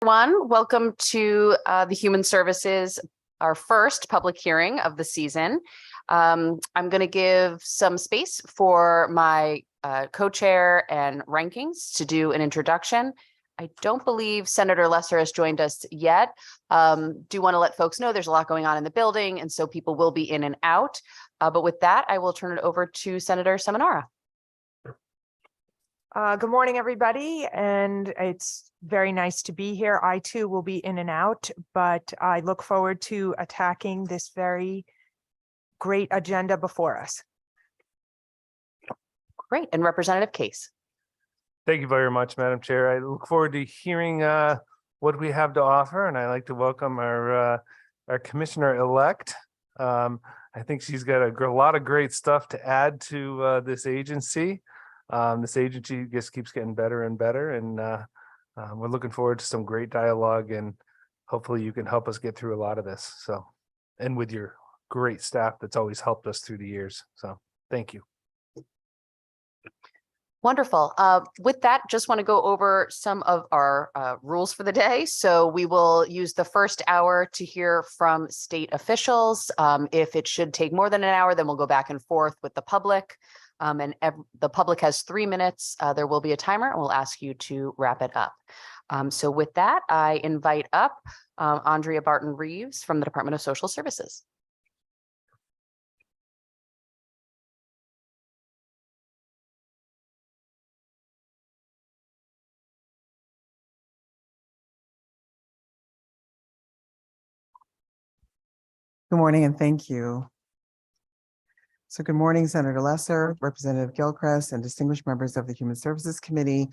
everyone. Welcome to the Human Services, our first public hearing of the season. I'm going to give some space for my co-chair and rankings to do an introduction. I don't believe Senator Lesser has joined us yet. Do want to let folks know there's a lot going on in the building, and so people will be in and out. But with that, I will turn it over to Senator Seminara. Good morning, everybody, and it's very nice to be here. I too will be in and out, but I look forward to attacking this very great agenda before us. Great. And Representative Case. Thank you very much, Madam Chair. I look forward to hearing what we have to offer, and I'd like to welcome our Commissioner-elect. I think she's got a lot of great stuff to add to this agency. This agency just keeps getting better and better, and we're looking forward to some great dialogue, and hopefully you can help us get through a lot of this. So, and with your great staff that's always helped us through the years. So thank you. Wonderful. With that, just want to go over some of our rules for the day. So we will use the first hour to hear from state officials. If it should take more than an hour, then we'll go back and forth with the public. The public has 3 minutes. There will be a timer, and we'll ask you to wrap it up. So with that, I invite up Andrea Barton-Reeves from the Department of Social Services. Good morning, and thank you. So good morning, Senator Lesser, Representative Gilchrist, and distinguished members of the Human Services Committee.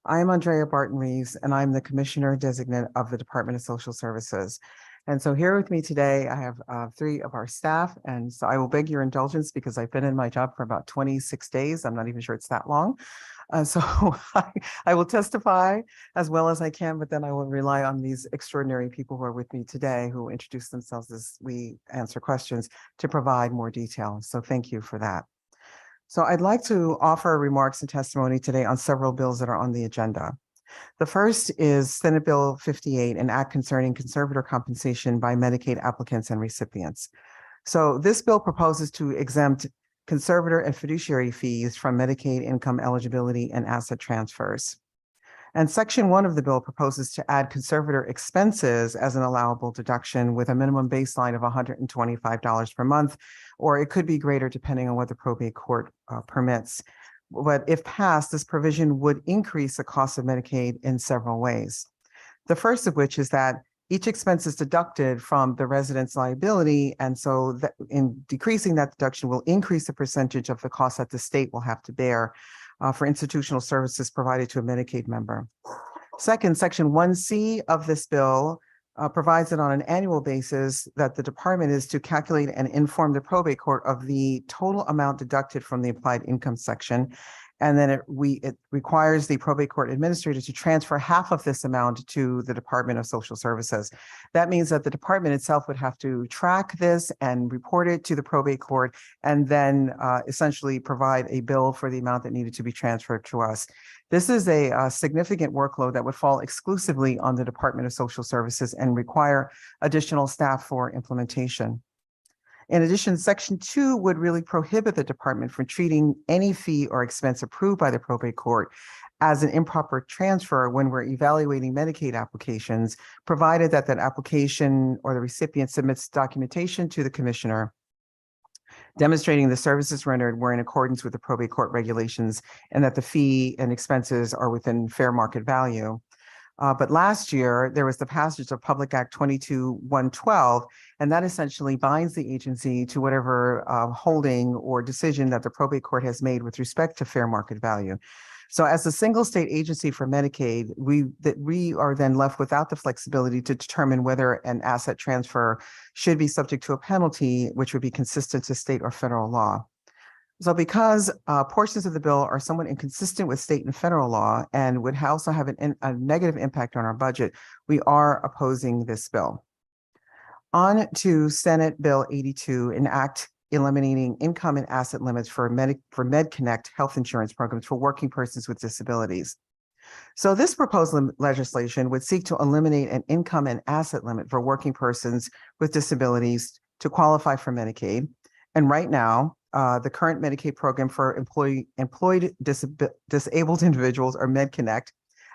I am Andrea Barton-Reeves, and I'm the Commissioner Designate of the Department of Social Services. And so here with me today, I have 3 of our staff, and so I will beg your indulgence because I've been in my job for about 26 days. I'm not even sure it's that long. So I will testify as well as I can, but then I will rely on these extraordinary people who are with me today who introduce themselves as we answer questions to provide more detail. So thank you for that. So I'd like to offer remarks and testimony today on several bills that are on the agenda. The first is Senate Bill 58, an act concerning conservator compensation by Medicaid applicants and recipients. So this bill proposes to exempt conservator and fiduciary fees from Medicaid income eligibility and asset transfers. And Section 1 of the bill proposes to add conservator expenses as an allowable deduction with a minimum baseline of $125 per month, or it could be greater depending on what the probate court permits. But if passed, this provision would increase the cost of Medicaid in several ways. The first of which is that each expense is deducted from the resident's liability, and so that in decreasing that deduction will increase the percentage of the cost that the state will have to bear for institutional services provided to a Medicaid member. Second, Section 1C of this bill provides that on an annual basis that the department is to calculate and inform the probate court of the total amount deducted from the applied income section. And then it requires the probate court administrator to transfer half of this amount to the Department of Social Services. That means that the department itself would have to track this and report it to the probate court, and then essentially provide a bill for the amount that needed to be transferred to us. This is a significant workload that would fall exclusively on the Department of Social Services and require additional staff for implementation. In addition, Section 2 would really prohibit the department from treating any fee or expense approved by the probate court as an improper transfer when we're evaluating Medicaid applications, provided that that application or the recipient submits documentation to the commissioner demonstrating the services rendered were in accordance with the probate court regulations and that the fee and expenses are within fair market value. But last year, there was the passage of Public Act 22-112, and that essentially binds the agency to whatever holding or decision that the probate court has made with respect to fair market value. So as a single state agency for Medicaid, we are then left without the flexibility to determine whether an asset transfer should be subject to a penalty, which would be consistent to state or federal law. So because portions of the bill are somewhat inconsistent with state and federal law and would also have a negative impact on our budget, we are opposing this bill. On to Senate Bill 82, an act eliminating income and asset limits for MedConnect health insurance programs for working persons with disabilities. So this proposed legislation would seek to eliminate an income and asset limit for working persons with disabilities to qualify for Medicaid. And right now, the current Medicaid program for employed disabled individuals, or MedConnect,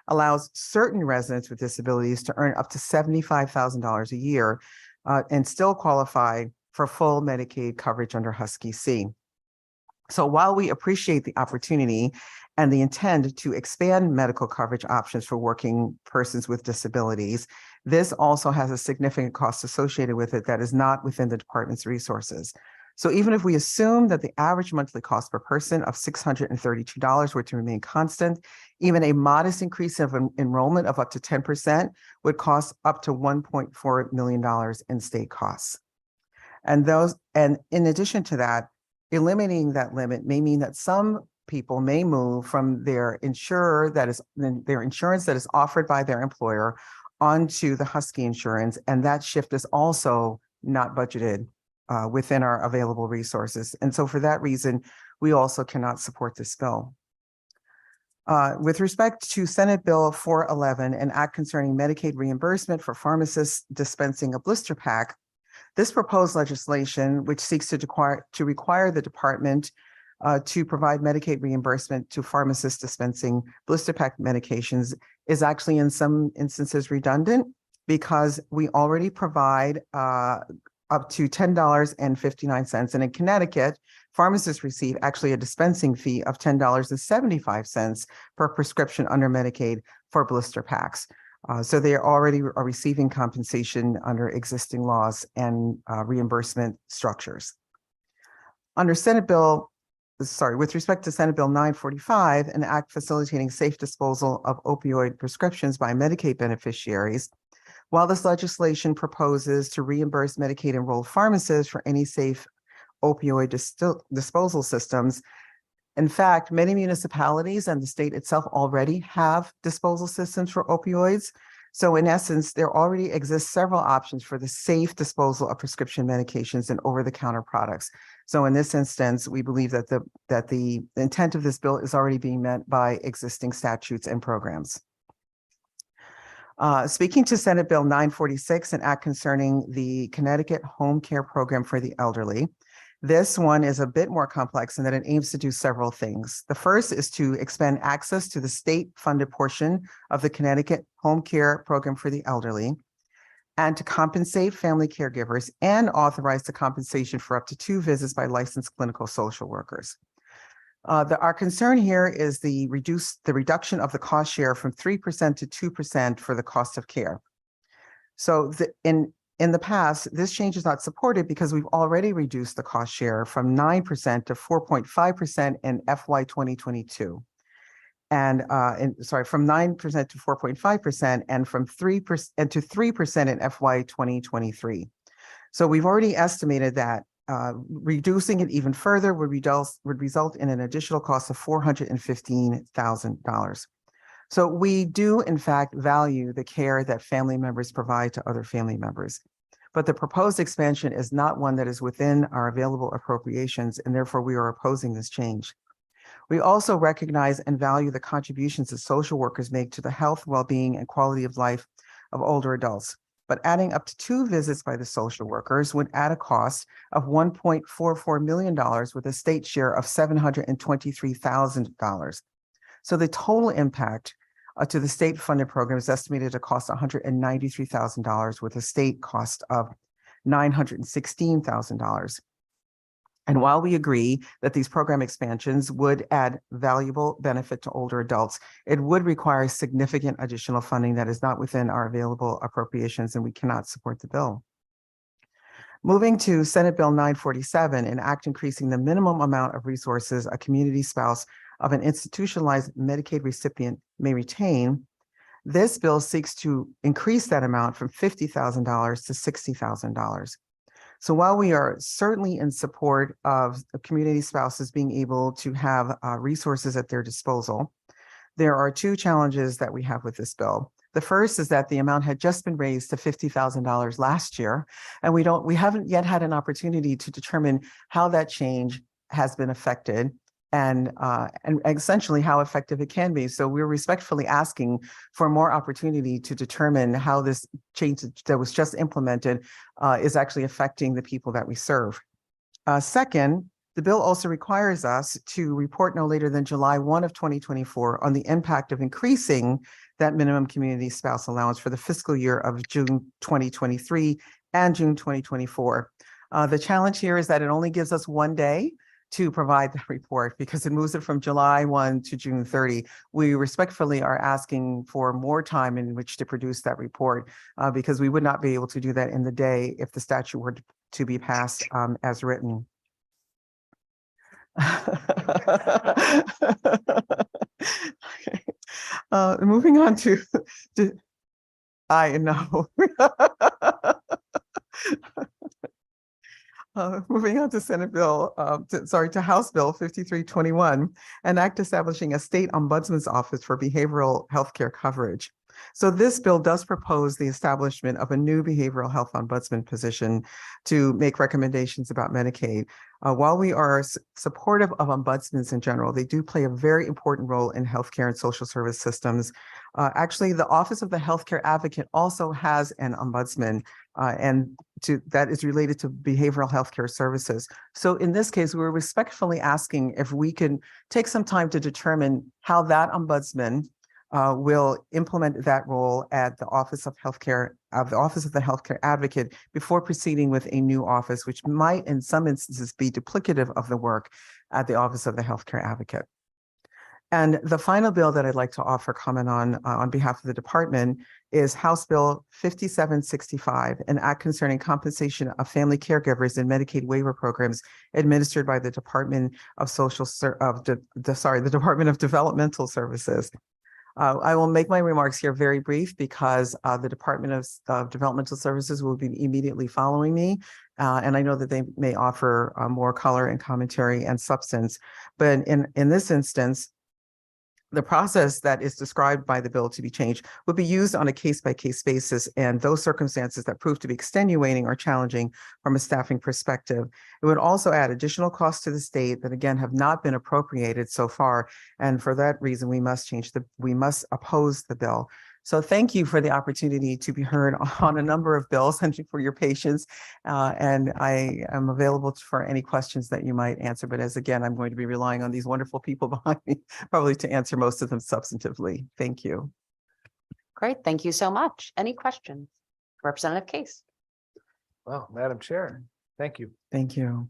allows certain residents with disabilities to earn up to $75,000 a year and still qualify for full Medicaid coverage under Husky C. So while we appreciate the opportunity and the intent to expand medical coverage options for working persons with disabilities, this also has a significant cost associated with it that is not within the department's resources. So even if we assume that the average monthly cost per person of $632 were to remain constant, even a modest increase of enrollment of up to 10% would cost up to $1.4 million in state costs. And in addition to that, eliminating that limit may mean that some people may move from their insurance that is offered by their employer onto the Husky insurance, and that shift is also not budgeted within our available resources. And so for that reason, we also cannot support this bill. With respect to Senate Bill 411, an act concerning Medicaid reimbursement for pharmacists dispensing a blister pack, this proposed legislation, which seeks to require the department to provide Medicaid reimbursement to pharmacists dispensing blister pack medications, is actually in some instances redundant, because we already provide up to $10.59. And in Connecticut, pharmacists receive actually a dispensing fee of $10.75 per prescription under Medicaid for blister packs. So they already are receiving compensation under existing laws and reimbursement structures. With respect to Senate Bill 945, an act facilitating safe disposal of opioid prescriptions by Medicaid beneficiaries, while this legislation proposes to reimburse Medicaid enrolled pharmacists for any safe opioid disposal systems, in fact, many municipalities and the state itself already have disposal systems for opioids. So in essence, there already exist several options for the safe disposal of prescription medications and over-the-counter products. So in this instance, we believe that the intent of this bill is already being met by existing statutes and programs. Speaking to Senate Bill 946, an act concerning the Connecticut Home Care Program for the Elderly. This one is a bit more complex in that it aims to do several things. The first is to expand access to the state-funded portion of the Connecticut Home Care Program for the Elderly, and to compensate family caregivers and authorize the compensation for up to 2 visits by licensed clinical social workers. Our concern here is the reduction of the cost share from 3% to 2% for the cost of care. So in the past, this change is not supported because we've already reduced the cost share from 9% to 4.5% in FY 2022. And from 9% to 4.5% and from 3% to 3% in FY 2023. So we've already estimated that reducing it even further would result in an additional cost of $415,000. So we do, in fact, value the care that family members provide to other family members. But the proposed expansion is not one that is within our available appropriations, and therefore we are opposing this change. We also recognize and value the contributions that social workers make to the health, well-being, and quality of life of older adults. But adding up to 2 visits by the social workers would add a cost of $1.44 million with a state share of $723,000. So the total impact to the state-funded program is estimated to cost $193,000 with a state cost of $916,000. And while we agree that these program expansions would add valuable benefit to older adults, it would require significant additional funding that is not within our available appropriations, and we cannot support the bill. Moving to Senate Bill 947, an act increasing the minimum amount of resources a community spouse of an institutionalized Medicaid recipient may retain. This bill seeks to increase that amount from $50,000 to $60,000. So while we are certainly in support of community spouses being able to have resources at their disposal, there are 2 challenges that we have with this bill. The first is that the amount had just been raised to $50,000 last year, and we haven't yet had an opportunity to determine how that change has been affected. and essentially how effective it can be. So we're respectfully asking for more opportunity to determine how this change that was just implemented is actually affecting the people that we serve. Second, the bill also requires us to report no later than July 1 of 2024 on the impact of increasing that minimum community spouse allowance for the fiscal year of June 2023 and June 2024. The challenge here is that it only gives us 1 day to provide the report because it moves it from July 1 to June 30. We respectfully are asking for more time in which to produce that report because we would not be able to do that in the day if the statute were to be passed as written. Okay. Moving on to I know. Moving on to Senate Bill, to House Bill 5321, an act establishing a state ombudsman's office for behavioral health care coverage. So this bill does propose the establishment of a new behavioral health ombudsman position to make recommendations about Medicaid. While we are supportive of ombudsmans in general, they do play a very important role in healthcare and social service systems. Actually, the Office of the Healthcare Advocate also has an ombudsman, that is related to behavioral healthcare services. So in this case, we're respectfully asking if we can take some time to determine how that ombudsman will implement that role at the Office of Healthcare, the Office of the Healthcare Advocate, before proceeding with a new office, which might in some instances be duplicative of the work at the Office of the Healthcare Advocate. And the final bill that I'd like to offer comment on behalf of the department is House Bill 5765, an act concerning compensation of family caregivers in Medicaid waiver programs administered by the Department of the Department of Developmental Services. I will make my remarks here very brief because the Department of Developmental Services will be immediately following me. And I know that they may offer more color and commentary and substance. But in this instance, the process that is described by the bill to be changed would be used on a case-by-case basis, and those circumstances that prove to be extenuating or challenging from a staffing perspective. It would also add additional costs to the state that, again, have not been appropriated so far, and for that reason, we must oppose the bill. So thank you for the opportunity to be heard on a number of bills and for your patience. And I am available for any questions that you might answer. But as again, I'm going to be relying on these wonderful people behind me, probably to answer most of them substantively. Thank you. Great. Thank you so much. Any questions? Representative Case. Well, Madam Chair, thank you. Thank you.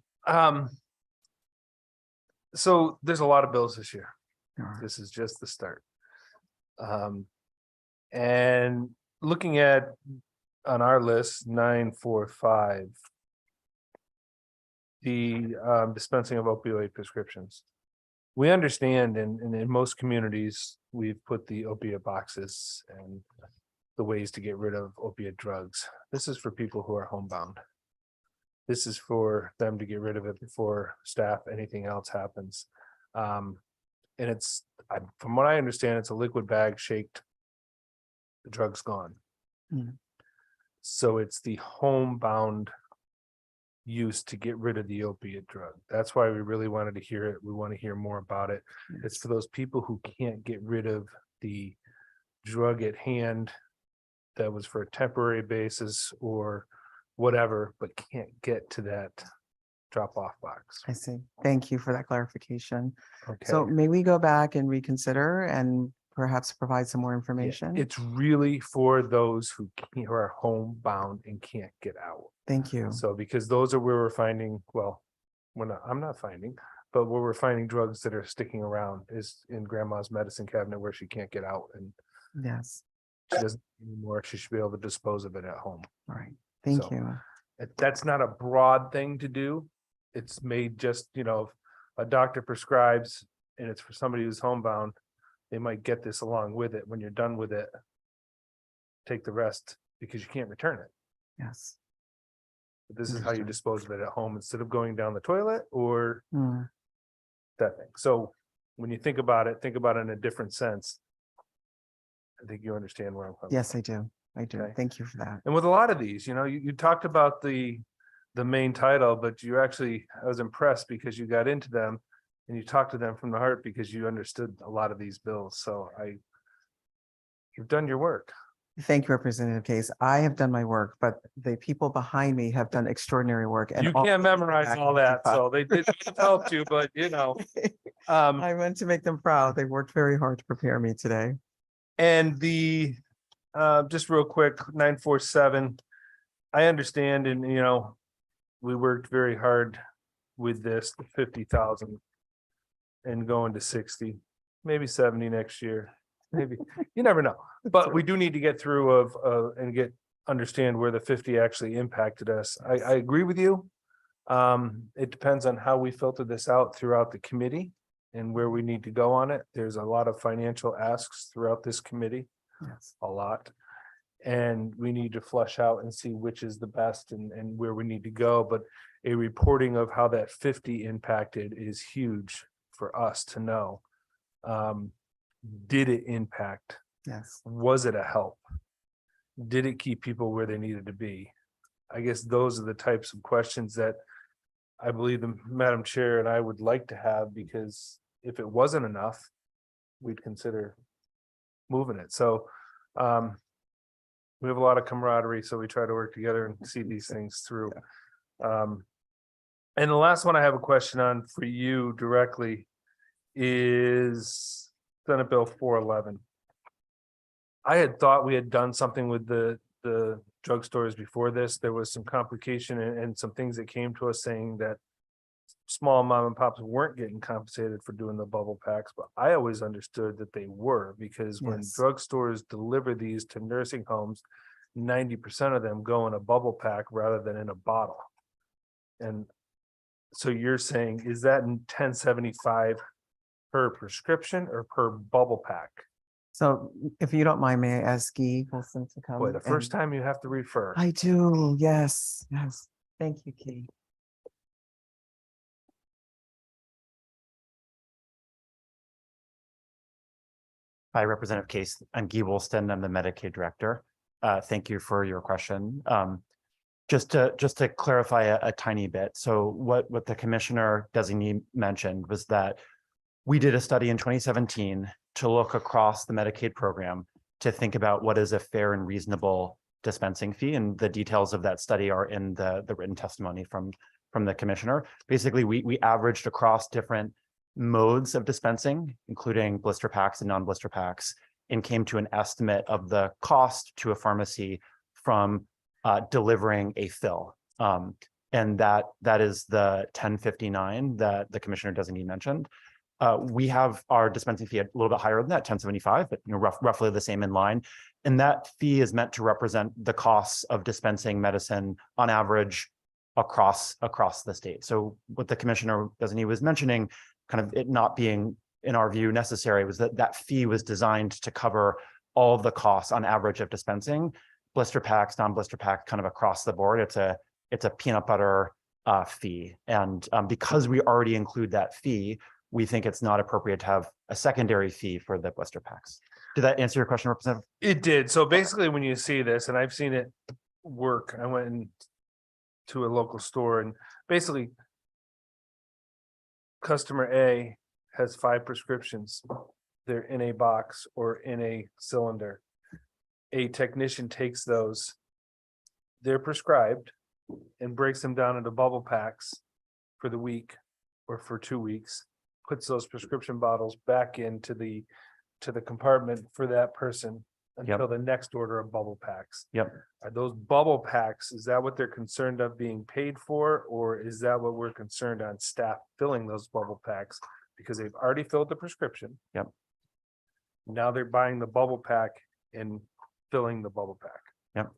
So there's a lot of bills this year. All right. This is just the start. And looking at on our list 945, the dispensing of opioid prescriptions. We understand in most communities, we've put the opiate boxes and the ways to get rid of opiate drugs. This is for people who are homebound. This is for them to get rid of it before staff, anything else happens. And it's, from what I understand, it's a liquid bag shaked. The drug's gone. So it's the homebound use to get rid of the opiate drug. That's why we really wanted to hear it. We want to hear more about it. It's for those people who can't get rid of the drug at hand that was for a temporary basis or whatever, but can't get to that drop-off box. I see. Thank you for that clarification. Okay. So may we go back and reconsider and perhaps provide some more information? It's really for those who are homebound and can't get out. Thank you. So because those are where we're finding, well, I'm not finding, but where we're finding drugs that are sticking around is in grandma's medicine cabinet where she can't get out and Yes. she doesn't anymore. She should be able to dispose of it at home. All right. Thank So, you. That's not a broad thing to do. It's made just, if a doctor prescribes and it's for somebody who's homebound, they might get this along with it. When you're done with it, take the rest because you can't return it. Yes. But this is how you Understood. dispose of it at home instead of going down the toilet or Mm, that thing. So when you think about it in a different sense. I think you understand where I'm coming. Yes, I do. I do. Okay. Thank you for that. And with a lot of these, you talked about the main title, but I was impressed because you got into them and you talk to them from the heart because you understood a lot of these bills. So you've done your work. Thank you, Representative Case. I have done my work, but the people behind me have done extraordinary work. And You can't memorize back all that, 55. so they did help you, but I meant to make them proud. They worked very hard to prepare me today. and the, just real quick, 947. I understand, and we worked very hard with this, the 50,000 and going to 60, maybe 70 next year. Maybe, you never know, but we do need to get through and understand where the 50 actually impacted us. I agree with you. It depends on how we filter this out throughout the committee and where we need to go on it. There's a lot of financial asks throughout this committee, Yes. a lot. And we need to flush out and see which is the best and where we need to go. But a reporting of how that 50 impacted is huge for us to know. Did it impact? Yes. Was it a help? Did it keep people where they needed to be? I guess those are the types of questions that I believe the Madam Chair and I would like to have, because if it wasn't enough, we'd consider moving it. So we have a lot of camaraderie, so we try to work together and see these things through. And the last one I have a question on for you directly is Senate Bill 411. I had thought we had done something with the drugstores before this. There was some complication and some things that came to us saying that small mom and pops weren't getting compensated for doing the bubble packs, but I always understood that they were, because when Yes. drugstores deliver these to nursing homes, 90% of them go in a bubble pack rather than in a bottle. And so you're saying, is that in 1075 per prescription or per bubble pack? So if you don't mind, may I ask Guy Wilson to come? Boy, the first and- time you have to refer. I do. Yes. Yes. Thank you, Key. Hi, Representative Case. I'm Guy Woolston. I'm the Medicaid Director. Thank you for your question. Just to clarify a tiny bit. So what the Commissioner designee mentioned was that we did a study in 2017 to look across the Medicaid program to think about what is a fair and reasonable dispensing fee. And the details of that study are in the written testimony from the Commissioner. Basically, we averaged across different modes of dispensing, including blister packs and non-blister packs, and came to an estimate of the cost to a pharmacy from delivering a fill. And that is the 1059 that the Commissioner designee mentioned. We have our dispensing fee a little bit higher than that, 1075, but roughly the same in line. And that fee is meant to represent the costs of dispensing medicine on average across the state. So what the Commissioner designee was mentioning, kind of it not being, in our view, necessary, was that fee was designed to cover all of the costs on average of dispensing blister packs, non-blister pack, kind of across the board. It's a peanut butter fee. And because we already include that fee, we think it's not appropriate to have a secondary fee for the blister packs. Did that answer your question, Representative? It did. So basically, when you see this, and I've seen it work, I went to a local store and basically customer A has 5 prescriptions. They're in a box or in a cylinder. A technician takes those, they're prescribed, and breaks them down into bubble packs for the week or for 2 weeks, puts those prescription bottles back into the compartment for that person until the next order of bubble packs. Yep. Are those bubble packs, is that what they're concerned of being paid for, or is that what we're concerned on staff filling those bubble packs? Because they've already filled the prescription. Yep. Now they're buying the bubble pack and filling the bubble pack. Yep.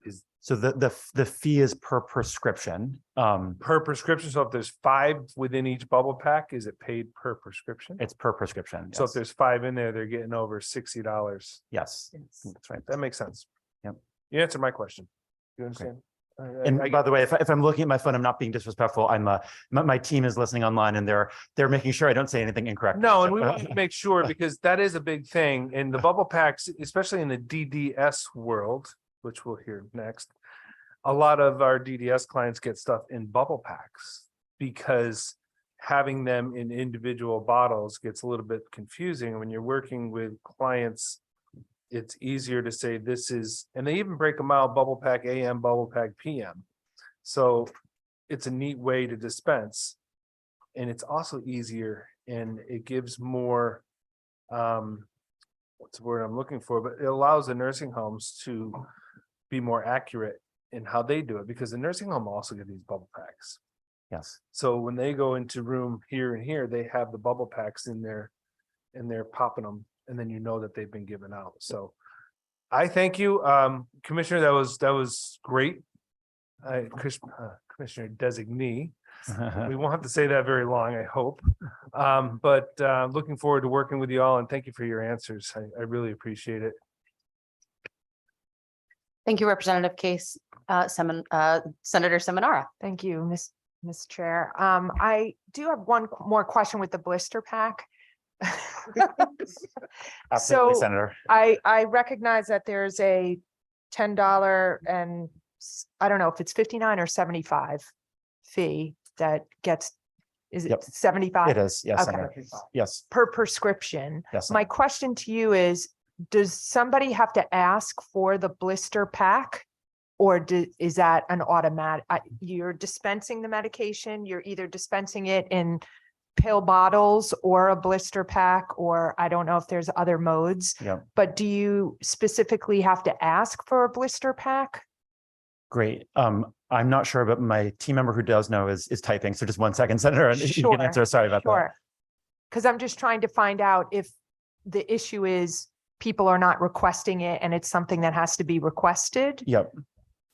Is So the fee is per prescription. per prescription. So if there's 5 within each bubble pack, is it paid per prescription? It's per prescription. So if Yes. there's 5 in there, they're getting over $60. Yes, that's right. That makes sense. Yep. You answered my question. You understand? And I by the way, if I'm looking at my phone, I'm not being disrespectful. My team is listening online and they're making sure I don't say anything incorrect. No, and we want to make sure, because that is a big thing. And the bubble packs, especially in the DDS world, which we'll hear next, a lot of our DDS clients get stuff in bubble packs because having them in individual bottles gets a little bit confusing. When you're working with clients, it's easier to say this is, and they even break them out, bubble pack AM, bubble pack PM. So it's a neat way to dispense. And it's also easier and it gives more, what's the word I'm looking for, but it allows the nursing homes to be more accurate in how they do it, because the nursing home also get these bubble packs. Yes. So when they go into room here and here, they have the bubble packs in there and they're popping them, and then you know that they've been given out. So I thank you, Commissioner, that was great. Commissioner designee. We won't have to say that very long, I hope. But looking forward to working with you all, and thank you for your answers. I really appreciate it. Thank you, Representative Case, Senator Seminara. Thank you, Ms. Chair. I do have one more question with the blister pack. Absolutely, So Senator. I recognize that there's a $10 and I don't know if it's 59 or 75 fee that gets, is it Yep. 75? It is, yes, Okay. Senator. Yes, Per prescription. yes. My question to you is, does somebody have to ask for the blister pack? Or is that an automatic, you're dispensing the medication, you're either dispensing it in pill bottles or a blister pack, or I don't know if there's other modes, Yeah, but do you specifically have to ask for a blister pack? great. I'm not sure, but my team member who does know is typing. So just 1 second, Senator, and you Sure, can answer. Sorry about that. Sure. Because I'm just trying to find out if the issue is people are not requesting it and it's something that has to be requested. Yep,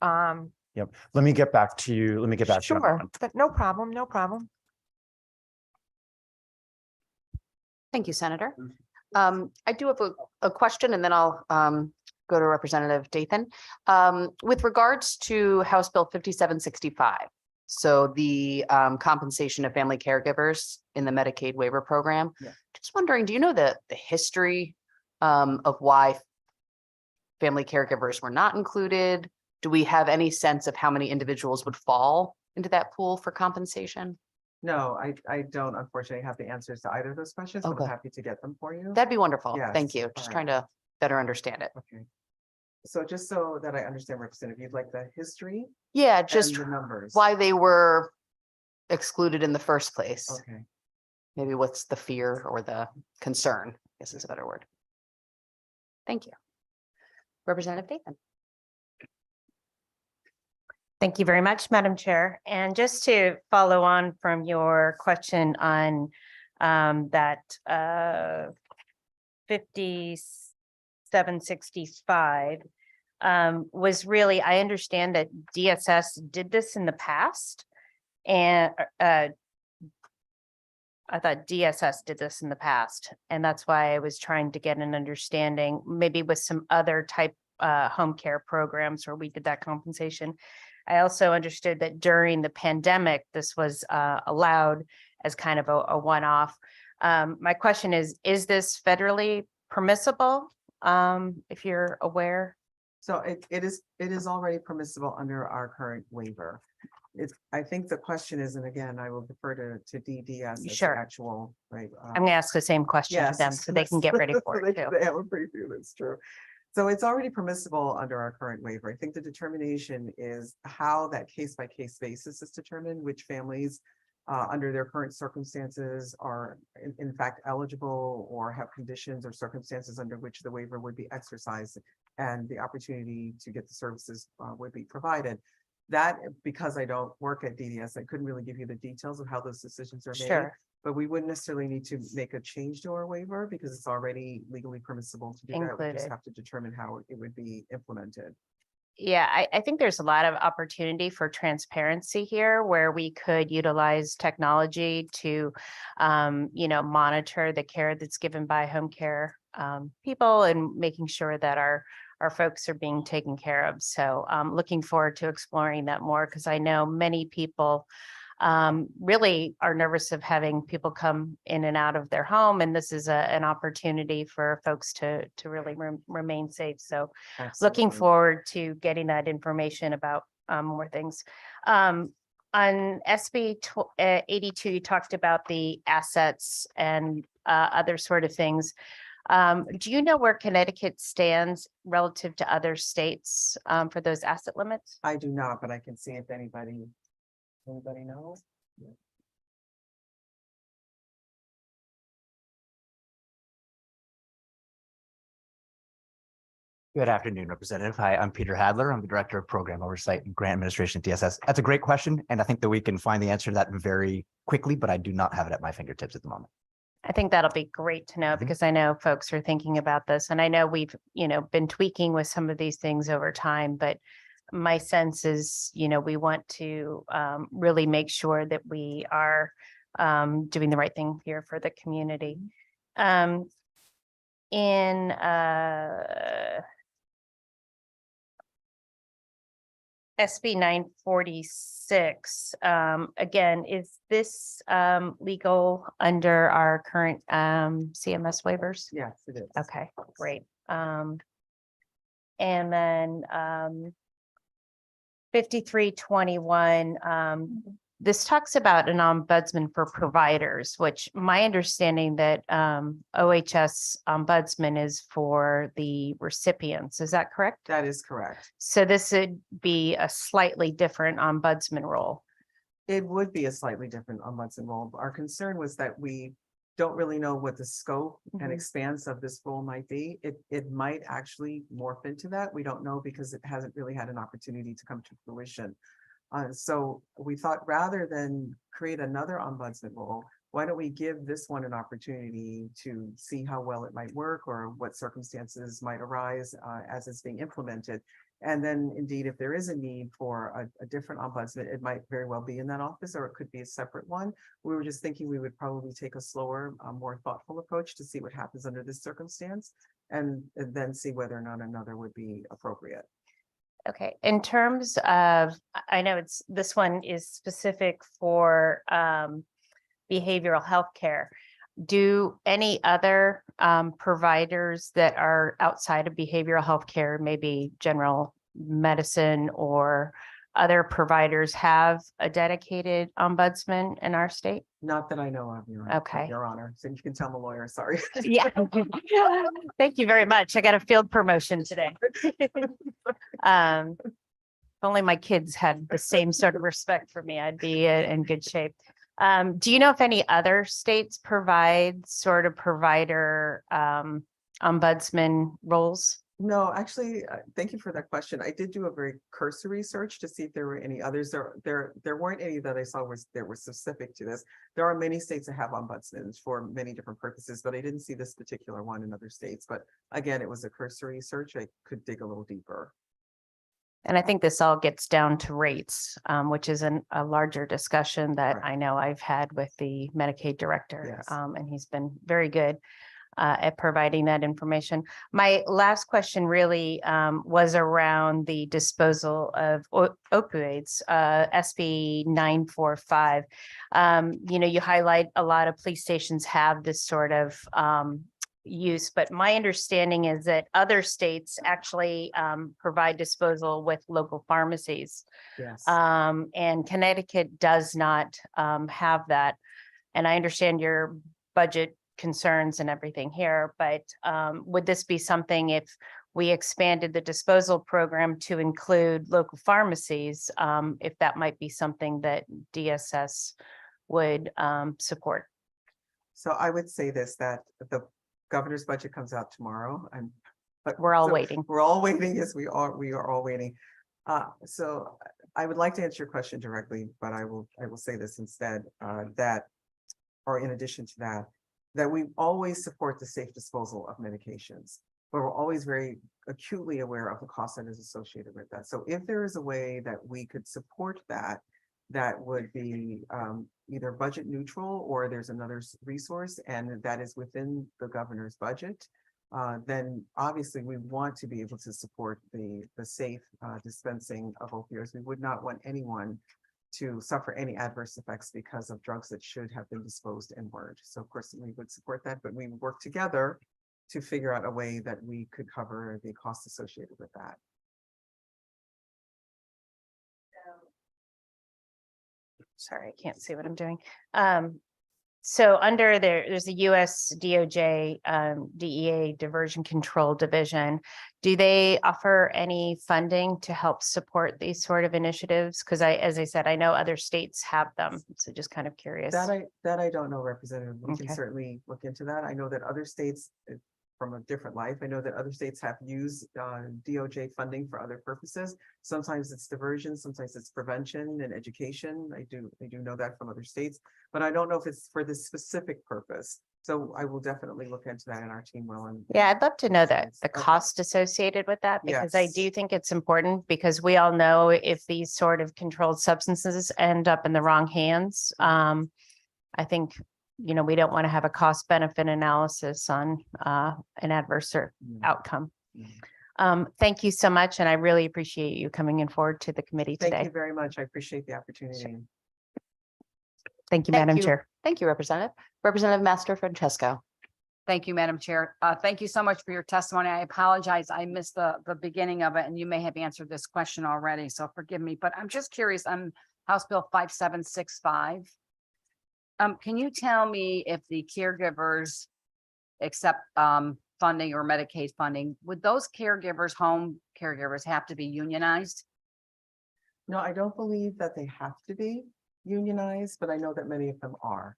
Um, yep. Let me get back to you. Let me get back to you on that sure, one. but no problem, no problem. Thank you, Senator. I do have a question, and then I'll go to Representative Dathan. With regards to House Bill 5765, so the compensation of family caregivers in the Medicaid waiver program. Yeah. Just wondering, do you know the history of why family caregivers were not included? Do we have any sense of how many individuals would fall into that pool for compensation? No, I don't unfortunately have the answers to either of those questions, but Okay. I'm happy to get them for you. That'd be wonderful. Yes, Thank you. all Just right. trying to better understand it. Okay. So just so that I understand, Representative, you'd like the history Yeah, and just the numbers? why they were excluded in the first place. Okay. Maybe what's the fear or the concern, I guess is a better word. Thank you. Representative Dathan. Thank you very much, Madam Chair. And just to follow on from your question on that 5765 was really, I understand that DSS did this in the past. And I thought DSS did this in the past, and that's why I was trying to get an understanding, maybe with some other type home care programs where we did that compensation. I also understood that during the pandemic, this was allowed as kind of a one-off. My question is this federally permissible, if you're aware? So it is already permissible under our current waiver. I think the question is, and again, I will defer to DDS as the Sure. actual, right? I'm gonna ask the same question to Yes, them so they can get ready for it too. They have a preview, that's true. So it's already permissible under our current waiver. I think the determination is how that case by case basis is determined, which families under their current circumstances are in fact eligible or have conditions or circumstances under which the waiver would be exercised and the opportunity to get the services would be provided. That, because I don't work at DDS, I couldn't really give you the details of how those decisions are made. Sure. But we wouldn't necessarily need to make a change to our waiver because it's already legally permissible to do that. We just Included. have to determine how it would be implemented. Yeah, I think there's a lot of opportunity for transparency here where we could utilize technology to, monitor the care that's given by home care people and making sure that our folks are being taken care of. So looking forward to exploring that more because I know many people really are nervous of having people come in and out of their home. And this is an opportunity for folks to really remain safe. So looking Absolutely. forward to getting that information about more things. On on SB 82, you talked about the assets and other sort of things. Do you know where Connecticut stands relative to other states for those asset limits? I do not, but I can see if anybody knows. Good afternoon, Representative. Hi, I'm Peter Hadler. I'm the Director of Program Oversight and Grant Administration at DSS. That's a great question, and I think that we can find the answer to that very quickly, but I do not have it at my fingertips at the moment. I think that'll be great to know Mhm. because I know folks are thinking about this and I know we've, been tweaking with some of these things over time, but my sense is, we want to really make sure that we are doing the right thing here for the community. In SB 946, again, is this legal under our current CMS waivers? Yes, it is. Okay, great. And then 5321, this talks about an ombudsman for providers, which my understanding that OHS ombudsman is for the recipients. Is that correct? That is correct. So this would be a slightly different ombudsman role. It would be a slightly different ombudsman role. Our concern was that we don't really know what the scope and Mhm. expanse of this role might be. It might actually morph into that. We don't know because it hasn't really had an opportunity to come to fruition. So we thought rather than create another ombudsman role, why don't we give this one an opportunity to see how well it might work or what circumstances might arise as it's being implemented. And then indeed, if there is a need for a different ombudsman, it might very well be in that office or it could be a separate one. We were just thinking we would probably take a slower, more thoughtful approach to see what happens under this circumstance and then see whether or not another would be appropriate. Okay, in terms of, I know this one is specific for behavioral health care. Do any other providers that are outside of behavioral health care, maybe general medicine or other providers have a dedicated ombudsman in our state? Not that I know of, Okay. Your Honor. So you can tell I'm a lawyer, sorry. Yeah. Thank you very much. I got a field promotion today. If only my kids had the same sort of respect for me, I'd be in good shape. Do you know if any other states provide sort of provider ombudsman roles? No, actually, thank you for that question. I did do a very cursory search to see if there were any others. There weren't any that I saw that were specific to this. There are many states that have ombudsmen for many different purposes, but I didn't see this particular one in other states. But again, it was a cursory search. I could dig a little deeper. And I think this all gets down to rates, which is a larger discussion that Right. I know I've had with the Medicaid director. Yes. And he's been very good at providing that information. My last question really was around the disposal of opioids, SB 945. You highlight a lot of police stations have this sort of use, but my understanding is that other states actually provide disposal with local pharmacies. Yes. And Connecticut does not have that. And I understand your budget concerns and everything here, but would this be something if we expanded the disposal program to include local pharmacies, if that might be something that DSS would support? So I would say this, that the governor's budget comes out tomorrow but We're all waiting. We're all waiting. Yes, we are all waiting. So I would like to answer your question directly, but I will say this instead, or in addition to that we always support the safe disposal of medications, but we're always very acutely aware of the cost that is associated with that. So if there is a way that we could support that would be either budget neutral or there's another resource and that is within the governor's budget, then obviously we want to be able to support the safe dispensing of opioids. We would not want anyone to suffer any adverse effects because of drugs that should have been disposed and weren't. So of course we would support that, but we work together to figure out a way that we could cover the costs associated with that. sorry, I can't see what I'm doing. So under there's a US DOJ, DEA Diversion Control Division. Do they offer any funding to help support these sort of initiatives? Because as I said, I know other states have them, so just kind of curious. That I don't know, Representative. We can Okay. certainly look into that. I know that other states, from a different life, I know that other states have used DOJ funding for other purposes. Sometimes it's diversion, sometimes it's prevention and education. I do know that from other states, but I don't know if it's for this specific purpose. So I will definitely look into that, and our team will. And Yeah, I'd love to know that, the Okay. cost associated with that, because I Yes. do think it's important, because we all know if these sort of controlled substances end up in the wrong hands, I think, we don't want to have a cost benefit analysis on an adverse outcome. Thank you so much, and I really appreciate you coming in forward to the committee Thank today. you very much. I appreciate the opportunity. Thank you, Thank Madam you. Chair. Thank you, Representative. Representative Master Francesco. Thank you, Madam Chair. Thank you so much for your testimony. I apologize. I missed the beginning of it, and you may have answered this question already, so forgive me, but I'm just curious on House Bill 5765. Can you tell me if the caregivers accept funding or Medicaid funding, would those home caregivers have to be unionized? No, I don't believe that they have to be unionized, but I know that many of them are.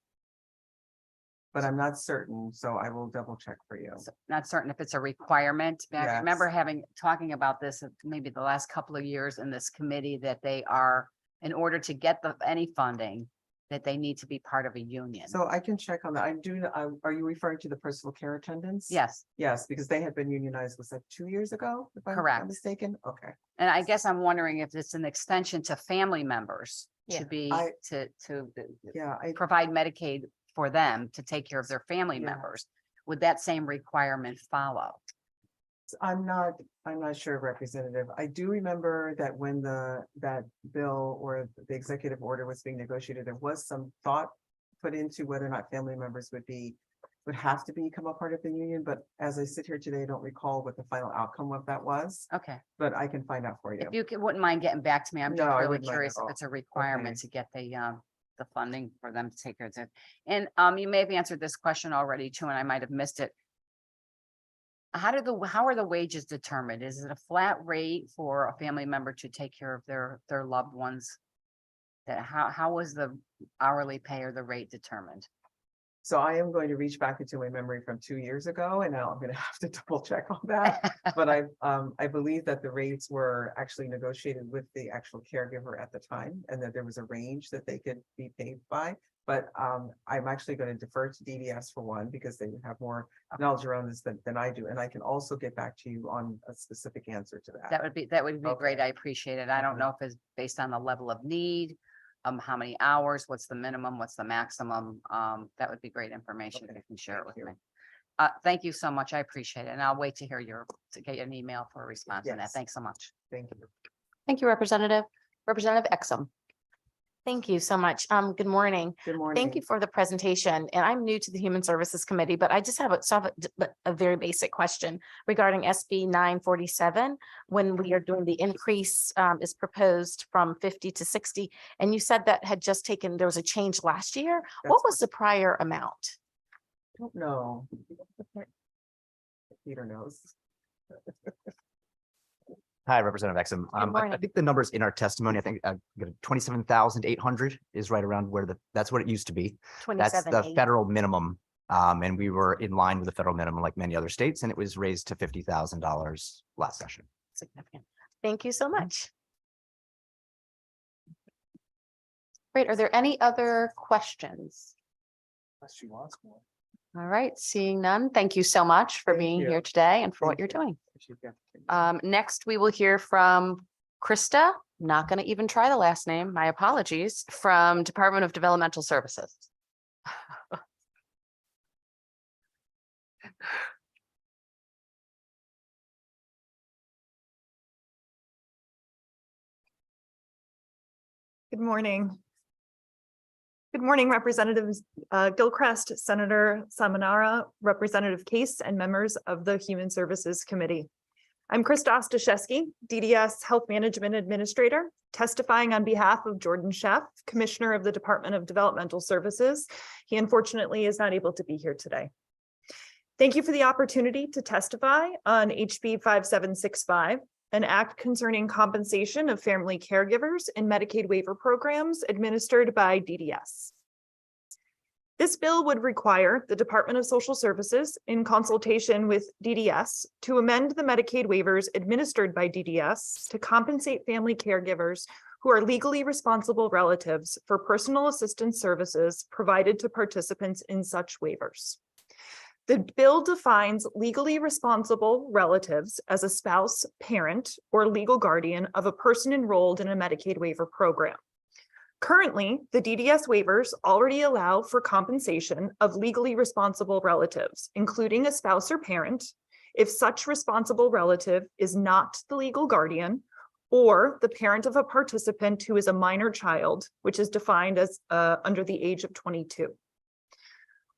But I'm not certain, so I will double check for you. So not certain if it's a requirement. I remember Yes. talking about this maybe the last couple of years in this committee, that they are, in order to get any funding, that they need to be part of a union. So I can check on that. Are you referring to the personal care attendants? Yes, Yes, because they had been unionized, was that 2 years ago? If I'm not Correct. mistaken? Okay. and I guess I'm wondering if it's an extension to family members Yeah. to be, I- to Yeah, provide Medicaid for them to take care of their family Yeah. members. Would that same requirement follow? I'm not sure, Representative. I do remember that when that bill or the executive order was being negotiated, there was some thought put into whether or not family members would have to become a part of the union, but as I sit here today, I don't recall what the final outcome of that was, Okay, but I can find out for you. if you wouldn't mind getting back to me, I'm No, just I really wouldn't mind at curious if all. it's a requirement Okay. to get the funding for them to take care of it. And you may have answered this question already too, and I might have missed it. How are the wages determined? Is it a flat rate for a family member to take care of their loved ones? How was the hourly pay or the rate determined? So I am going to reach back into my memory from 2 years ago, and now I'm gonna have to double check on that. But I believe that the rates were actually negotiated with the actual caregiver at the time, and that there was a range that they could be paid by. But I'm actually going to defer to DDS for one, because they have more knowledge around this than I do. And I can also get back to you on a specific answer to that. That would be great. Okay. I appreciate it. I don't Okay. know if it's based on the level of need, how many hours, what's the minimum, what's the maximum? That would be great information if Okay, you can share it thank with you. me. Thank you so much. I appreciate it. And I'll wait to get an email for a response on that. Yes. Thanks so much. Thank you. Thank you, Representative. Representative Exum. Thank you so much. Good morning. Good morning. Thank you for the presentation. And I'm new to the Human Services Committee, but I just have a very basic question regarding SB 947. When we are doing the increase is proposed from 50 to 60. And you said that had just there was a change last year. What That's was the prior amount? Don't know. Peter knows. Hi, Representative Exum. I morning. think the numbers in our testimony, I think 27,800 is right around where that's what it used to be. That's 27, the federal minimum. And we were in line with the federal minimum like many other states, and it was raised to $50,000 last session. significant. Thank you so much. Great. Are there any other questions? She wants more. All right, seeing none. Thank you so much for Thank being you. here today and for what Thank you're you. doing. Appreciate the opportunity. Next, we will hear from Krista, not going to even try the last name, my apologies, from Department of Developmental Services. Good morning. Good morning, Representatives Gilchrist, Senator Samanara, Representative Case, and members of the Human Services Committee. I'm Krista Ostaszewski, DDS Health Management Administrator, testifying on behalf of Jordan Sheff, Commissioner of the Department of Developmental Services. He unfortunately is not able to be here today. Thank you for the opportunity to testify on HB 5765, an act concerning compensation of family caregivers in Medicaid waiver programs administered by DDS. This bill would require the Department of Social Services, in consultation with DDS, to amend the Medicaid waivers administered by DDS to compensate family caregivers who are legally responsible relatives for personal assistance services provided to participants in such waivers. The bill defines legally responsible relatives as a spouse, parent, or legal guardian of a person enrolled in a Medicaid waiver program. Currently, the DDS waivers already allow for compensation of legally responsible relatives, including a spouse or parent, if such responsible relative is not the legal guardian or the parent of a participant who is a minor child, which is defined as under the age of 22.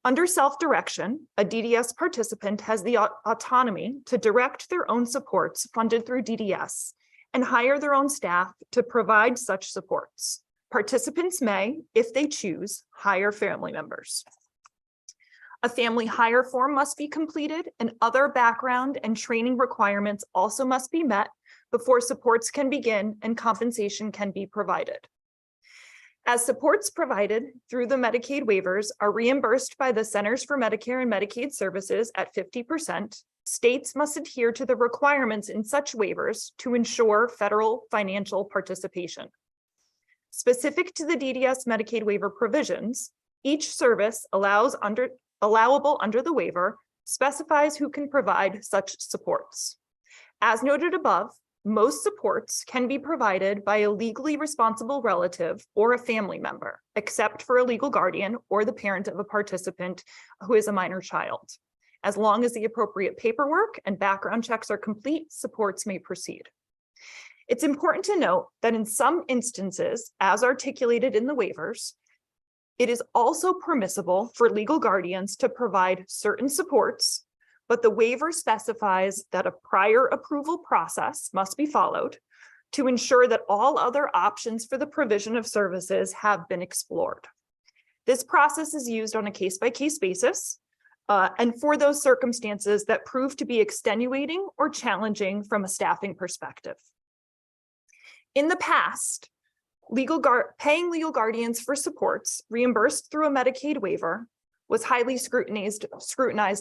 Under self-direction, a DDS participant has the autonomy to direct their own supports funded through DDS and hire their own staff to provide such supports. Participants may, if they choose, hire family members. A family hire form must be completed, and other background and training requirements also must be met before supports can begin and compensation can be provided. As supports provided through the Medicaid waivers are reimbursed by the Centers for Medicare and Medicaid Services at 50%, states must adhere to the requirements in such waivers to ensure federal financial participation. Specific to the DDS Medicaid waiver provisions, each service allowable under the waiver specifies who can provide such supports. As noted above, most supports can be provided by a legally responsible relative or a family member, except for a legal guardian or the parent of a participant who is a minor child. As long as the appropriate paperwork and background checks are complete, supports may proceed. It's important to note that in some instances, as articulated in the waivers, it is also permissible for legal guardians to provide certain supports, but the waiver specifies that a prior approval process must be followed to ensure that all other options for the provision of services have been explored. This process is used on a case-by-case basis, and for those circumstances that prove to be extenuating or challenging from a staffing perspective. In the past, paying legal guardians for supports reimbursed through a Medicaid waiver was highly scrutinized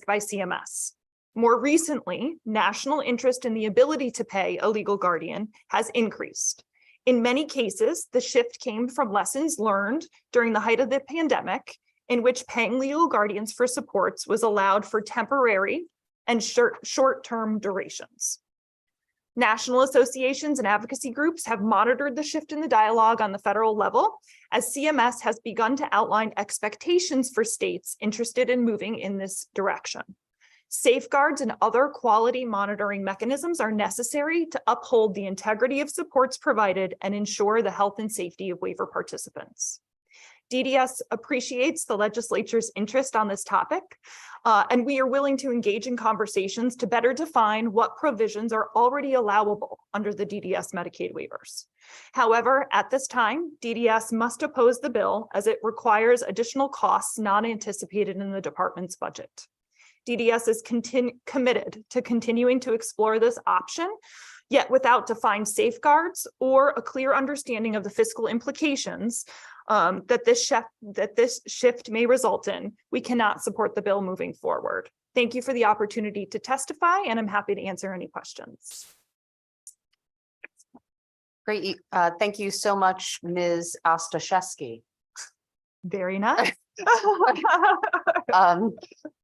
by CMS. More recently, national interest in the ability to pay a legal guardian has increased. In many cases, the shift came from lessons learned during the height of the pandemic, in which paying legal guardians for supports was allowed for temporary and short-term durations. National associations and advocacy groups have monitored the shift in the dialogue on the federal level, as CMS has begun to outline expectations for states interested in moving in this direction. Safeguards and other quality monitoring mechanisms are necessary to uphold the integrity of supports provided and ensure the health and safety of waiver participants. DDS appreciates the legislature's interest on this topic, and we are willing to engage in conversations to better define what provisions are already allowable under the DDS Medicaid waivers. However, at this time, DDS must oppose the bill as it requires additional costs not anticipated in the department's budget. DDS is committed to continuing to explore this option, yet without defined safeguards or a clear understanding of the fiscal implications that this shift may result in, we cannot support the bill moving forward. Thank you for the opportunity to testify, and I'm happy to answer any questions. Great. Thank you so much, Ms. Ostaszewski. Very nice.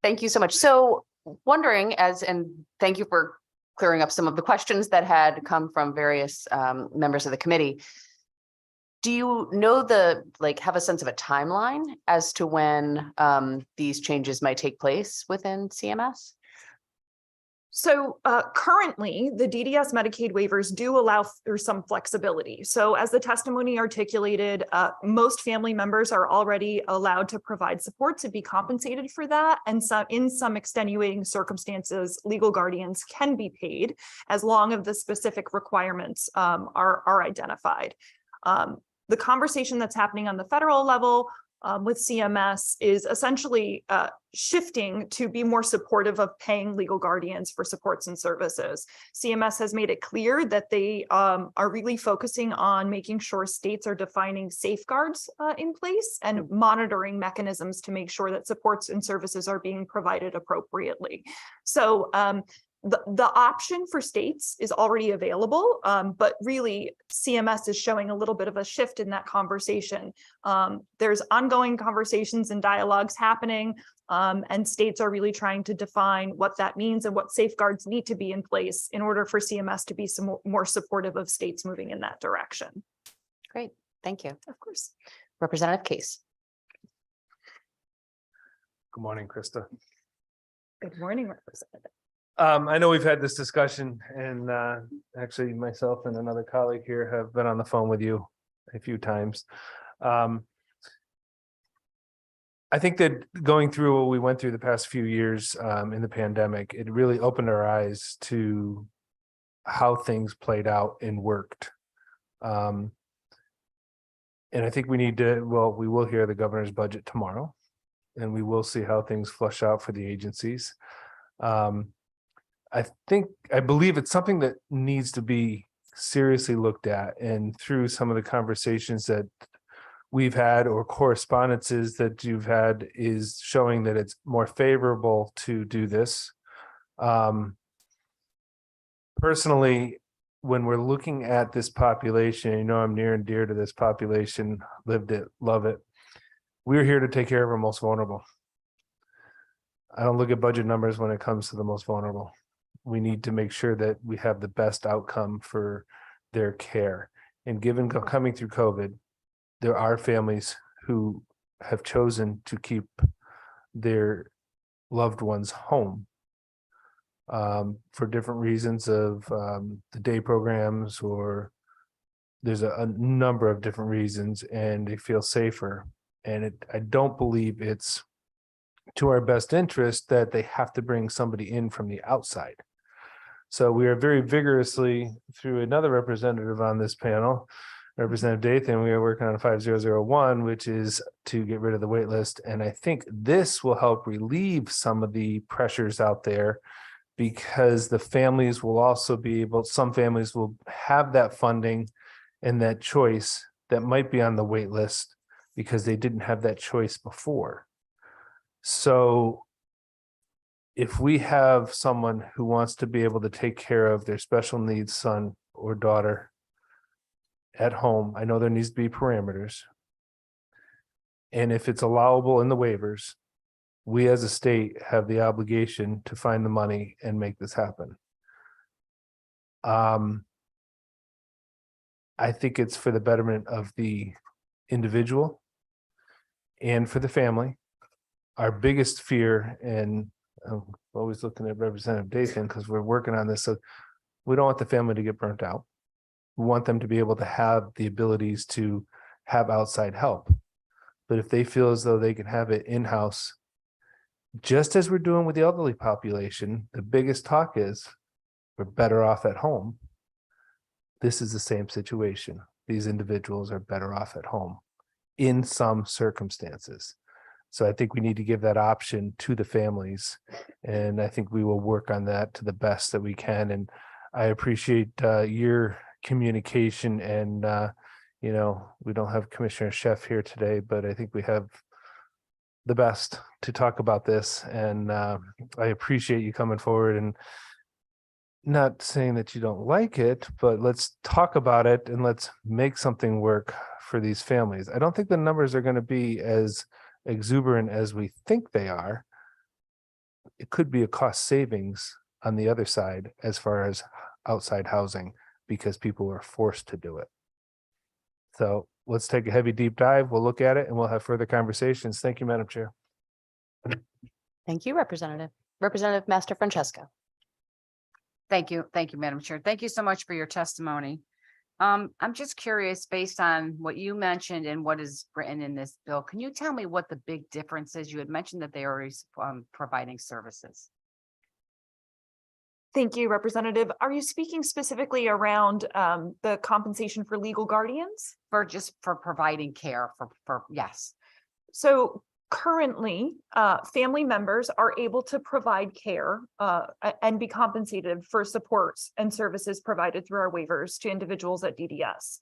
Thank you so much. So wondering and thank you for clearing up some of the questions that had come from various members of the committee. Do you know have a sense of a timeline as to when these changes might take place within CMS? So currently, the DDS Medicaid waivers do allow for some flexibility. So as the testimony articulated, most family members are already allowed to provide support to be compensated for that. And so in some extenuating circumstances, legal guardians can be paid as long as the specific requirements are identified. The conversation that's happening on the federal level with CMS is essentially shifting to be more supportive of paying legal guardians for supports and services. CMS has made it clear that they are really focusing on making sure states are defining safeguards in place and monitoring mechanisms to make sure that supports and services are being provided appropriately. So the option for states is already available, but really CMS is showing a little bit of a shift in that conversation. There's ongoing conversations and dialogues happening, and states are really trying to define what that means and what safeguards need to be in place in order for CMS to be some more supportive of states moving in that direction. Great, thank you. Of course. Representative Case. Good morning, Krista. Good morning, Representative. I know we've had this discussion and actually myself and another colleague here have been on the phone with you a few times. I think that going through what we went through the past few years in the pandemic, it really opened our eyes to how things played out and worked. And I think we need to, well, we will hear the governor's budget tomorrow, and we will see how things flush out for the agencies. I believe it's something that needs to be seriously looked at, and through some of the conversations that we've had or correspondences that you've had is showing that it's more favorable to do this. Personally, when we're looking at this population, you know, I'm near and dear to this population, lived it, love it. We're here to take care of our most vulnerable. I don't look at budget numbers when it comes to the most vulnerable. We need to make sure that we have the best outcome for their care. And given coming through COVID, there are families who have chosen to keep their loved ones home for different reasons of the day programs, or there's a number of different reasons, and they feel safer. And I don't believe it's to our best interest that they have to bring somebody in from the outside. So we are very vigorously, through another representative on this panel, Representative Dathan, we are working on 5001, which is to get rid of the wait list. And I think this will help relieve some of the pressures out there, because the families will also be able, some families will have that funding and that choice that might be on the wait list because they didn't have that choice before. So if we have someone who wants to be able to take care of their special needs son or daughter at home, I know there needs to be parameters. And if it's allowable in the waivers, we as a state have the obligation to find the money and make this happen. I think it's for the betterment of the individual and for the family. Our biggest fear, and I'm always looking at Representative Dathan because we're working on this, so we don't want the family to get burnt out. We want them to be able to have the abilities to have outside help. But if they feel as though they can have it in-house, just as we're doing with the elderly population, the biggest talk is we're better off at home. This is the same situation. These individuals are better off at home in some circumstances. So I think we need to give that option to the families. And I think we will work on that to the best that we can. And I appreciate your communication, and you know, we don't have Commissioner Sheff here today, but I think we have the best to talk about this. And I appreciate you coming forward, and not saying that you don't like it, but let's talk about it and let's make something work for these families. I don't think the numbers are going to be as exuberant as we think they are. It could be a cost savings on the other side as far as outside housing, because people are forced to do it. So let's take a heavy deep dive. We'll look at it and we'll have further conversations. Thank you, Madam Chair. Thank you, Representative. Representative Master Francesco. Thank you. Thank you, Madam Chair. Thank you so much for your testimony. I'm just curious, based on what you mentioned and what is written in this bill, can you tell me what the big difference is? You had mentioned that they are already providing services. Thank you, Representative. Are you speaking specifically around the compensation for legal guardians? For providing care yes. So currently, family members are able to provide care and be compensated for supports and services provided through our waivers to individuals at DDS.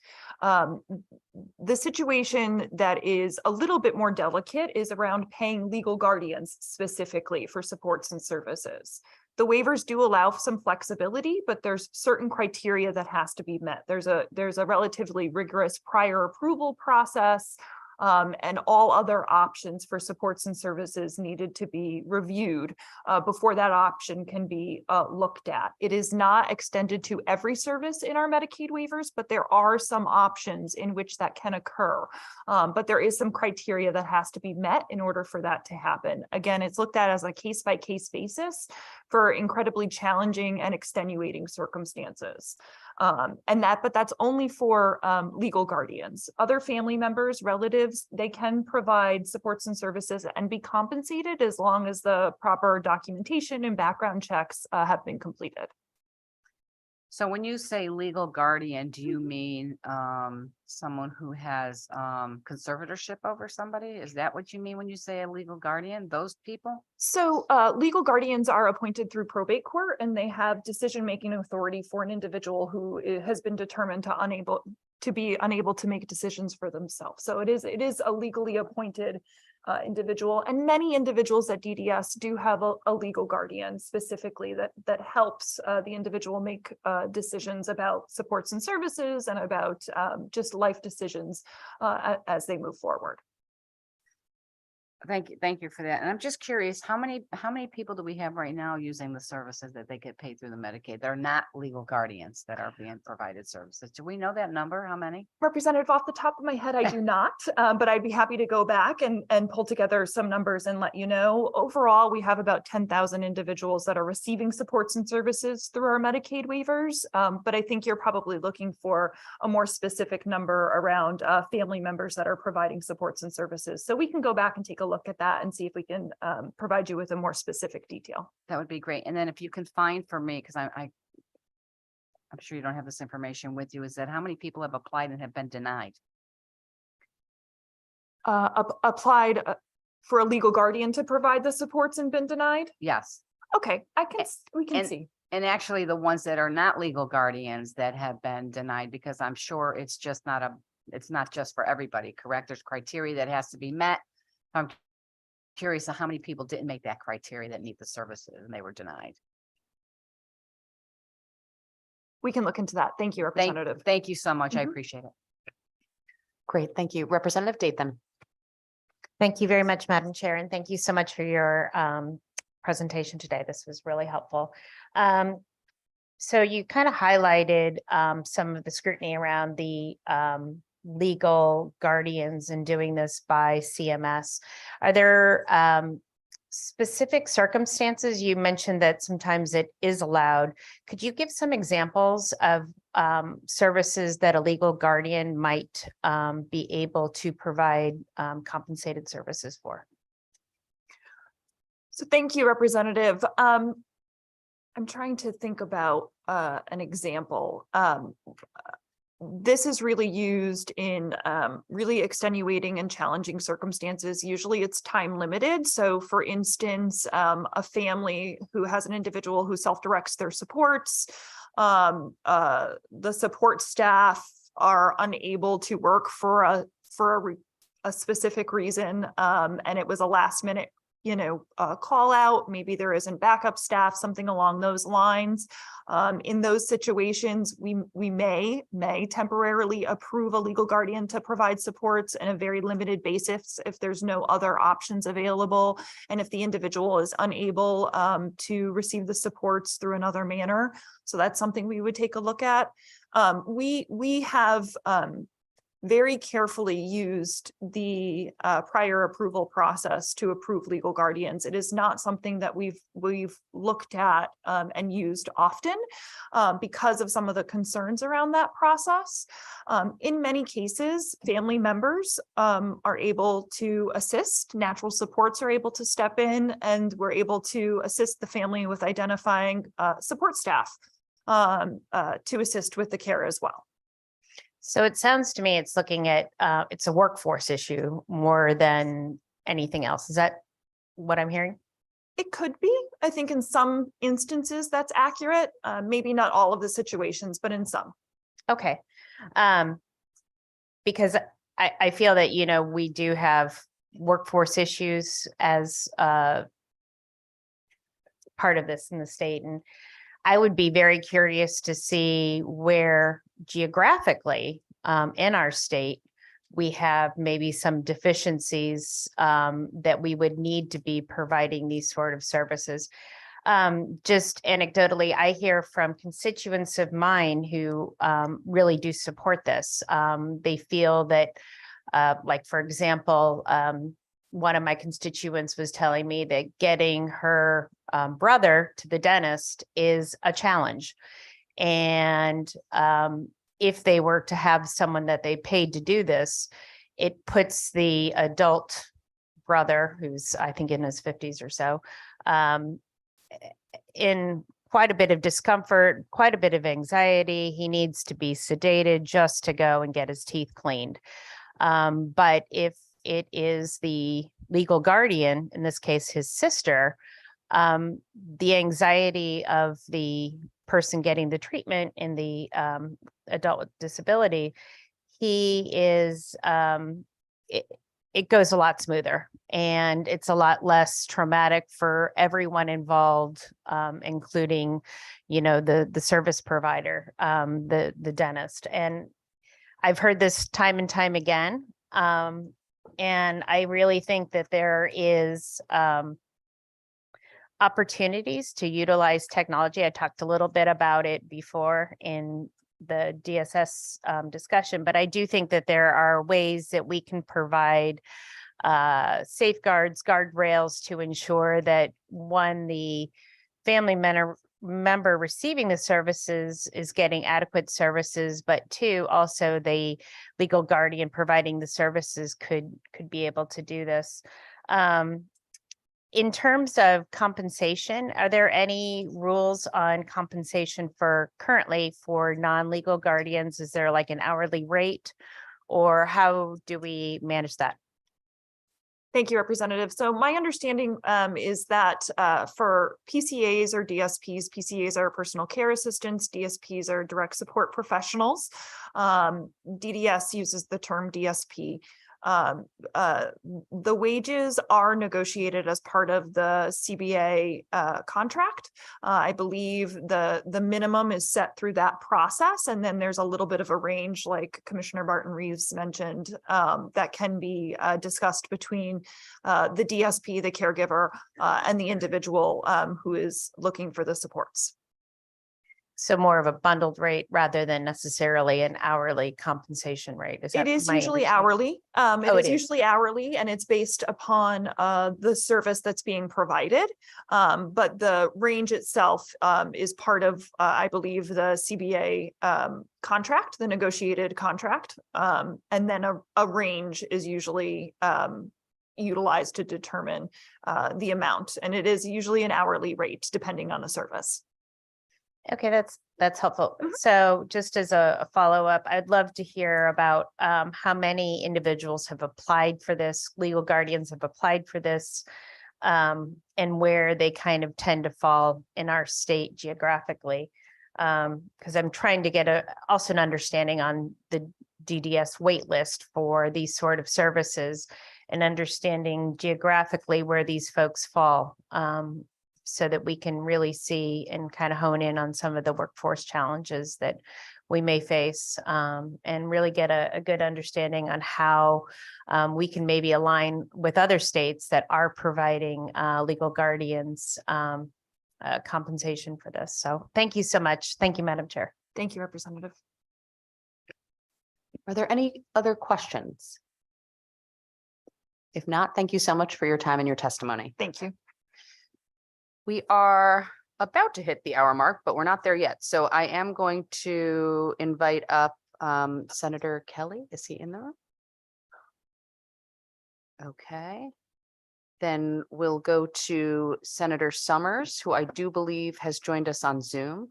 The situation that is a little bit more delicate is around paying legal guardians specifically for supports and services. The waivers do allow some flexibility, but there's certain criteria that has to be met. There's a relatively rigorous prior approval process. And all other options for supports and services needed to be reviewed before that option can be looked at. It is not extended to every service in our Medicaid waivers, but there are some options in which that can occur. But there is some criteria that has to be met in order for that to happen. Again, it's looked at as a case-by-case basis for incredibly challenging and extenuating circumstances. But that's only for legal guardians. Other family members, relatives, they can provide supports and services and be compensated as long as the proper documentation and background checks have been completed. So when you say legal guardian, do you mean someone who has conservatorship over somebody? Is that what you mean when you say a legal guardian, those people? So legal guardians are appointed through probate court, and they have decision-making authority for an individual who has been determined to be unable to make decisions for themselves. So it is a legally appointed individual, and many individuals at DDS do have a legal guardian specifically that helps the individual make decisions about supports and services and about just life decisions as they move forward. Thank you for that. And I'm just curious, how many people do we have right now using the services that they get paid through the Medicaid? They're not legal guardians that are being provided services. Do we know that number? How many? Representative, off the top of my head, I do not, but I'd be happy to go back and pull together some numbers and let you know. Overall, we have about 10,000 individuals that are receiving supports and services through our Medicaid waivers. But I think you're probably looking for a more specific number around family members that are providing supports and services. So we can go back and take a look at that and see if we can provide you with a more specific detail. That would be great. And then if you can find for me, because I'm sure you don't have this information with you, is that how many people have applied and have been denied? Applied for a legal guardian to provide the supports and been denied? Yes. Okay, we can see. And actually the ones that are not legal guardians that have been denied, because I'm sure it's not just for everybody, correct? There's criteria that has to be met. I'm curious how many people didn't make that criteria that need the services and they were denied. We can look into that. Thank you, Representative. Thank you so much. I appreciate it. Great, thank you. Representative Dathan. Thank you very much, Madam Chair, and thank you so much for your presentation today. This was really helpful. So you kind of highlighted some of the scrutiny around the legal guardians and doing this by CMS. Are there specific circumstances? You mentioned that sometimes it is allowed. Could you give some examples of services that a legal guardian might be able to provide compensated services for? So thank you, Representative. I'm trying to think about an example. This is really used in really extenuating and challenging circumstances. Usually it's time limited. So for instance, a family who has an individual who self-directs their supports, the support staff are unable to work for a specific reason, and it was a last minute call out. Maybe there isn't backup staff, something along those lines. In those situations, we may temporarily approve a legal guardian to provide supports in a very limited basis if there's no other options available, and if the individual is unable to receive the supports through another manner. So that's something we would take a look at. We have very carefully used the prior approval process to approve legal guardians. It is not something that we've looked at and used often because of some of the concerns around that process. In many cases, family members are able to assist, natural supports are able to step in, and we're able to assist the family with identifying support staff to assist with the care as well. So it sounds to me it's looking at, it's a workforce issue more than anything else. Is that what I'm hearing? It could be. I think in some instances that's accurate. Maybe not all of the situations, but in some. Okay. Because I feel that, you know, we do have workforce issues as part of this in the state. And I would be very curious to see where geographically in our state we have maybe some deficiencies that we would need to be providing these sort of services. Just anecdotally, I hear from constituents of mine who really do support this. They feel that, like, for example, one of my constituents was telling me that getting her brother to the dentist is a challenge. And if they were to have someone that they paid to do this, it puts the adult brother, who's I think in his 50s or so, in quite a bit of discomfort, quite a bit of anxiety. He needs to be sedated just to go and get his teeth cleaned. But if it is the legal guardian, in this case, his sister, the anxiety of the person getting the treatment in the adult with disability, he is, it goes a lot smoother and it's a lot less traumatic for everyone involved, including, you know, the service provider, the dentist. And I've heard this time and time again. And I really think that there is opportunities to utilize technology. I talked a little bit about it before in the DSS discussion, but I do think that there are ways that we can provide safeguards, guardrails to ensure that, one, the family member receiving the services is getting adequate services, but two, also the legal guardian providing the services could be able to do this. In terms of compensation, are there any rules on compensation currently for non-legal guardians? Is there like an hourly rate, or how do we manage that? Thank you, Representative. So my understanding is that for PCAs or DSPs, PCAs are personal care assistants, DSPs are direct support professionals. DDS uses the term DSP. The wages are negotiated as part of the CBA contract. I believe the minimum is set through that process, and then there's a little bit of a range, like Commissioner Barton Reeves mentioned, that can be discussed between the DSP, the caregiver, and the individual who is looking for the supports. So more of a bundled rate rather than necessarily an hourly compensation rate. It is usually hourly. It is usually hourly, and it's based upon the service that's being provided. But the range itself is part of, I believe, the CBA contract, the negotiated contract. And then a range is usually utilized to determine the amount. And it is usually an hourly rate depending on the service. Okay, that's helpful. So just as a follow-up, I'd love to hear about how many individuals have applied for this, legal guardians have applied for this, and where they kind of tend to fall in our state geographically. Because I'm trying to get also an understanding on the DDS wait list for these sort of services and understanding geographically where these folks fall. So that we can really see and kind of hone in on some of the workforce challenges that we may face, and really get a good understanding on how we can maybe align with other states that are providing legal guardians compensation for this. So thank you so much. Thank you, Madam Chair. Thank you, Representative. Are there any other questions? If not, thank you so much for your time and your testimony. Thank you. We are about to hit the hour mark, but we're not there yet. So I am going to invite up Senator Kelly. Is he in the room? Okay. Then we'll go to Senator Summers, who I do believe has joined us on Zoom.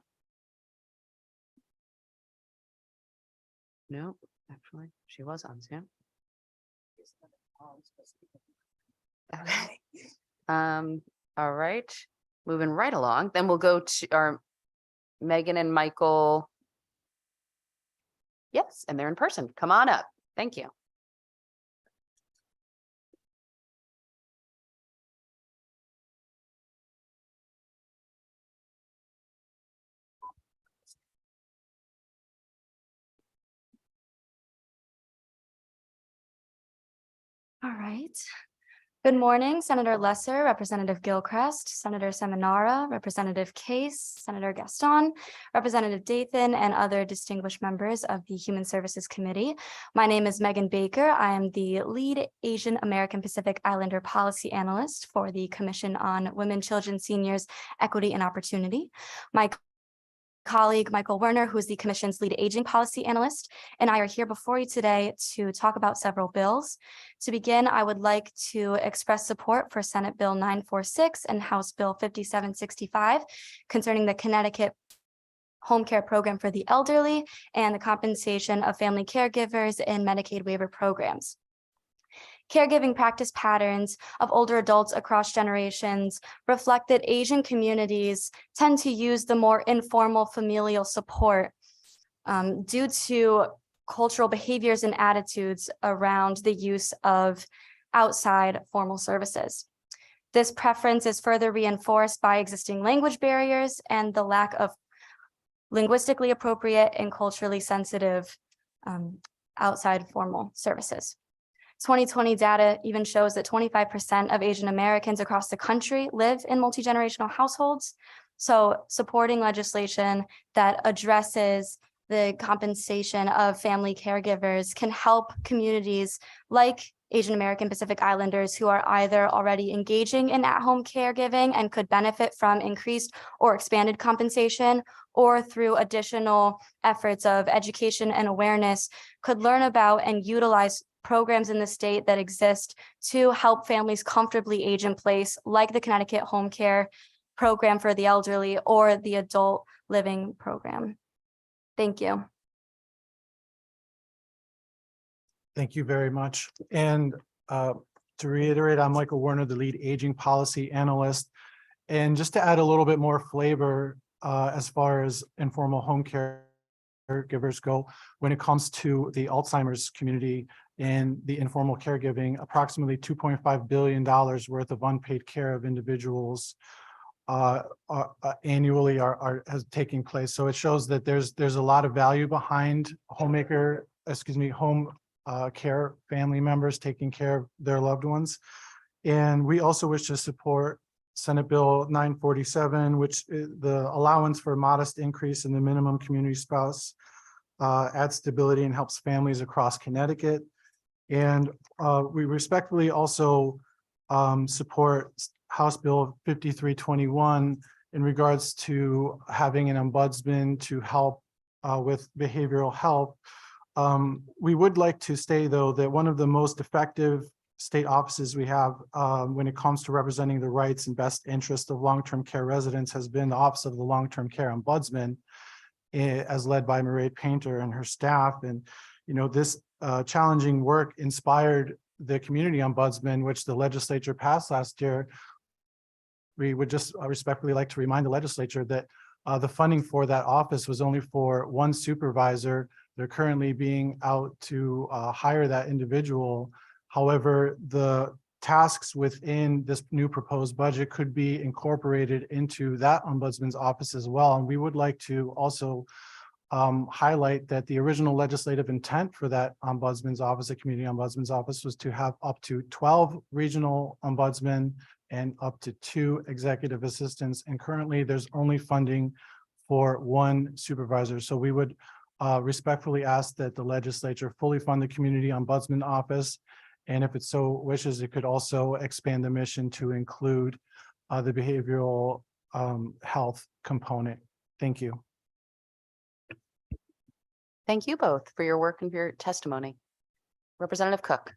No, actually, she was on Zoom. Okay. All right, moving right along. Then we'll go to our Megan and Michael. Yes, and they're in person. Come on up. Thank you. All right. Good morning, Senator Lesser, Representative Gilchrist, Senator Seminara, Representative Case, Senator Gaston, Representative Dathan, and other distinguished members of the Human Services Committee. My name is Megan Baker. I am the lead Asian American Pacific Islander policy analyst for the Commission on Women, Children, Seniors, Equity, and Opportunity. My colleague Michael Werner, who is the Commission's lead aging policy analyst, and I are here before you today to talk about several bills. To begin, I would like to express support for Senate Bill 946 and House Bill 5765 concerning the Connecticut home care program for the elderly and the compensation of family caregivers in Medicaid waiver programs. Caregiving practice patterns of older adults across generations reflect that Asian communities tend to use the more informal familial support due to cultural behaviors and attitudes around the use of outside formal services. This preference is further reinforced by existing language barriers and the lack of linguistically appropriate and culturally sensitive outside formal services. 2020 data even shows that 25% of Asian Americans across the country live in multi-generational households. So supporting legislation that addresses the compensation of family caregivers can help communities like Asian American Pacific Islanders who are either already engaging in at-home caregiving and could benefit from increased or expanded compensation, or through additional efforts of education and awareness could learn about and utilize programs in the state that exist to help families comfortably age in place, like the Connecticut Home Care Program for the elderly or the Adult Living Program. Thank you. Thank you very much. And to reiterate, I'm Michael Werner, the lead aging policy analyst. And just to add a little bit more flavor as far as informal home care caregivers go, when it comes to the Alzheimer's community and the informal caregiving, approximately $2.5 billion worth of unpaid care of individuals annually has taking place. So it shows that there's a lot of value behind home care family members taking care of their loved ones. And we also wish to support Senate Bill 947, which the allowance for modest increase in the minimum community spouse adds stability and helps families across Connecticut. And we respectfully also support House Bill 5321 in regards to having an ombudsman to help with behavioral health. We would like to say, though, that one of the most effective state offices we have when it comes to representing the rights and best interest of long-term care residents has been the Office of the Long-Term Care Ombudsman, as led by Mairead Painter and her staff. And, you know, this challenging work inspired the community ombudsman, which the legislature passed last year. We would just respectfully like to remind the legislature that the funding for that office was only for one supervisor. They're currently being out to hire that individual. However, the tasks within this new proposed budget could be incorporated into that ombudsman's office as well. And we would like to also highlight that the original legislative intent for that ombudsman's office, the community ombudsman's office, was to have up to 12 regional ombudsmen and up to 2 executive assistants. And currently there's only funding for 1 supervisor. So we would respectfully ask that the legislature fully fund the community ombudsman office. And if it so wishes, it could also expand the mission to include the behavioral health component. Thank you. Thank you both for your work and for your testimony. Representative Cook.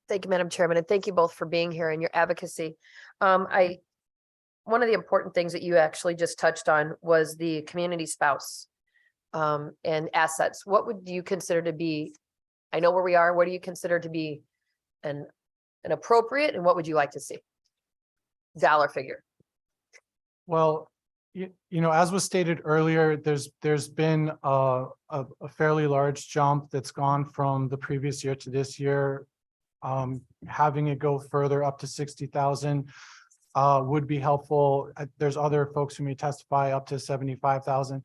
Thank you, Madam Chairman, and thank you both for being here and your advocacy. One of the important things that you actually just touched on was the community spouse and assets. What would you consider to be, I know where we are, what do you consider to be an appropriate, and what would you like to see? Dollar figure. Well, you know, as was stated earlier, there's been a fairly large jump that's gone from the previous year to this year. Having it go further up to 60,000 would be helpful. There's other folks who may testify up to 75,000.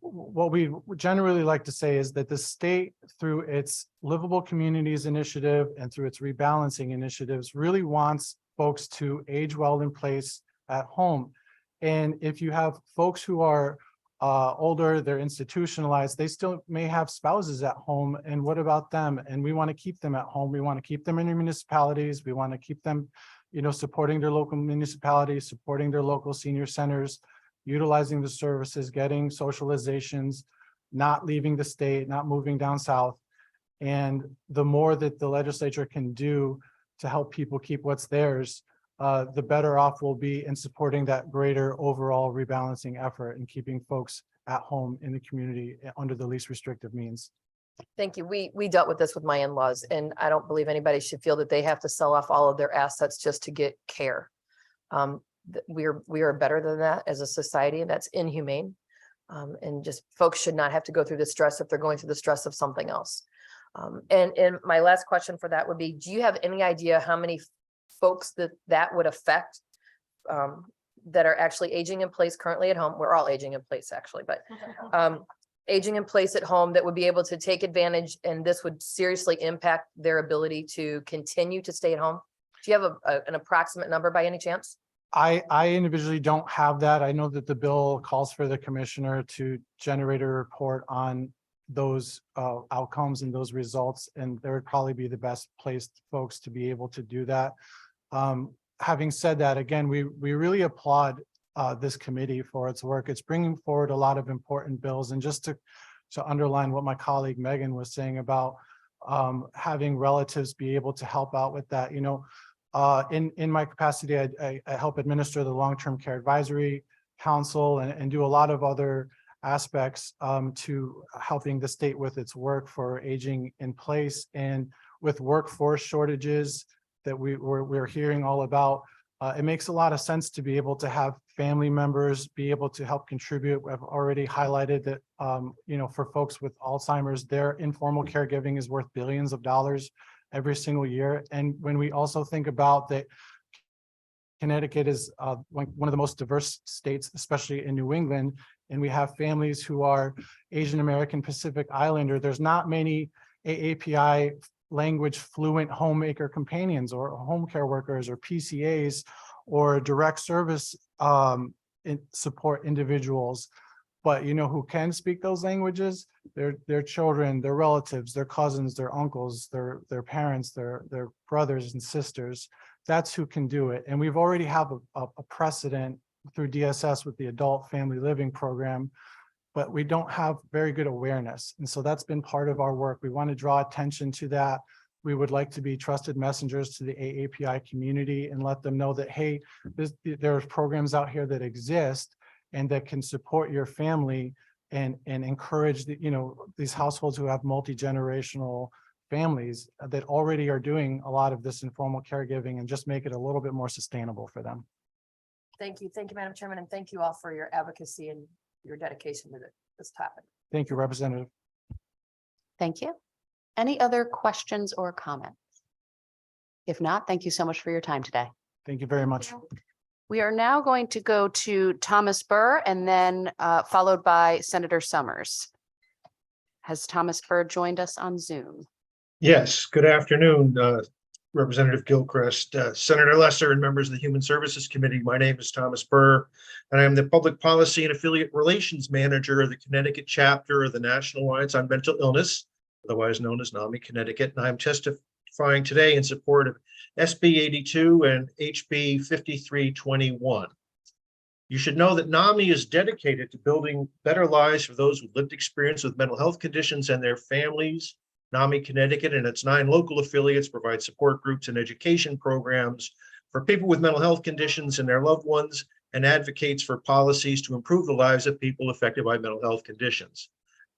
What we generally like to say is that the state, through its Livable Communities Initiative and through its rebalancing initiatives, really wants folks to age well in place at home. And if you have folks who are older, they're institutionalized, they still may have spouses at home. And what about them? And we want to keep them at home. We want to keep them in their municipalities. We want to keep them, you know, supporting their local municipalities, supporting their local senior centers, utilizing the services, getting socializations, not leaving the state, not moving down south. And the more that the legislature can do to help people keep what's theirs, the better off we'll be in supporting that greater overall rebalancing effort and keeping folks at home in the community under the least restrictive means. Thank you. We dealt with this with my in-laws, and I don't believe anybody should feel that they have to sell off all of their assets just to get care. We are better than that as a society, and that's inhumane. And just folks should not have to go through the stress if they're going through the stress of something else. And my last question for that would be, do you have any idea how many folks that would affect that are actually aging in place currently at home? We're all aging in place actually, but aging in place at home that would be able to take advantage, and this would seriously impact their ability to continue to stay at home? Do you have an approximate number by any chance? I individually don't have that. I know that the bill calls for the commissioner to generate a report on those outcomes and those results, and there would probably be the best placed folks to be able to do that. Having said that, again, we really applaud this committee for its work. It's bringing forward a lot of important bills, and just to underline what my colleague Megan was saying about having relatives be able to help out with that, you know, in my capacity, I help administer the Long-Term Care Advisory Council and do a lot of other aspects to helping the state with its work for aging in place, and with workforce shortages that we're hearing all about. It makes a lot of sense to be able to have family members be able to help contribute. I've already highlighted that, you know, for folks with Alzheimer's, their informal caregiving is worth billions of dollars every single year. And when we also think about that, Connecticut is one of the most diverse states, especially in New England, and we have families who are Asian American, Pacific Islander. There's not many AAPI language fluent homemaker companions or home care workers or PCAs or direct service support individuals. But you know who can speak those languages? Their children, their relatives, their cousins, their uncles, their parents, their brothers and sisters. That's who can do it. And we've already have a precedent through DSS with the Adult Family Living Program, but we don't have very good awareness. And so that's been part of our work. We want to draw attention to that. We would like to be trusted messengers to the AAPI community and let them know that, hey, there are programs out here that exist and that can support your family and encourage the, you know, these households who have multi-generational families that already are doing a lot of this informal caregiving, and just make it a little bit more sustainable for them. Thank you, Madam Chairman, and thank you all for your advocacy and your dedication to this topic. Thank you, Representative. Thank you. Any other questions or comments? If not, thank you so much for your time today. Thank you very much. We are now going to go to Thomas Burr and then followed by Senator Summers. Has Thomas Burr joined us on Zoom? Yes, good afternoon, Representative Gilchrist, Senator Lesser, and members of the Human Services Committee. My name is Thomas Burr, and I am the Public Policy and Affiliate Relations Manager of the Connecticut chapter of the National Alliance on Mental Illness, otherwise known as NAMI Connecticut. And I'm testifying today in support of SB 82 and HB 5321. You should know that NAMI is dedicated to building better lives for those with lived experience with mental health conditions and their families. NAMI Connecticut and its 9 local affiliates provide support groups and education programs for people with mental health conditions and their loved ones, and advocates for policies to improve the lives of people affected by mental health conditions.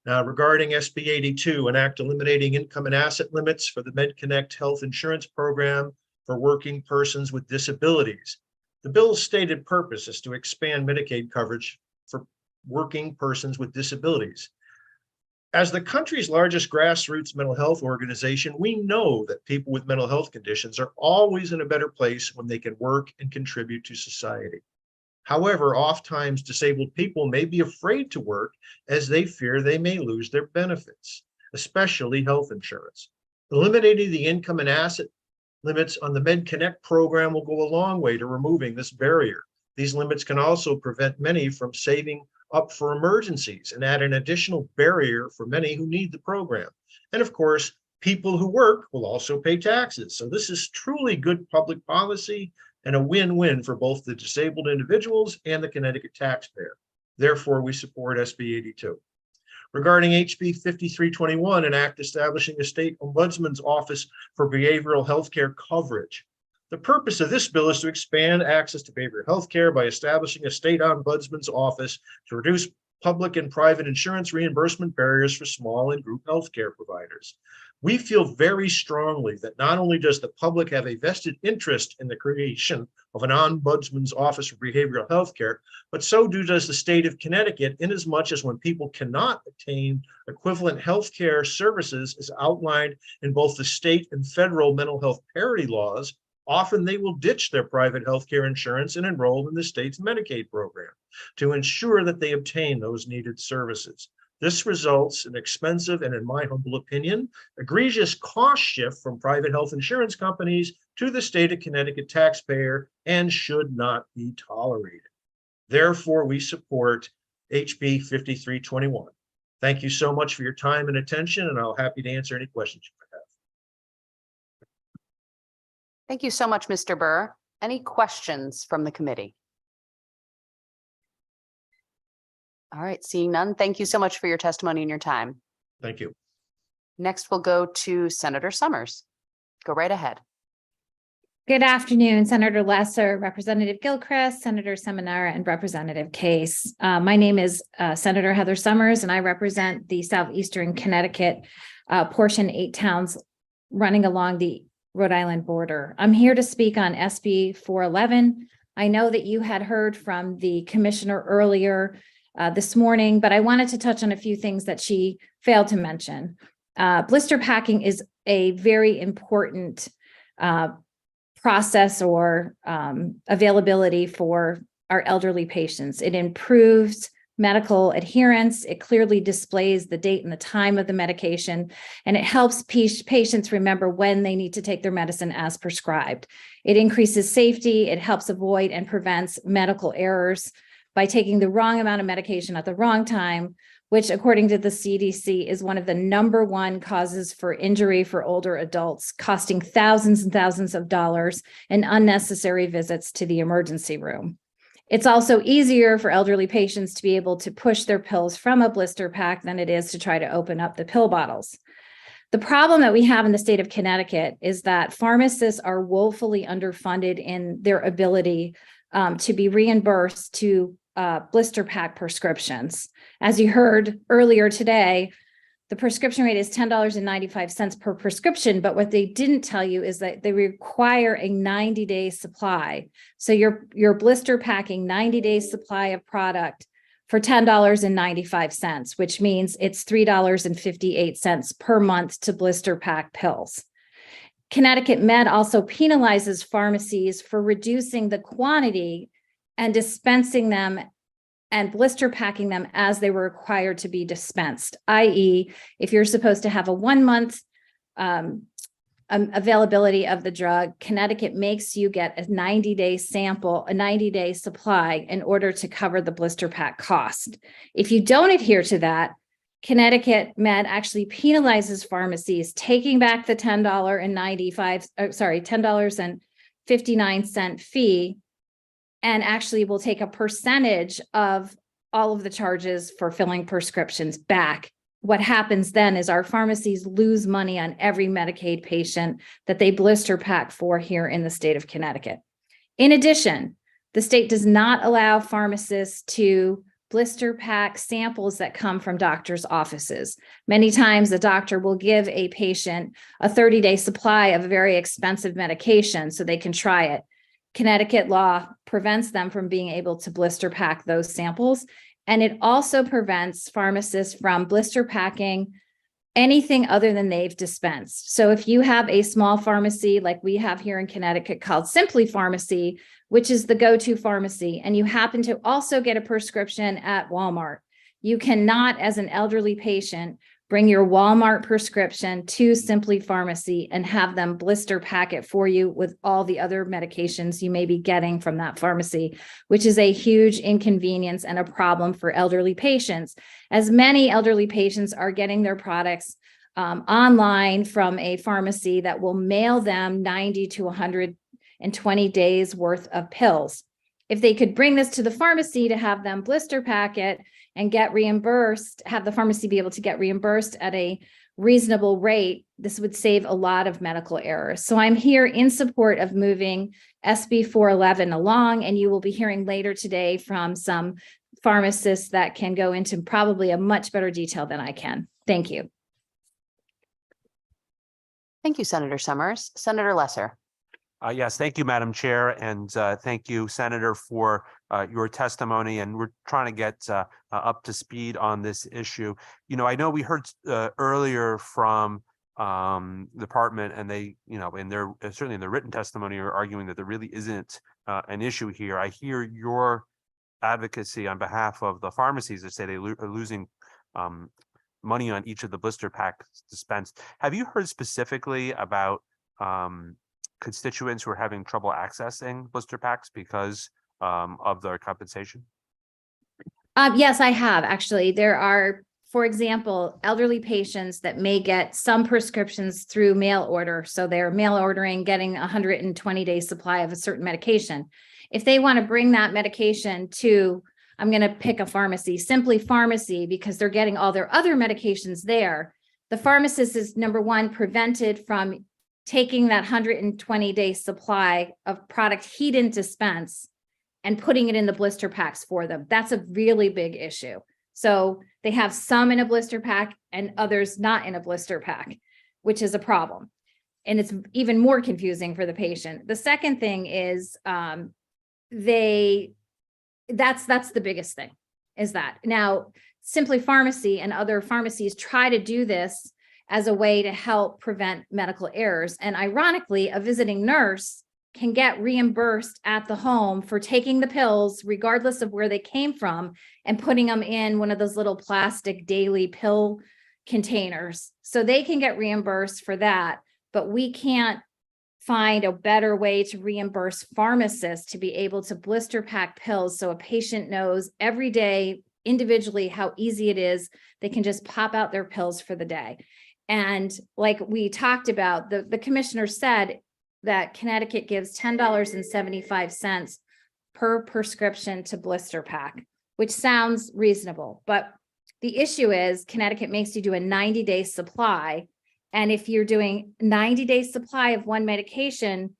Now, regarding SB 82, an act eliminating income and asset limits for the MedConnect health insurance program for working persons with disabilities. The bill's stated purpose is to expand Medicaid coverage for working persons with disabilities. As the country's largest grassroots mental health organization, we know that people with mental health conditions are always in a better place when they can work and contribute to society. However, oftentimes disabled people may be afraid to work as they fear they may lose their benefits, especially health insurance. Eliminating the income and asset limits on the MedConnect program will go a long way to removing this barrier. These limits can also prevent many from saving up for emergencies and add an additional barrier for many who need the program. And of course, people who work will also pay taxes. So this is truly good public policy and a win-win for both the disabled individuals and the Connecticut taxpayer. Therefore, we support SB 82. Regarding HB 5321, an act establishing a state ombudsman's office for behavioral health care coverage. The purpose of this bill is to expand access to behavioral health care by establishing a state ombudsman's office to reduce public and private insurance reimbursement barriers for small and group healthcare providers. We feel very strongly that not only does the public have a vested interest in the creation of an ombudsman's office for behavioral health care, but so does the state of Connecticut, inasmuch as when people cannot obtain equivalent health care services as outlined in both the state and federal mental health parity laws, often they will ditch their private healthcare insurance and enroll in the state's Medicaid program to ensure that they obtain those needed services. This results in expensive and, in my humble opinion, egregious cost shift from private health insurance companies to the state of Connecticut taxpayer and should not be tolerated. Therefore, we support HB 5321. Thank you so much for your time and attention, and I'll be happy to answer any questions you might have. Thank you so much, Mr. Burr. Any questions from the committee? All right, seeing none, thank you so much for your testimony and your time. Thank you. Next, we'll go to Senator Summers. Go right ahead. Good afternoon, Senator Lesser, Representative Gilchrist, Senator Seminara, and Representative Case. My name is Senator Heather Summers, and I represent the Southeastern Connecticut portion, 8 towns running along the Rhode Island border. I'm here to speak on SB 411. I know that you had heard from the commissioner earlier this morning, but I wanted to touch on a few things that she failed to mention. Blister packing is a very important process or availability for our elderly patients. It improves medical adherence. It clearly displays the date and the time of the medication, and it helps patients remember when they need to take their medicine as prescribed. It increases safety. It helps avoid and prevents medical errors by taking the wrong amount of medication at the wrong time, which according to the CDC is one of the #1 causes for injury for older adults, costing thousands and thousands of dollars and unnecessary visits to the emergency room. It's also easier for elderly patients to be able to push their pills from a blister pack than it is to try to open up the pill bottles. The problem that we have in the state of Connecticut is that pharmacists are woefully underfunded in their ability to be reimbursed to blister pack prescriptions. As you heard earlier today, the prescription rate is $10.95 per prescription, but what they didn't tell you is that they require a 90-day supply. So you're blister packing 90 days supply of product for $10.95, which means it's $3.58 per month to blister pack pills. Connecticut Med also penalizes pharmacies for reducing the quantity and dispensing them and blister packing them as they were required to be dispensed, i.e., if you're supposed to have a 1-month availability of the drug, Connecticut makes you get a 90-day sample, a 90-day supply in order to cover the blister pack cost. If you don't adhere to that, Connecticut Med actually penalizes pharmacies, taking back the $10.59 fee, and actually will take a percentage of all of the charges for filling prescriptions back. What happens then is our pharmacies lose money on every Medicaid patient that they blister pack for here in the state of Connecticut. In addition, the state does not allow pharmacists to blister pack samples that come from doctors' offices. Many times the doctor will give a patient a 30-day supply of a very expensive medication so they can try it. Connecticut law prevents them from being able to blister pack those samples. And it also prevents pharmacists from blister packing anything other than they've dispensed. So if you have a small pharmacy like we have here in Connecticut called Simply Pharmacy, which is the go-to pharmacy, and you happen to also get a prescription at Walmart, you cannot, as an elderly patient, bring your Walmart prescription to Simply Pharmacy and have them blister pack it for you with all the other medications you may be getting from that pharmacy, which is a huge inconvenience and a problem for elderly patients, as many elderly patients are getting their products online from a pharmacy that will mail them 90 to 120 days worth of pills. If they could bring this to the pharmacy to have them blister pack it and get reimbursed, have the pharmacy be able to get reimbursed at a reasonable rate, this would save a lot of medical errors. So I'm here in support of moving SB 411 along, and you will be hearing later today from some pharmacists that can go into probably a much better detail than I can. Thank you. Thank you, Senator Summers. Senator Lesser. Yes, thank you, Madam Chair, and thank you, Senator, for your testimony. And we're trying to get up to speed on this issue. You know, I know we heard earlier from the department, and they, you know, in their certainly in their written testimony, are arguing that there really isn't an issue here. I hear your advocacy on behalf of the pharmacies that say they are losing money on each of the blister packs dispensed. Have you heard specifically about constituents who are having trouble accessing blister packs because of their compensation? Yes, I have actually. There are, for example, elderly patients that may get some prescriptions through mail order. So they're mail ordering, getting a 120-day supply of a certain medication. If they want to bring that medication to, I'm going to pick a pharmacy, Simply Pharmacy, because they're getting all their other medications there, the pharmacist is, number one, prevented from taking that 120-day supply of product he didn't dispense and putting it in the blister packs for them. That's a really big issue. So they have some in a blister pack and others not in a blister pack, which is a problem. And it's even more confusing for the patient. The second thing is that's the biggest thing, is that. Now, Simply Pharmacy and other pharmacies try to do this as a way to help prevent medical errors. And ironically, a visiting nurse can get reimbursed at the home for taking the pills, regardless of where they came from, and putting them in one of those little plastic daily pill containers. So they can get reimbursed for that, but we can't find a better way to reimburse pharmacists to be able to blister pack pills so a patient knows every day individually how easy it is. They can just pop out their pills for the day. And like we talked about, the commissioner said that Connecticut gives $10.75 per prescription to blister pack, which sounds reasonable. But the issue is Connecticut makes you do a 90-day supply. And if you're doing 90-day supply of one medication,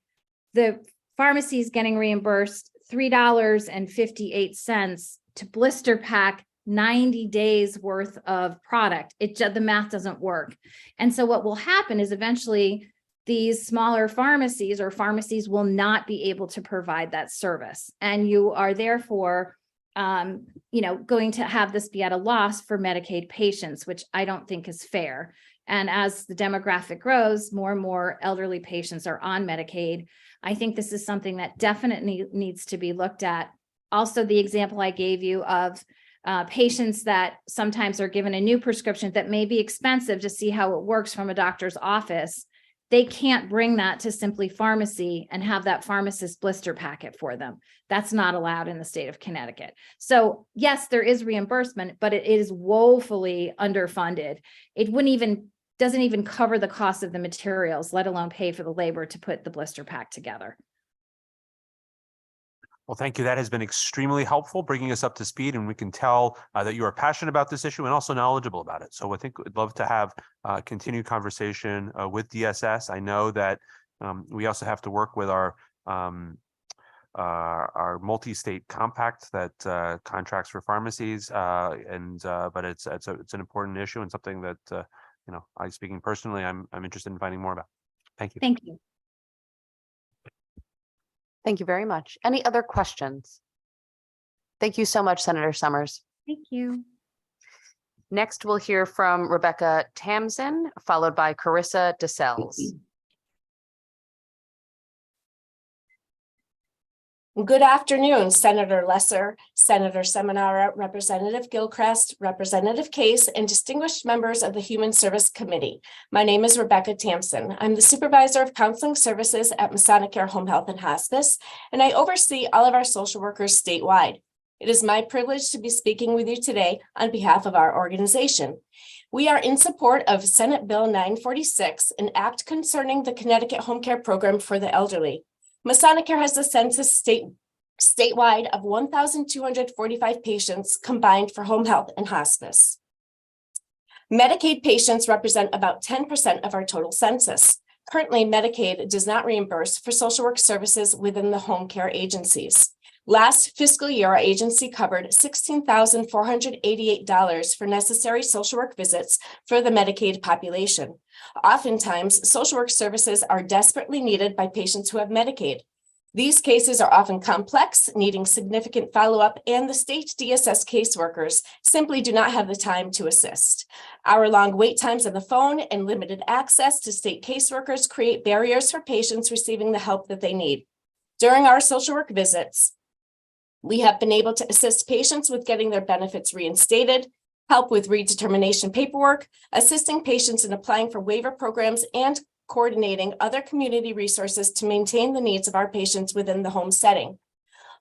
the pharmacy is getting reimbursed $3.58 to blister pack 90 days worth of product. The math doesn't work. And so what will happen is eventually these smaller pharmacies or pharmacies will not be able to provide that service. And you are therefore, going to have this be at a loss for Medicaid patients, which I don't think is fair. And as the demographic grows, more and more elderly patients are on Medicaid. I think this is something that definitely needs to be looked at. Also, the example I gave you of patients that sometimes are given a new prescription that may be expensive to see how it works from a doctor's office. they can't bring that to Simply Pharmacy and have that pharmacist blister packet for them. That's not allowed in the state of Connecticut. So yes, there is reimbursement, but it is woefully underfunded. It doesn't even cover the cost of the materials, let alone pay for the labor to put the blister pack together. Well, thank you. That has been extremely helpful, bringing us up to speed, and we can tell that you are passionate about this issue and also knowledgeable about it. So I think we'd love to have continued conversation with DSS. I know that we also have to work with our multi-state compact that contracts for pharmacies, but it's an important issue and something that I, speaking personally, I'm interested in finding more about. Thank you. Thank you. Thank you very much. Any other questions? Thank you so much, Senator Summers. Thank you. Next, we'll hear from Rebecca Tamsin, followed by Carissa DeSalles. Good afternoon, Senator Lesser, Senator Seminara, Representative Gilchrist, Representative Case, and distinguished members of the Human Service Committee. My name is Rebecca Tamsin. I'm the Supervisor of Counseling Services at Masonic Care Home Health and Hospice, and I oversee all of our social workers statewide. It is my privilege to be speaking with you today on behalf of our organization. We are in support of Senate Bill 946, an act concerning the Connecticut Home Care Program for the elderly. Masonic Care has a census statewide of 1,245 patients combined for home health and hospice. Medicaid patients represent about 10% of our total census. Currently, Medicaid does not reimburse for social work services within the home care agencies. Last fiscal year, our agency covered $16,488 for necessary social work visits for the Medicaid population. Oftentimes, social work services are desperately needed by patients who have Medicaid. These cases are often complex, needing significant follow-up, and the state DSS caseworkers simply do not have the time to assist. Hour-long wait times on the phone and limited access to state caseworkers create barriers for patients receiving the help that they need. During our social work visits, we have been able to assist patients with getting their benefits reinstated, help with redetermination paperwork, assisting patients in applying for waiver programs, and coordinating other community resources to maintain the needs of our patients within the home setting.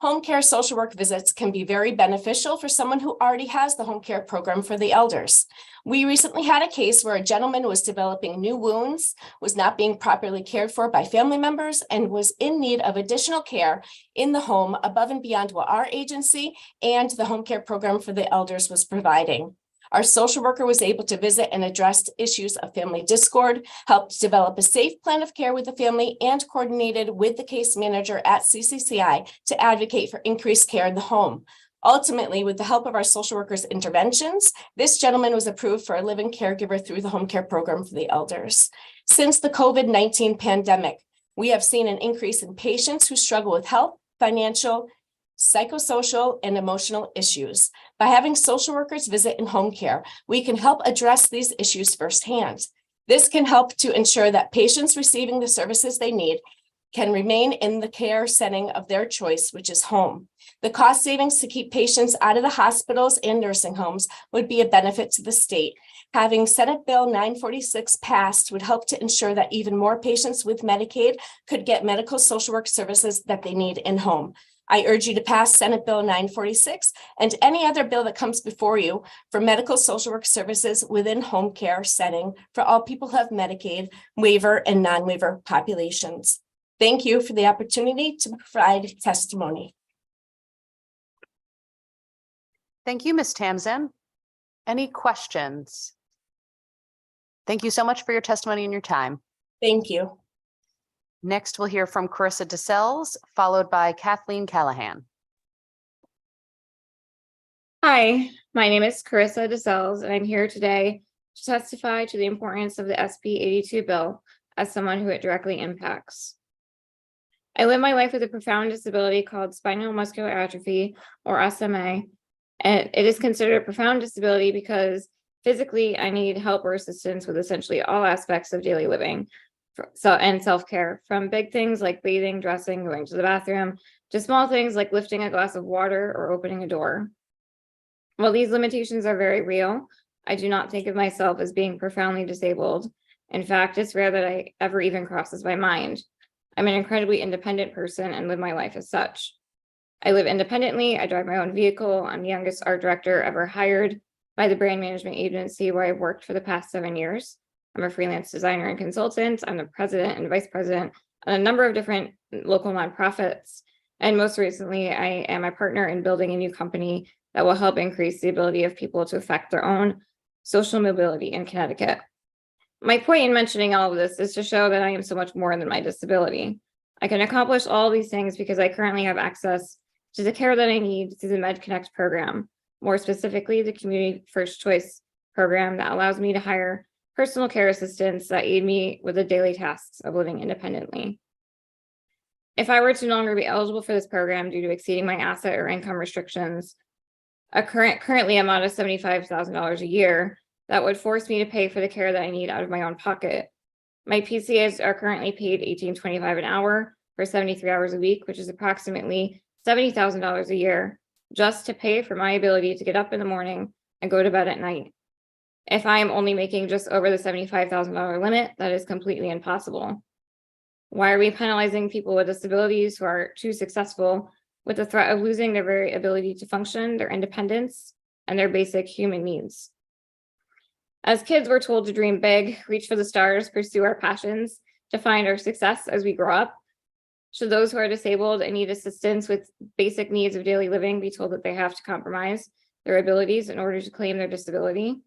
Home care social work visits can be very beneficial for someone who already has the home care program for the elders. We recently had a case where a gentleman was developing new wounds, was not being properly cared for by family members, and was in need of additional care in the home above and beyond what our agency and the home care program for the elders was providing. Our social worker was able to visit and address issues of family discord, helped develop a safe plan of care with the family, and coordinated with the case manager at CCCI to advocate for increased care in the home. Ultimately, with the help of our social workers' interventions, this gentleman was approved for a living caregiver through the home care program for the elders. Since the COVID-19 pandemic, we have seen an increase in patients who struggle with health, financial, psychosocial, and emotional issues. By having social workers visit in home care, we can help address these issues firsthand. This can help to ensure that patients receiving the services they need can remain in the care setting of their choice, which is home. The cost savings to keep patients out of the hospitals and nursing homes would be a benefit to the state. Having Senate Bill 946 passed would help to ensure that even more patients with Medicaid could get medical social work services that they need in home. I urge you to pass Senate Bill 946 and any other bill that comes before you for medical social work services within home care setting for all people who have Medicaid, waiver, and non-waiver populations. Thank you for the opportunity to provide testimony. Thank you, Ms. Tamsin. Any questions? Thank you so much for your testimony and your time. Thank you. Next, we'll hear from Carissa DeSalles, followed by Kathleen Callahan. Hi, my name is Carissa DeSalles, and I'm here today to testify to the importance of the SB 82 bill as someone who it directly impacts. I live my life with a profound disability called spinal muscular atrophy, or SMA, and it is considered a profound disability because physically I need help or assistance with essentially all aspects of daily living. And self-care, from big things like bathing, dressing, going to the bathroom, to small things like lifting a glass of water or opening a door. While these limitations are very real, I do not think of myself as being profoundly disabled, In fact, it's rare that I ever even crosses my mind. I'm an incredibly independent person and live my life as such. I live independently. I drive my own vehicle. I'm the youngest art director ever hired by the brand management agency where I've worked for the past 7 years. I'm a freelance designer and consultant. I'm the president and vice president of a number of different local nonprofits. And most recently, I am a partner in building a new company that will help increase the ability of people to affect their own social mobility in Connecticut. My point in mentioning all of this is to show that I am so much more than my disability. I can accomplish all these things because I currently have access to the care that I need through the MedConnect program, more specifically the Community First Choice program that allows me to hire personal care assistants that aid me with the daily tasks of living independently. If I were to no longer be eligible for this program due to exceeding my asset or income restrictions, currently I'm out of $75,000 a year, that would force me to pay for the care that I need out of my own pocket. My PCAs are currently paid $18.25 an hour for 73 hours a week, which is approximately $70,000 a year, just to pay for my ability to get up in the morning and go to bed at night. If I am only making just over the $75,000 limit, that is completely impossible. Why are we penalizing people with disabilities who are too successful with the threat of losing their very ability to function, their independence, and their basic human needs? As kids, we're told to dream big, reach for the stars, pursue our passions, to find our success as we grow up. Should those who are disabled and need assistance with basic needs of daily living be told that they have to compromise their abilities in order to claim their disability?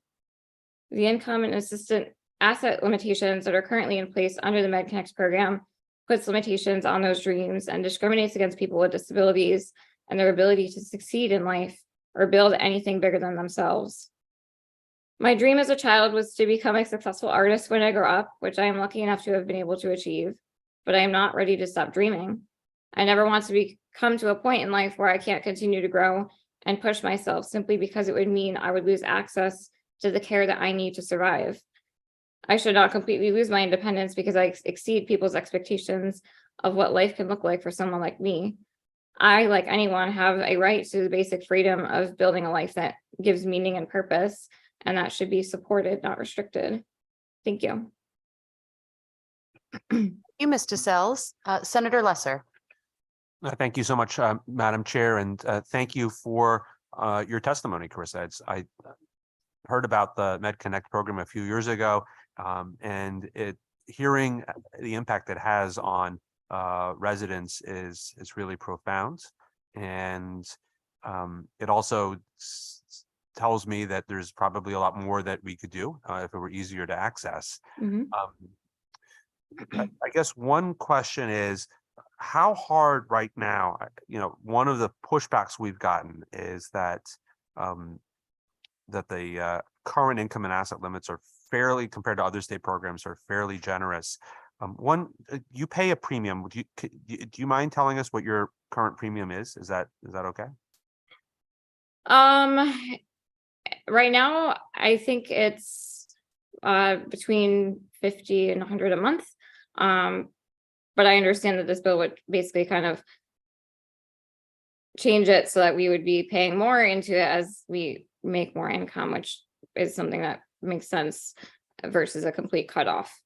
The income and assistant asset limitations that are currently in place under the MedConnect program puts limitations on those dreams and discriminates against people with disabilities and their ability to succeed in life or build anything bigger than themselves. My dream as a child was to become a successful artist when I grow up, which I am lucky enough to have been able to achieve, but I am not ready to stop dreaming. I never want to come to a point in life where I can't continue to grow and push myself simply because it would mean I would lose access to the care that I need to survive. I should not completely lose my independence because I exceed people's expectations of what life can look like for someone like me. I, like anyone, have a right to the basic freedom of building a life that gives meaning and purpose, and that should be supported, not restricted. Thank you. You, Ms. DeSalles. Senator Lesser. Thank you so much, Madam Chair, and thank you for your testimony, Carissa. I heard about the MedConnect program a few years ago, and hearing the impact it has on residents is really profound, and it also tells me that there's probably a lot more that we could do if it were easier to access. I guess one question is, how hard right now, one of the pushbacks we've gotten is that the current income and asset limits are fairly, compared to other state programs, are fairly generous. You pay a premium. Do you mind telling us what your current premium is? Is that okay? Right now, I think it's between 50 and 100 a month. But I understand that this bill would basically kind of change it so that we would be paying more into it as we make more income, which is something that makes sense versus a complete cutoff.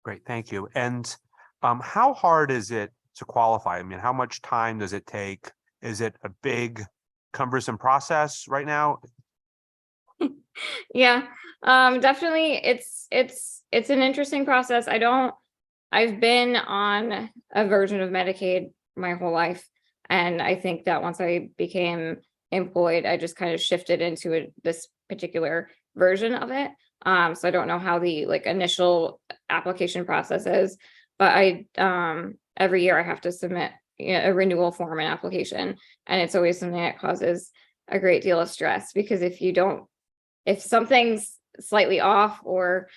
Great, thank you. And how hard is it to qualify? I mean, how much time does it take? Is it a big, cumbersome process right now? Yeah, definitely. It's an interesting process. I've been on a version of Medicaid my whole life. And I think that once I became employed, I just kind of shifted into this particular version of it. So I don't know how the initial application process is, but every year I have to submit a renewal form and application. And it's always something that causes a great deal of stress, because if something's slightly off, or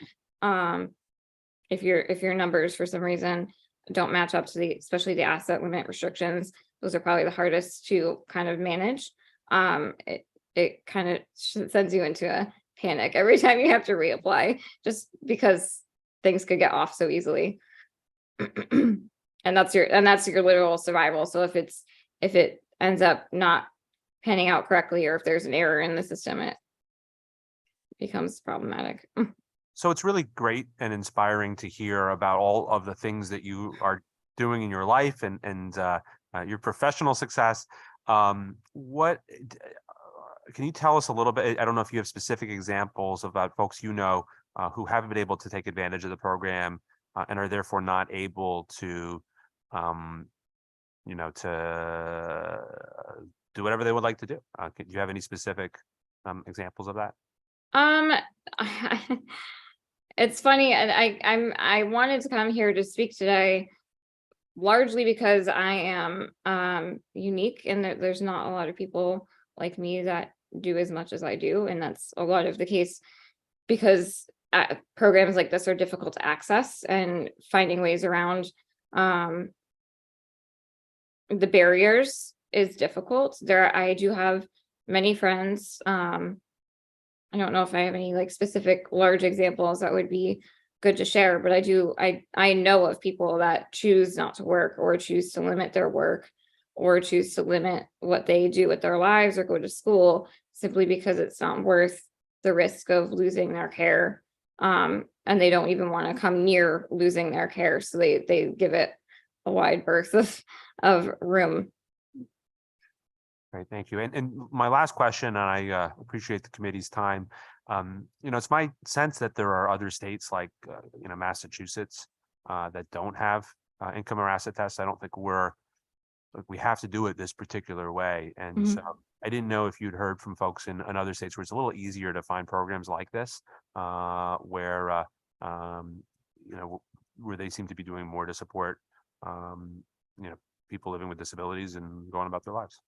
if your numbers for some reason don't match up to especially the asset limit restrictions, those are probably the hardest to kind of manage. It kind of sends you into a panic every time you have to reapply, just because things could get off so easily. And that's your literal survival. So if it ends up not panning out correctly, or if there's an error in the system, it becomes problematic. So it's really great and inspiring to hear about all of the things that you are doing in your life and your professional success. What can you tell us a little bit? I don't know if you have specific examples about folks you know who haven't been able to take advantage of the program and are therefore not able to, to do whatever they would like to do. Do you have any specific examples of that? It's funny, and I wanted to come here to speak today largely because I am unique and there's not a lot of people like me that do as much as I do, and that's a lot of the case because programs like this are difficult to access, and finding ways around the barriers is difficult. I do have many friends. I don't know if I have any like specific large examples that would be good to share, but I know of people that choose not to work or choose to limit their work or choose to limit what they do with their lives or go to school simply because it's not worth the risk of losing their care. And they don't even want to come near losing their care. So they give it a wide berth of room. Great, thank you. And my last question, and I appreciate the committee's time. It's my sense that there are other states like, Massachusetts that don't have income or asset tests. I don't think we have to do it this particular way. And so I didn't know if you'd heard from folks in other states where it's a little easier to find programs like this, where they seem to be doing more to support, people living with disabilities and going about their lives.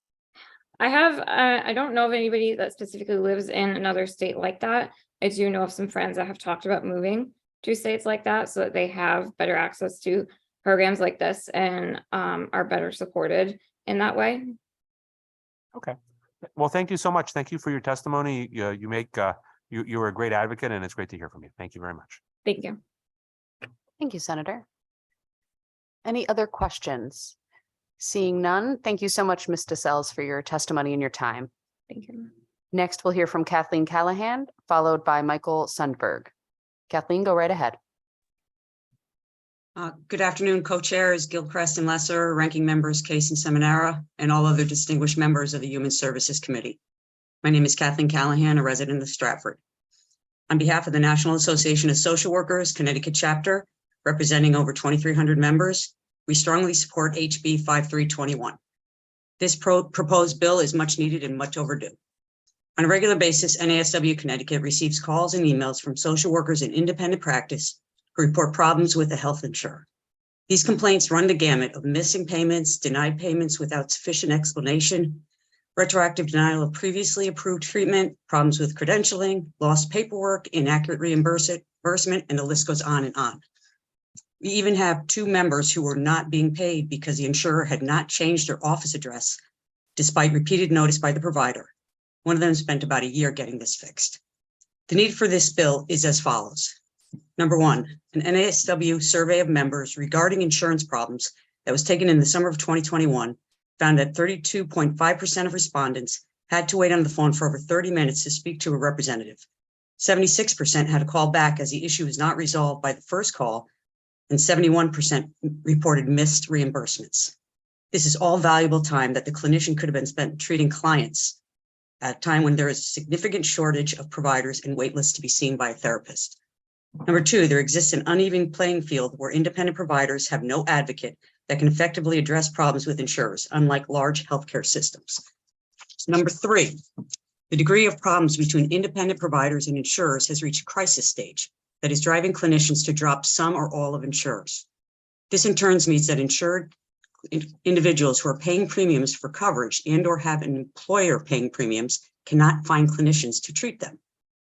I don't know of anybody that specifically lives in another state like that. I do know of some friends that have talked about moving to states like that so that they have better access to programs like this and are better supported in that way. Okay. Well, thank you so much. Thank you for your testimony. You're a great advocate, and it's great to hear from you. Thank you very much. Thank you. Thank you, Senator. Any other questions? Seeing none, thank you so much, Ms. DeSalles, for your testimony and your time. Thank you. Next, we'll hear from Kathleen Callahan, followed by Michael Sundberg. Kathleen, go right ahead. Good afternoon, co-chairs Gilchrist and Lesser, ranking members Case and Seminara, and all other distinguished members of the Human Services Committee. My name is Kathleen Callahan, a resident of Stratford. On behalf of the National Association of Social Workers, Connecticut chapter, representing over 2,300 members, we strongly support HB 5321. This proposed bill is much needed and much overdue. On a regular basis, NASW Connecticut receives calls and emails from social workers in independent practice who report problems with a health insurer. These complaints run the gamut of missing payments, denied payments without sufficient explanation, retroactive denial of previously approved treatment, problems with credentialing, lost paperwork, inaccurate reimbursement, and the list goes on and on. We even have 2 members who were not being paid because the insurer had not changed their office address, despite repeated notice by the provider. One of them spent about a year getting this fixed. The need for this bill is as follows. Number 1, an NASW survey of members regarding insurance problems that was taken in the summer of 2021 found that 32.5% of respondents had to wait on the phone for over 30 minutes to speak to a representative. 76% had to call back as the issue was not resolved by the first call, and 71% reported missed reimbursements. This is all valuable time that the clinician could have been spent treating clients at a time when there is a significant shortage of providers and wait lists to be seen by a therapist. Number 2, there exists an uneven playing field where independent providers have no advocate that can effectively address problems with insurers, unlike large healthcare systems. Number 3, the degree of problems between independent providers and insurers has reached a crisis stage that is driving clinicians to drop some or all of insurers. This in turn means that insured individuals who are paying premiums for coverage and or have an employer paying premiums cannot find clinicians to treat them.